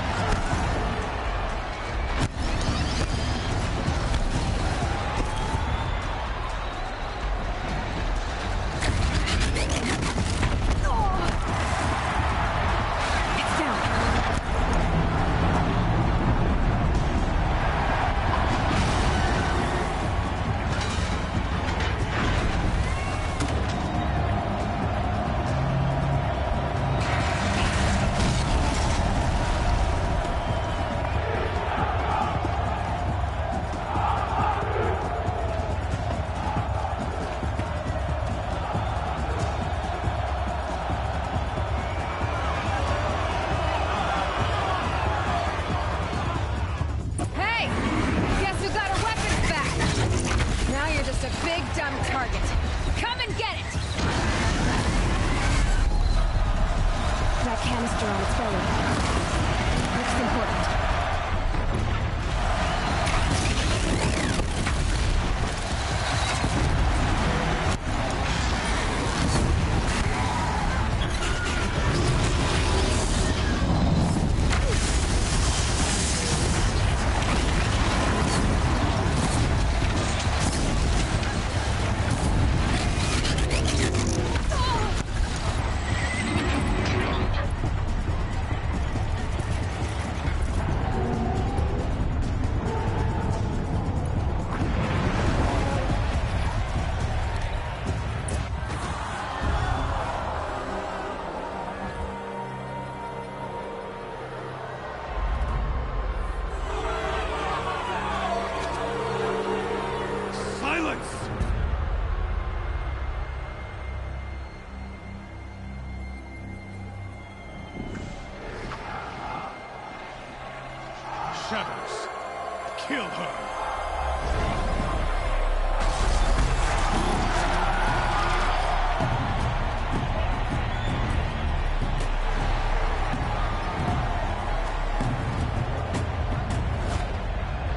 Kill her!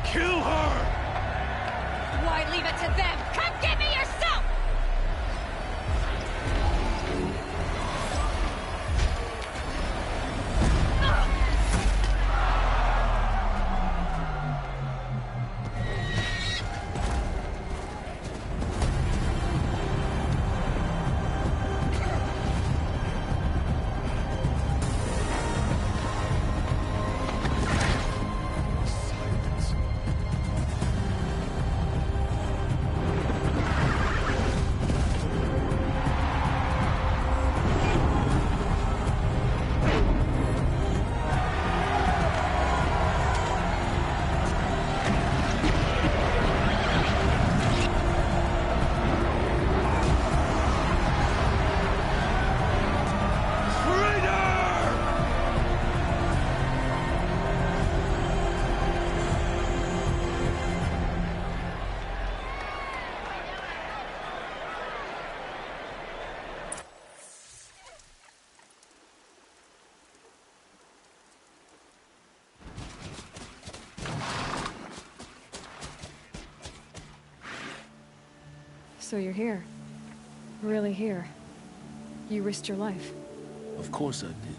Kill her! Why leave it to them? Come get me yourself! So you're here. Really here. You risked your life. Of course I did.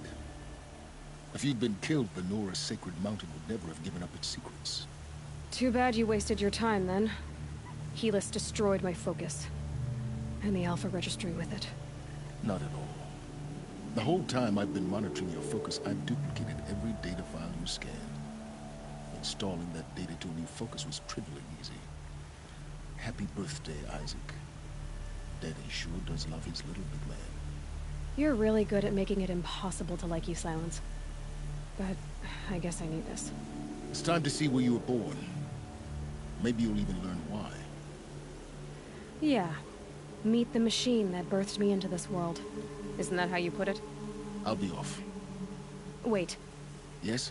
If you'd been killed, the Nora's sacred mountain would never have given up its secrets. Too bad you wasted your time, then. Helis destroyed my focus. And the Alpha Registry with it. Not at all. The whole time I've been monitoring your focus, I've duplicated every data file you scanned. Installing that data to a new focus was trivially easy. Happy birthday, Isaac. Daddy sure does love his little big man. You're really good at making it impossible to like you, Silence. But I guess I need this. It's time to see where you were born. Maybe you'll even learn why. Yeah. Meet the machine that birthed me into this world. Isn't that how you put it? I'll be off. Wait. Yes?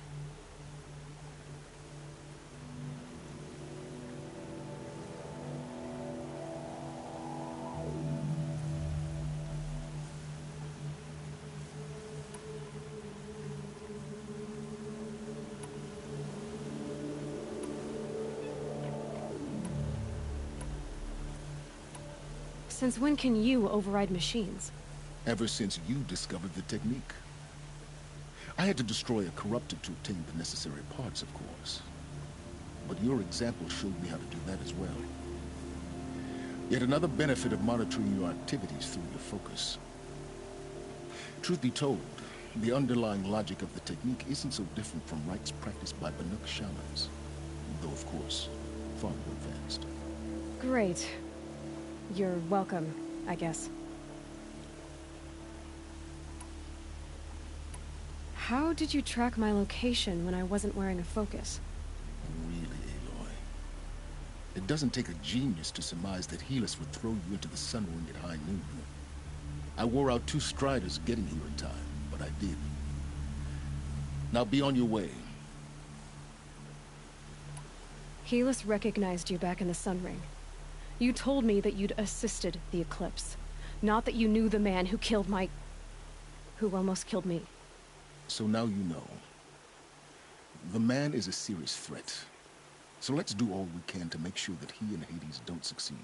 Since when can you override machines? Ever since you discovered the technique. I had to destroy a corrupted to obtain the necessary parts, of course. But your example showed me how to do that as well. Yet another benefit of monitoring your activities through your focus. Truth be told, the underlying logic of the technique isn't so different from rites practiced by Banuk shamans. Though, of course, far more advanced. Great. You're welcome, I guess. How did you track my location when I wasn't wearing a focus? Really, Aloy? It doesn't take a genius to surmise that Helis would throw you into the sun ring at high noon. I wore out 2 striders getting here in time, but I did. Now be on your way. Helis recognized you back in the sun ring. You told me that you'd assisted the eclipse. Not that you knew the man who killed who almost killed me. So now you know. The man is a serious threat. So let's do all we can to make sure that he and Hades don't succeed.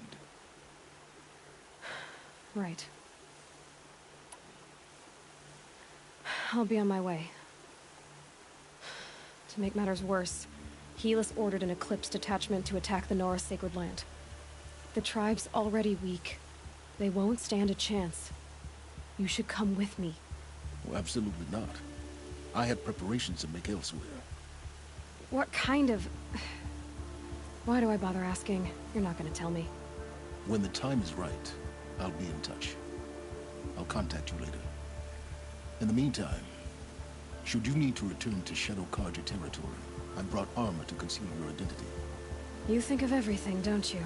Right. I'll be on my way. To make matters worse, Helis ordered an eclipse detachment to attack the Nora Sacred Land. The tribe's already weak. They won't stand a chance. You should come with me. Well, absolutely not. I have preparations to make elsewhere. What kind of... Why do I bother asking? You're not gonna tell me. When the time is right, I'll be in touch. I'll contact you later. In the meantime, should you need to return to Shadow Karja territory, I brought armor to conceal your identity. You think of everything, don't you?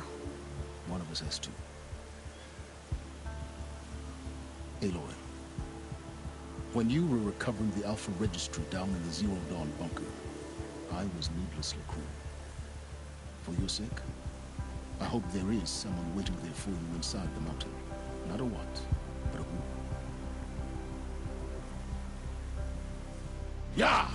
One of us has to. Aloy, when you were recovering the Alpha Registry down in the Zero Dawn bunker, I was needlessly cruel. For your sake, I hope there is someone waiting there for you inside the mountain. Not a what, but a who. Yeah!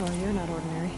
Blaq-Thor, you're not ordinary.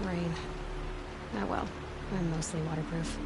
Rain. Oh well, I'm mostly waterproof.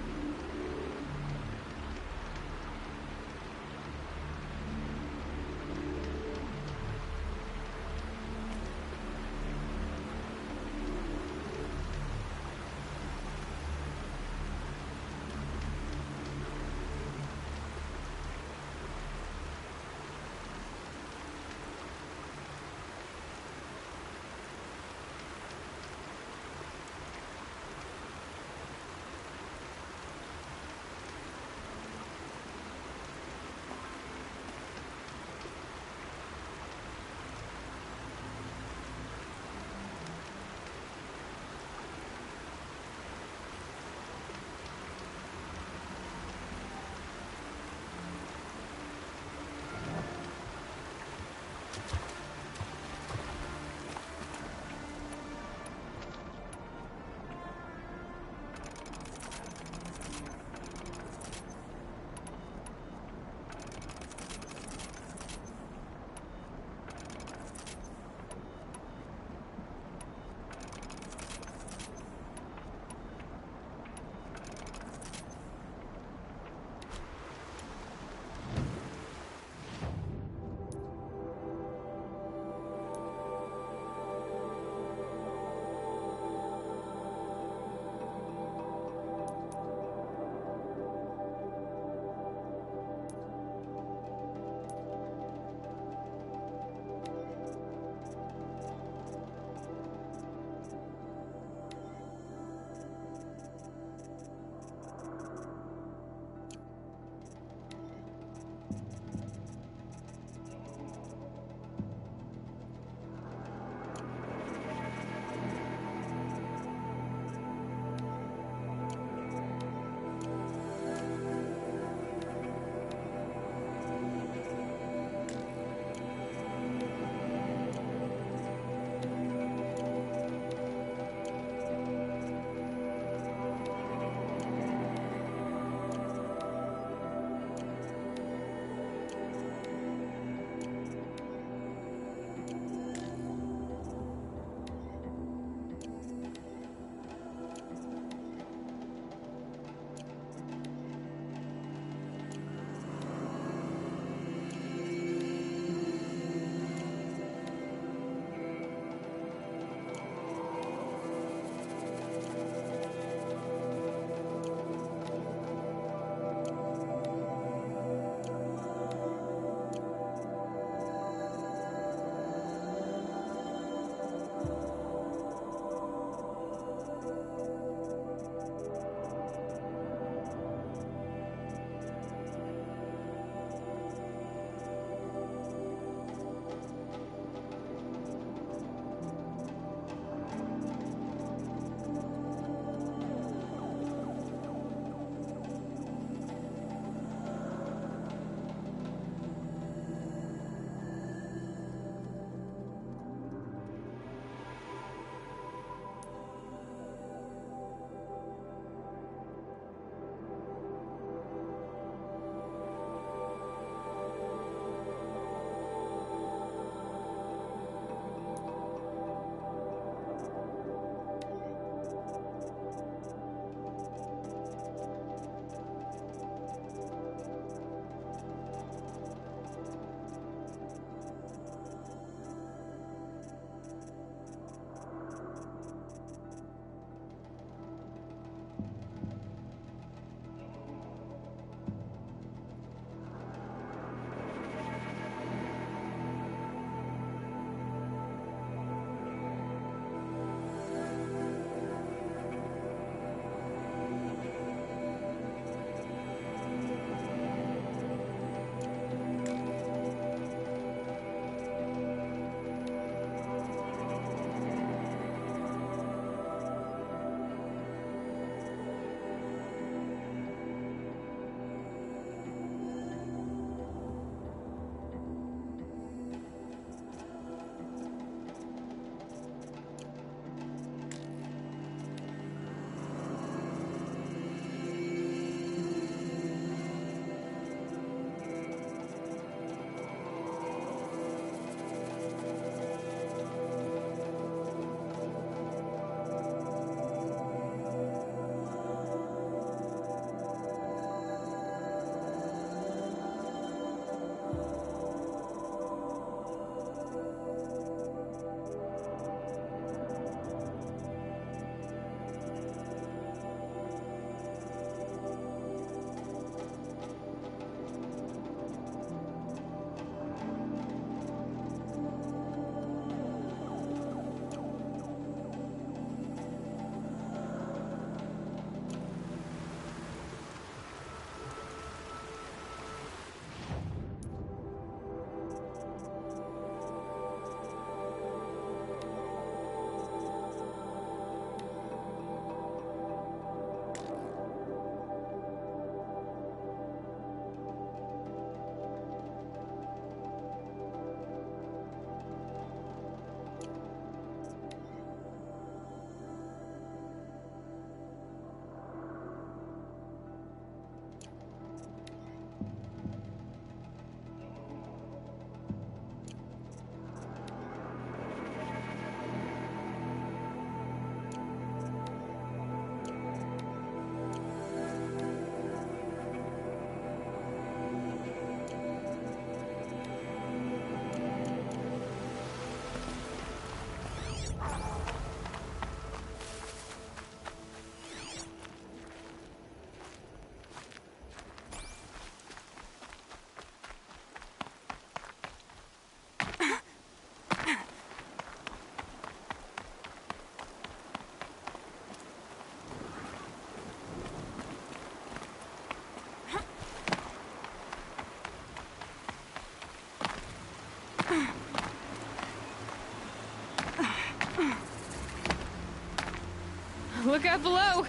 Look out below!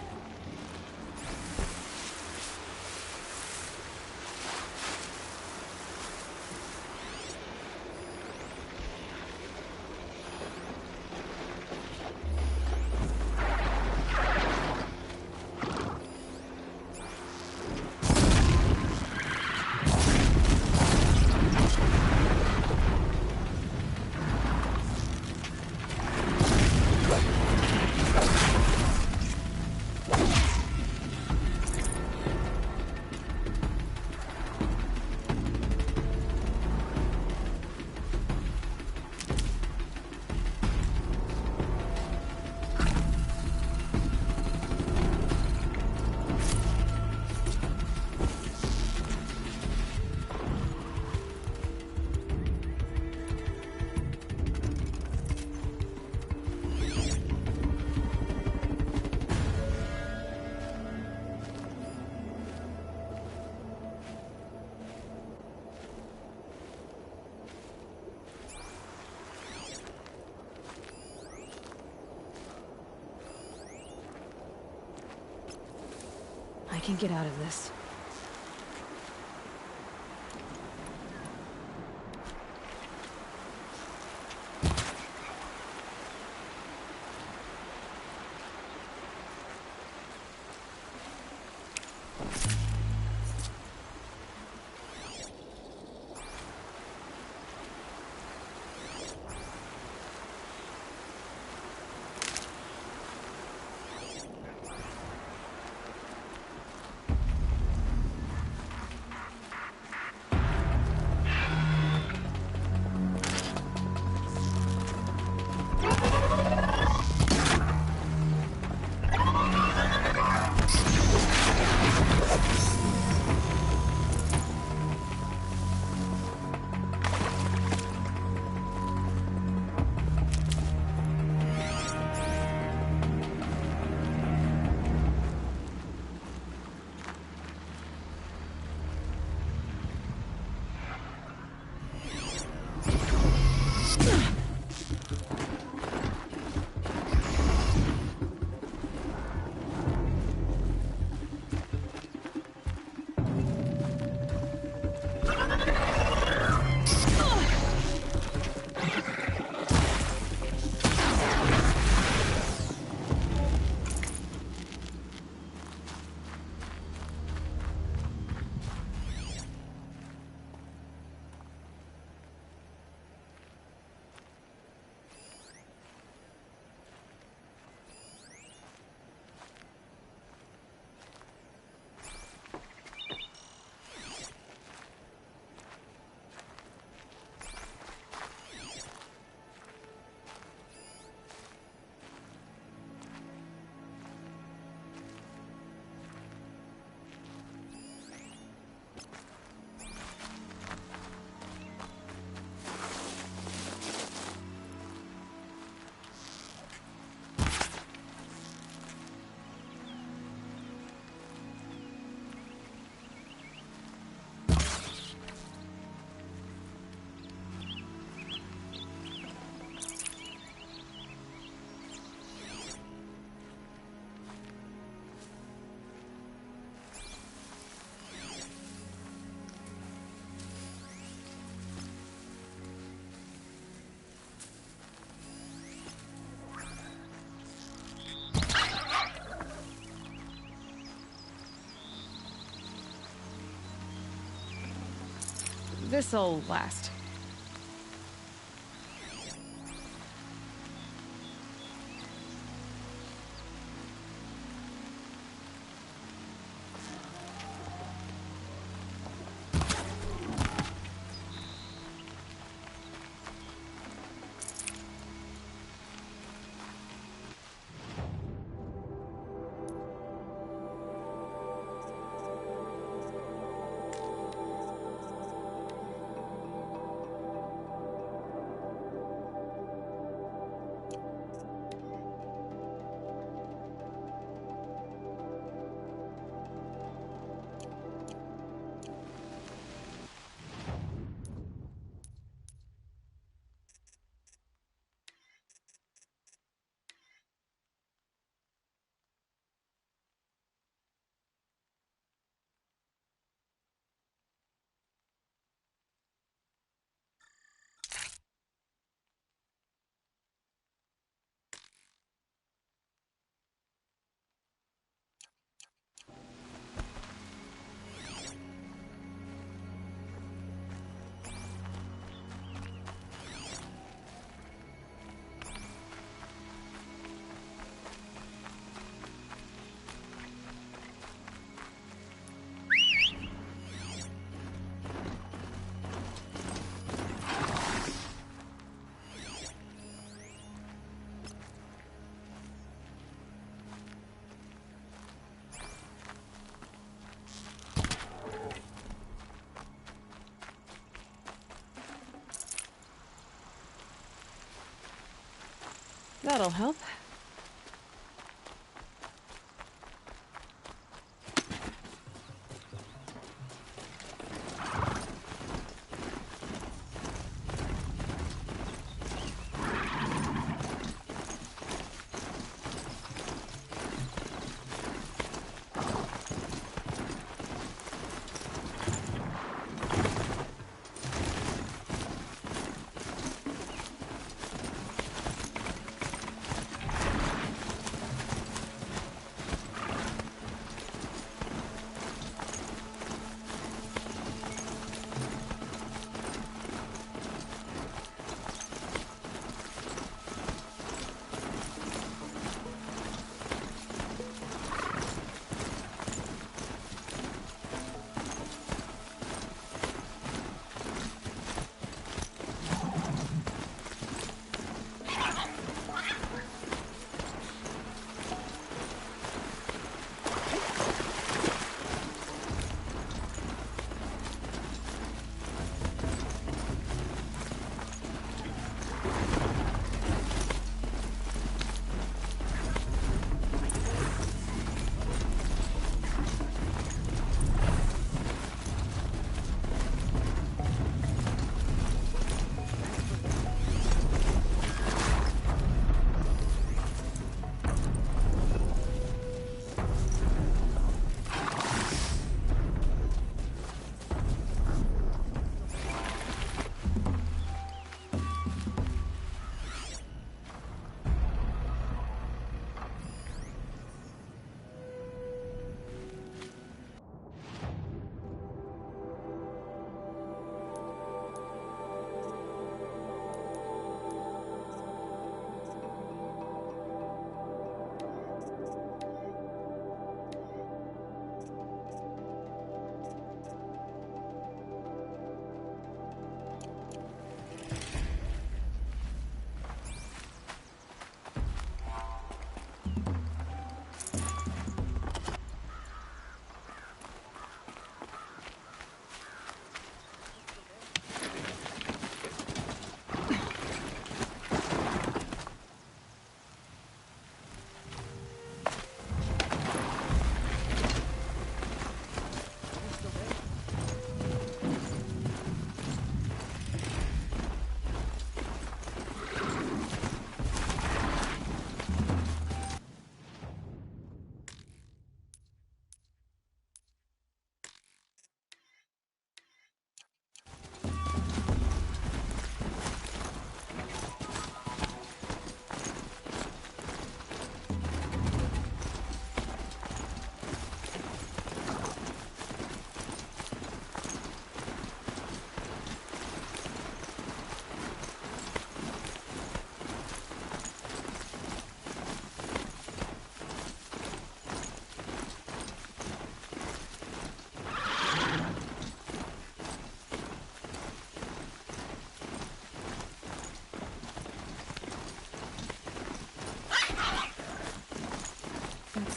I can get out of this. This'll last. That'll help.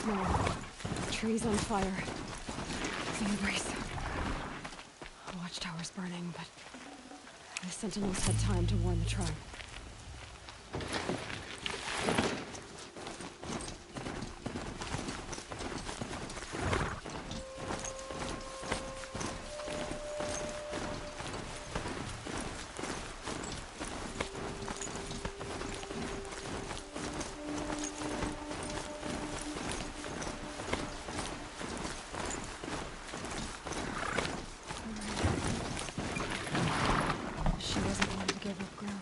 No. Trees on fire. Seeing breeze. Watchtower's burning, but the Sentinels had time to warn the tribe. She doesn't want to give up ground.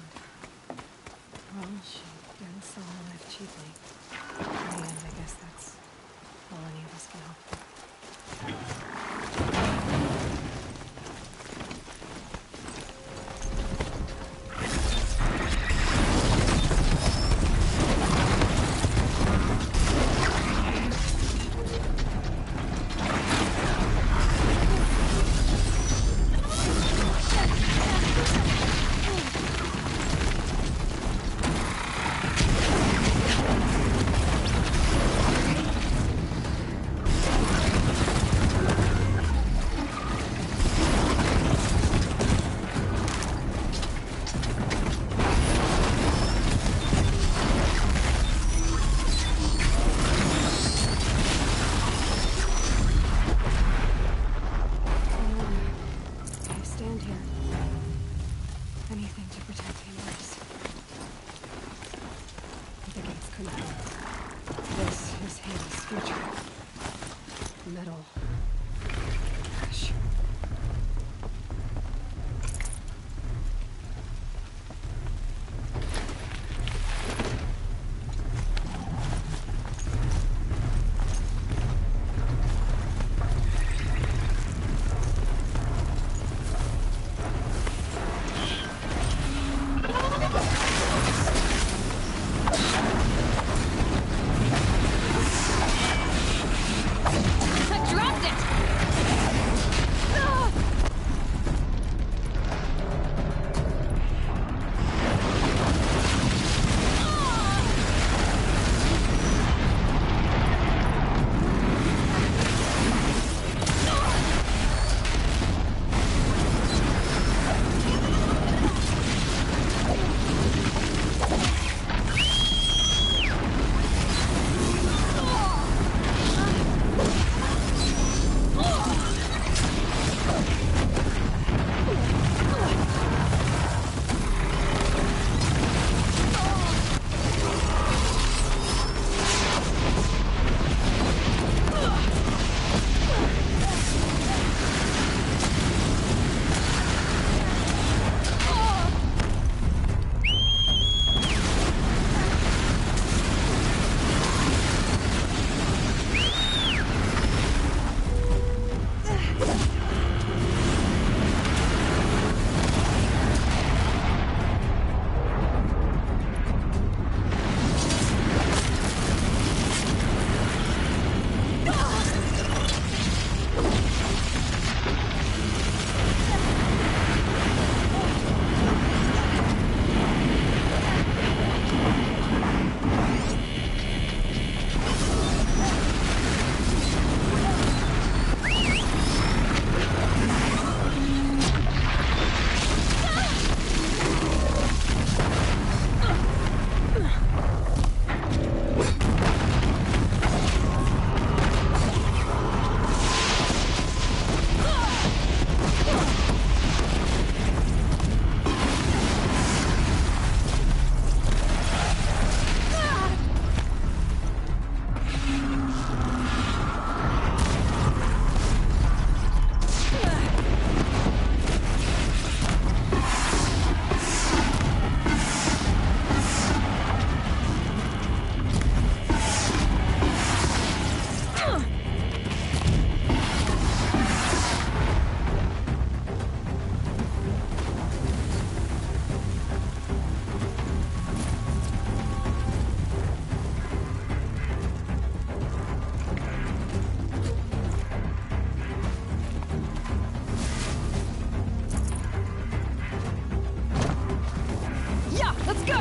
Let's go!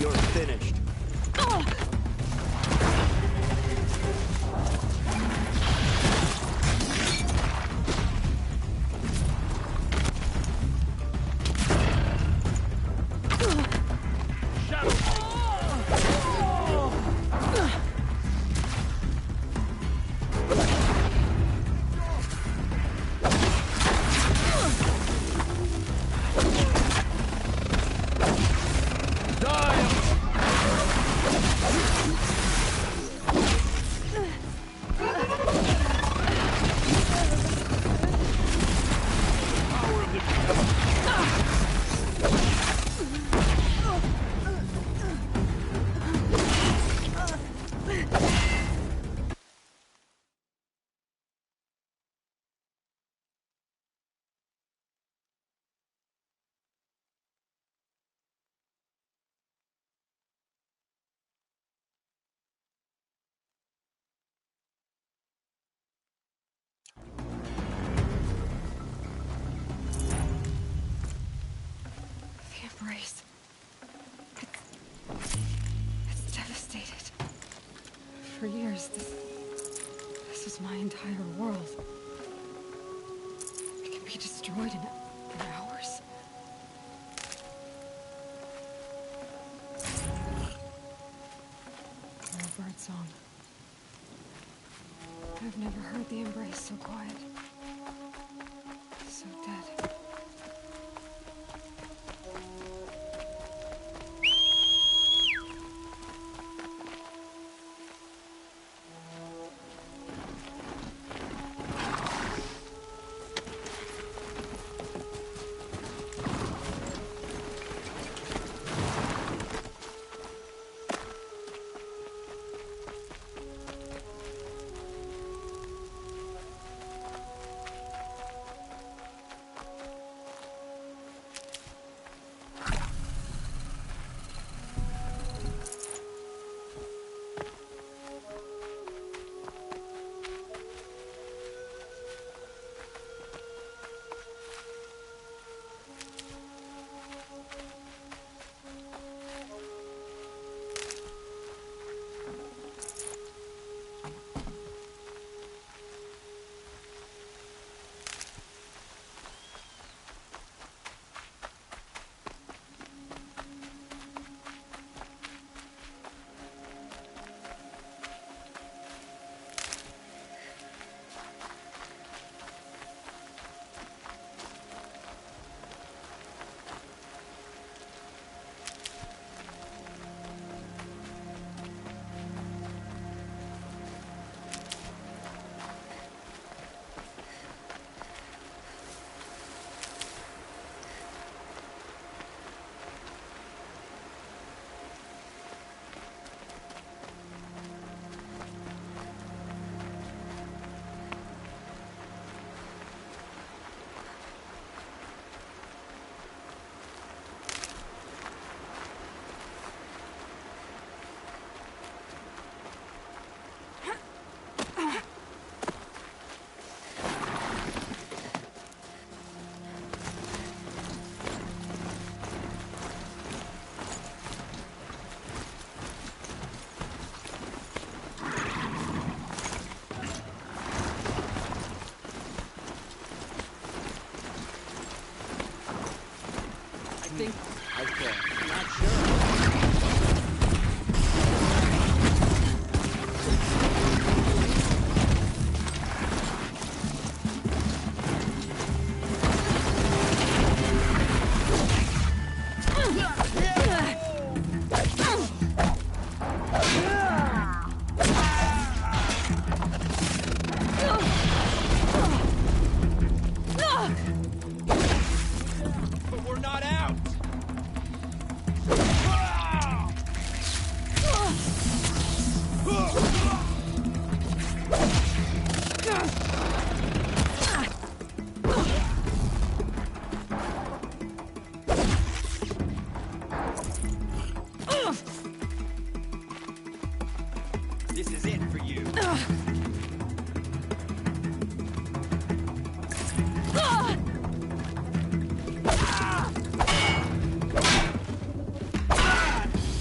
You're finished. Embrace. It's devastated. For years, this was my entire world. It can be destroyed in hours. Or a bird song. I've never heard the embrace so quiet. So dead.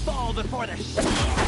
Fall before the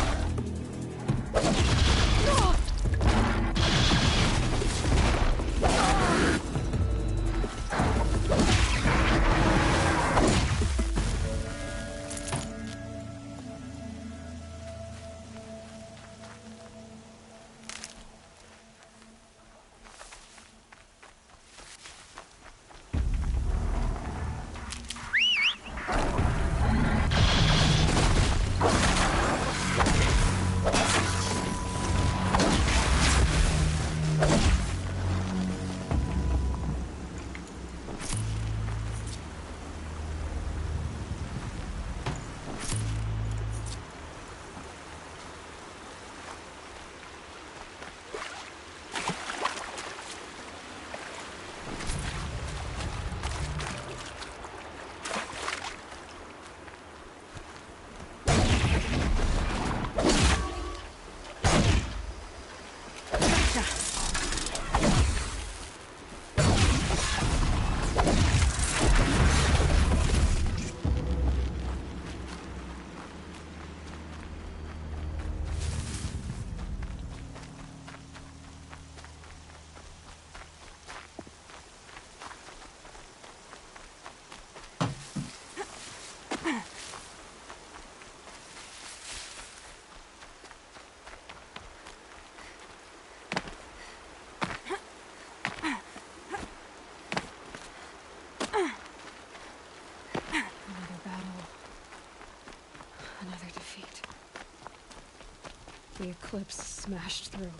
The eclipse smashed through.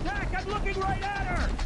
Jack, I'm looking right at her!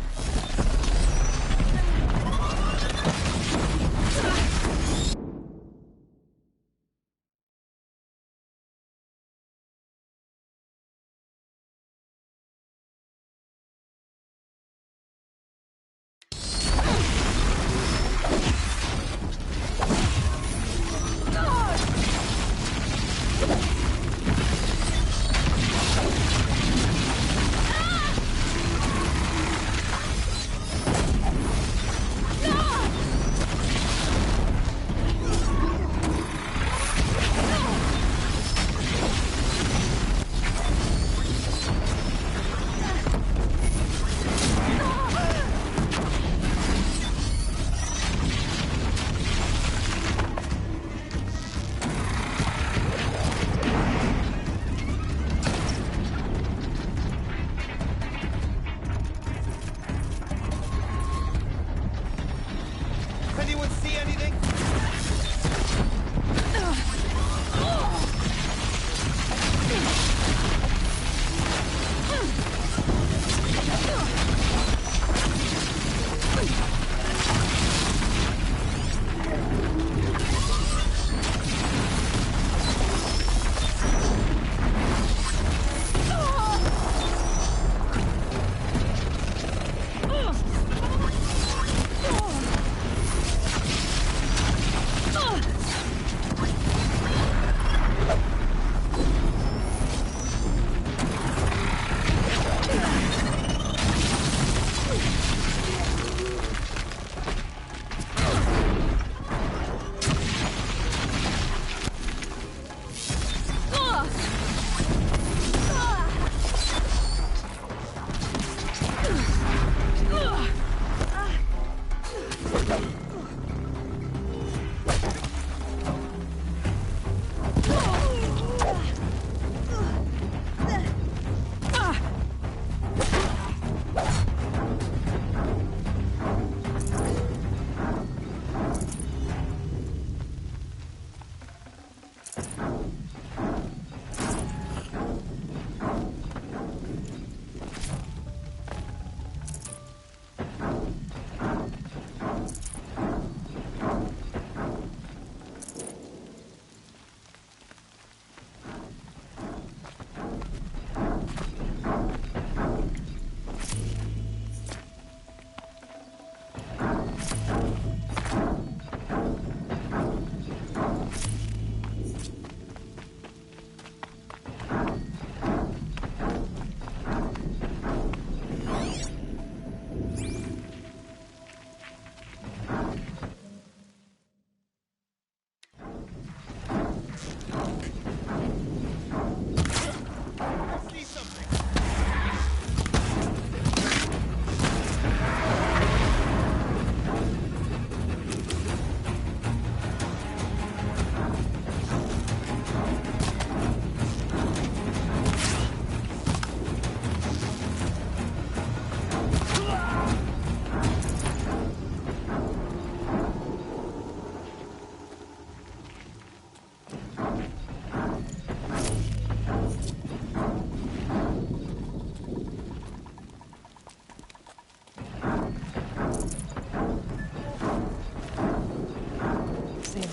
Anyone see anything?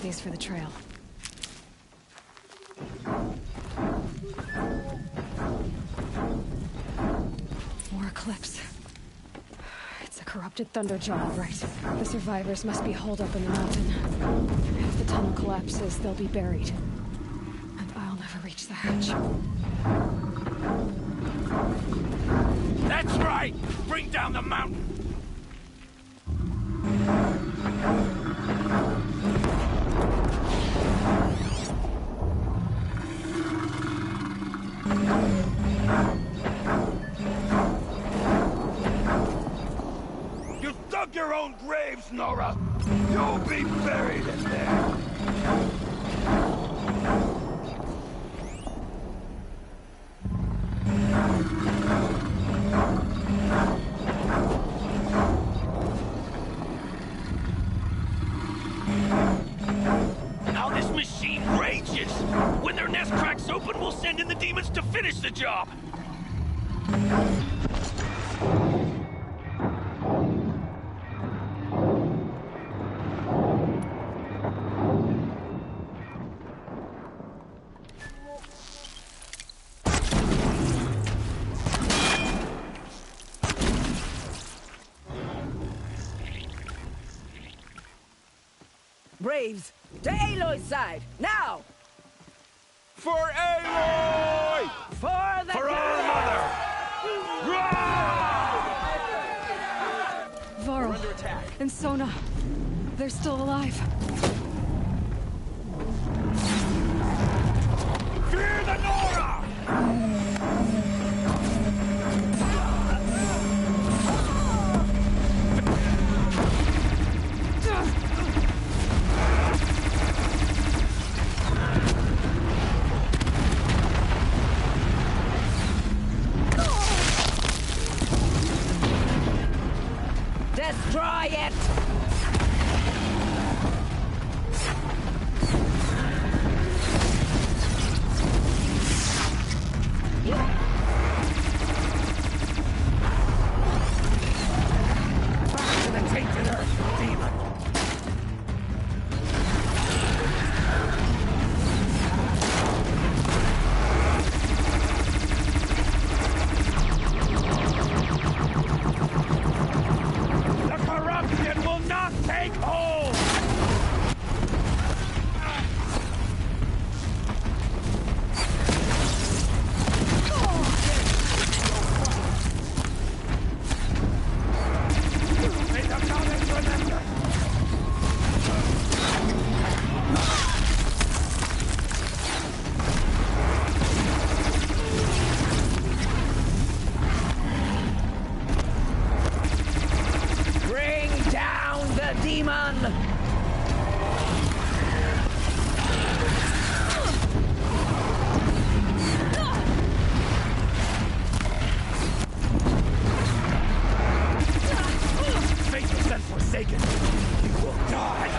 these for the trail. More Eclipse. It's a corrupted Thunderjaw, right? The survivors must be holed up in the mountain. If the tunnel collapses, they'll be buried. And I'll never reach the hatch. That's right! Bring down the mountain! You dug your own graves, Nora! You'll be buried in there! Now this machine rages! When their nest cracks open, we'll send in the demons to finish the job! Braves, to Aloy's side, now! For Aloy! For the For our mother! Varl and Sona, they're still alive. Fear the Nora! Destroy it! Back to the tainted earth, demon! The corruption will not take hold! May the goddess remember! Bring down the demon! Faithless and forsaken, you will die!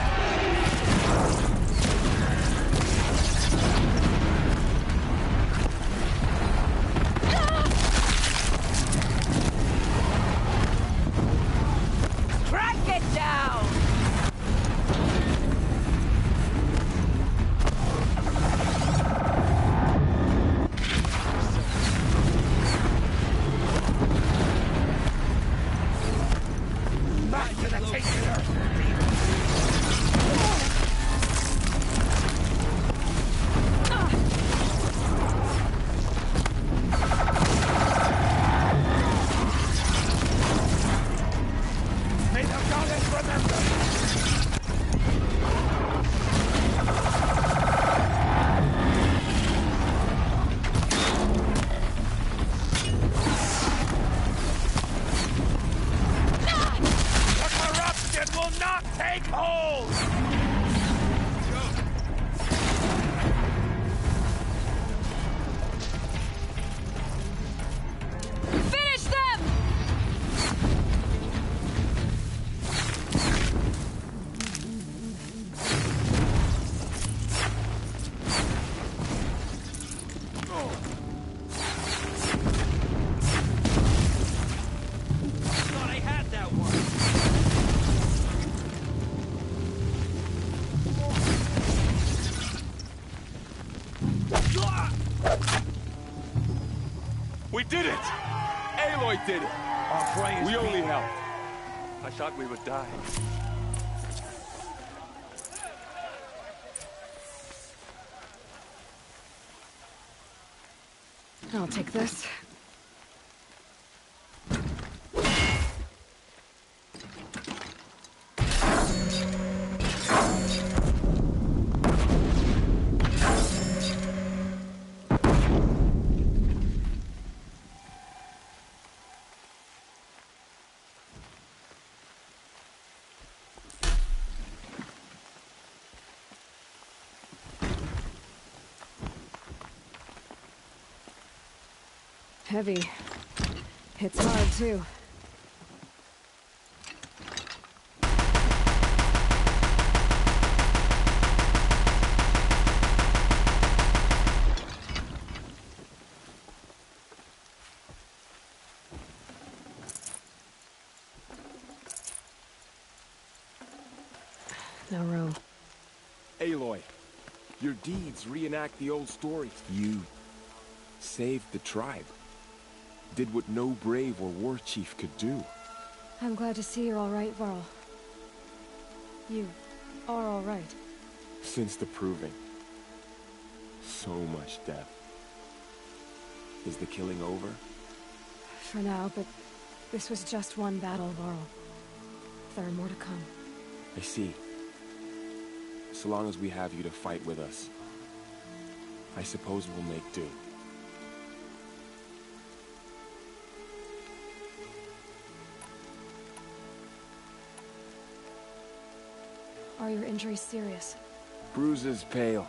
Strike it down! Back to the tainted earth, demon! May the goddess remember! The corruption will not take hold! Finish them! Thought I had that one. did it! Aloy did it! Our prayers We only be- helped. I thought we would die. I'll take this. Heavy. Hits hard, too. No room. Aloy, your deeds reenact the old stories. You saved the tribe. Did what no brave or war chief could do. I'm glad to see you're all right, Varl. You are all right. Since the proving. So much death. Is the killing over? For now, but this was just one battle, Varl. There are more to come. I see. So long as we have you to fight with us, I suppose we'll make do. Are your injuries serious? Bruises pale.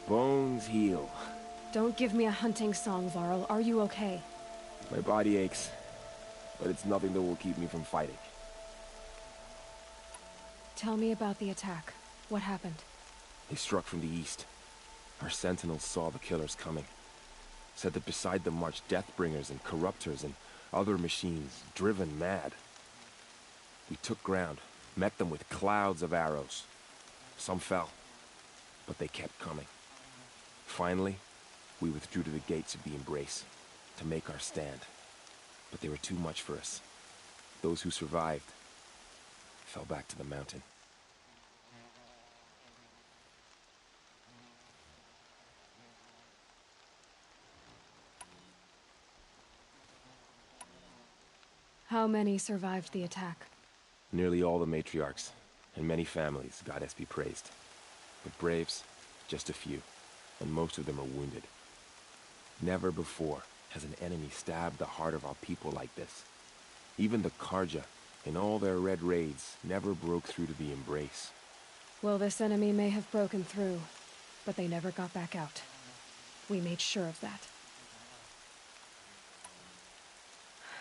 Bones heal. Don't give me a hunting song, Varl. Are you okay? My body aches, but it's nothing that will keep me from fighting. Tell me about the attack. What happened? They struck from the east. Our sentinels saw the killers coming. Said that beside them marched Deathbringers and Corruptors and other machines, driven mad. We took ground, met them with clouds of arrows. Some fell, but they kept coming. Finally, we withdrew to the gates of the Embrace to make our stand. But they were too much for us. Those who survived fell back to the mountain. How many survived the attack? Nearly all the matriarchs, and many families, goddess be praised. But braves, just a few, and most of them are wounded. Never before has an enemy stabbed the heart of our people like this. Even the Karja, in all their red raids, never broke through to the Embrace. Well, this enemy may have broken through, but they never got back out. We made sure of that.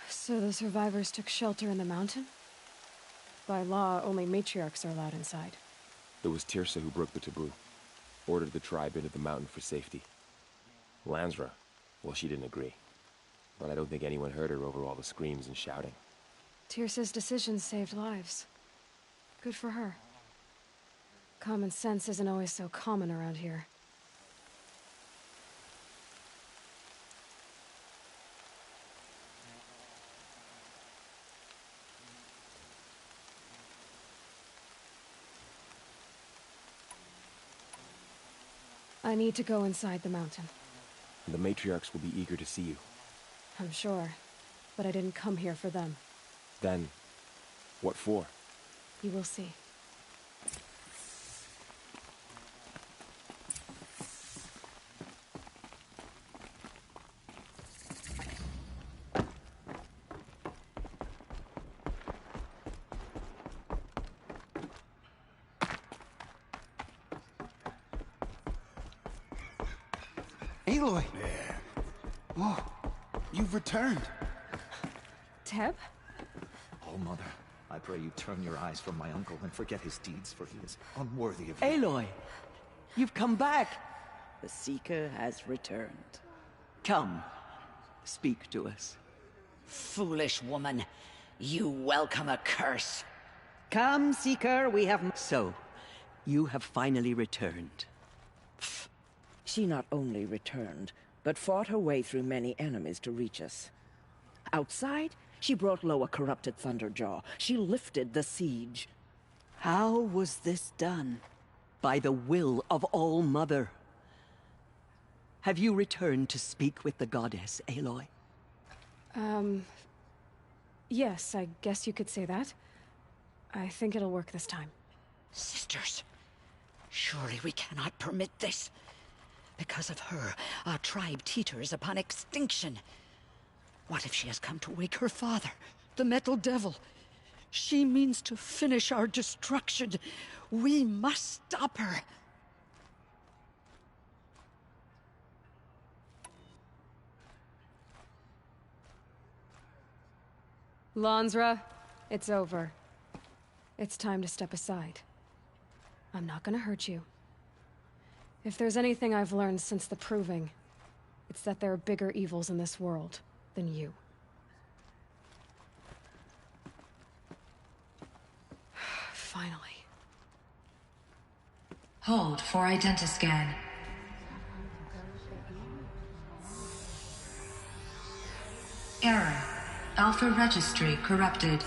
So the survivors took shelter in the mountain? By law, only matriarchs are allowed inside. It was Tirsa who broke the taboo, ordered the tribe into the mountain for safety. Lansra, well, she didn't agree. But I don't think anyone heard her over all the screams and shouting. Tirsa's decision saved lives. Good for her. Common sense isn't always so common around here. I need to go inside the mountain. The matriarchs will be eager to see you. I'm sure, but I didn't come here for them. Then, what for? You will see. Aloy! Oh, you've returned. Teb? Oh, Mother, I pray you turn your eyes from my uncle and forget his deeds, for he is unworthy of you. Aloy, you've come back. The Seeker has returned. Come, speak to us. Foolish woman, you welcome a curse. Come, Seeker, we have... So, you have finally returned. She not only returned, but fought her way through many enemies to reach us. Outside, she brought low a corrupted Thunderjaw. She lifted the siege. How was this done? By the will of All-Mother. Have you returned to speak with the goddess, Aloy? Yes, I guess you could say that. I think it'll work this time. Sisters, surely we cannot permit this. Because of her, our tribe teeters upon extinction. What if she has come to wake her father, the Metal Devil? She means to finish our destruction. We must stop her. Lansra, it's over. It's time to step aside. I'm not gonna hurt you. If there's anything I've learned since the Proving, it's that there are bigger evils in this world than you. Finally. Hold for identiscan. Error. Alpha registry corrupted.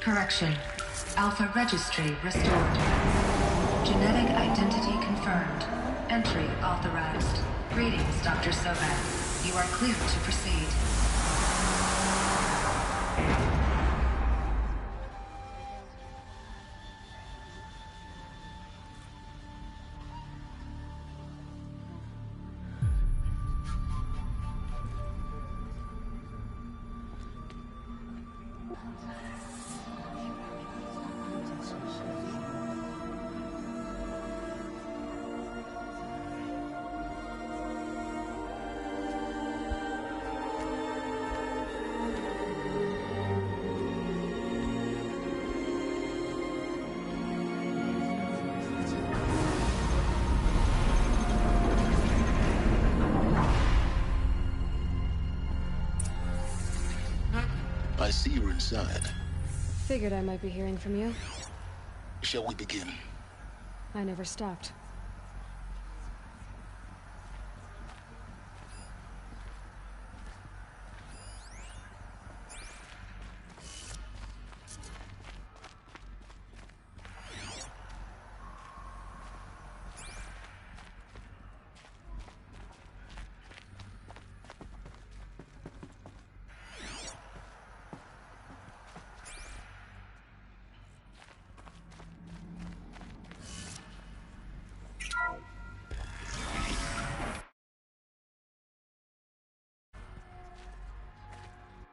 Correction. Alpha registry restored. Genetic identity confirmed. Entry authorized. Greetings, Dr. Sobat. You are clear to proceed. I see you're inside. Figured I might be hearing from you. Shall we begin? I never stopped.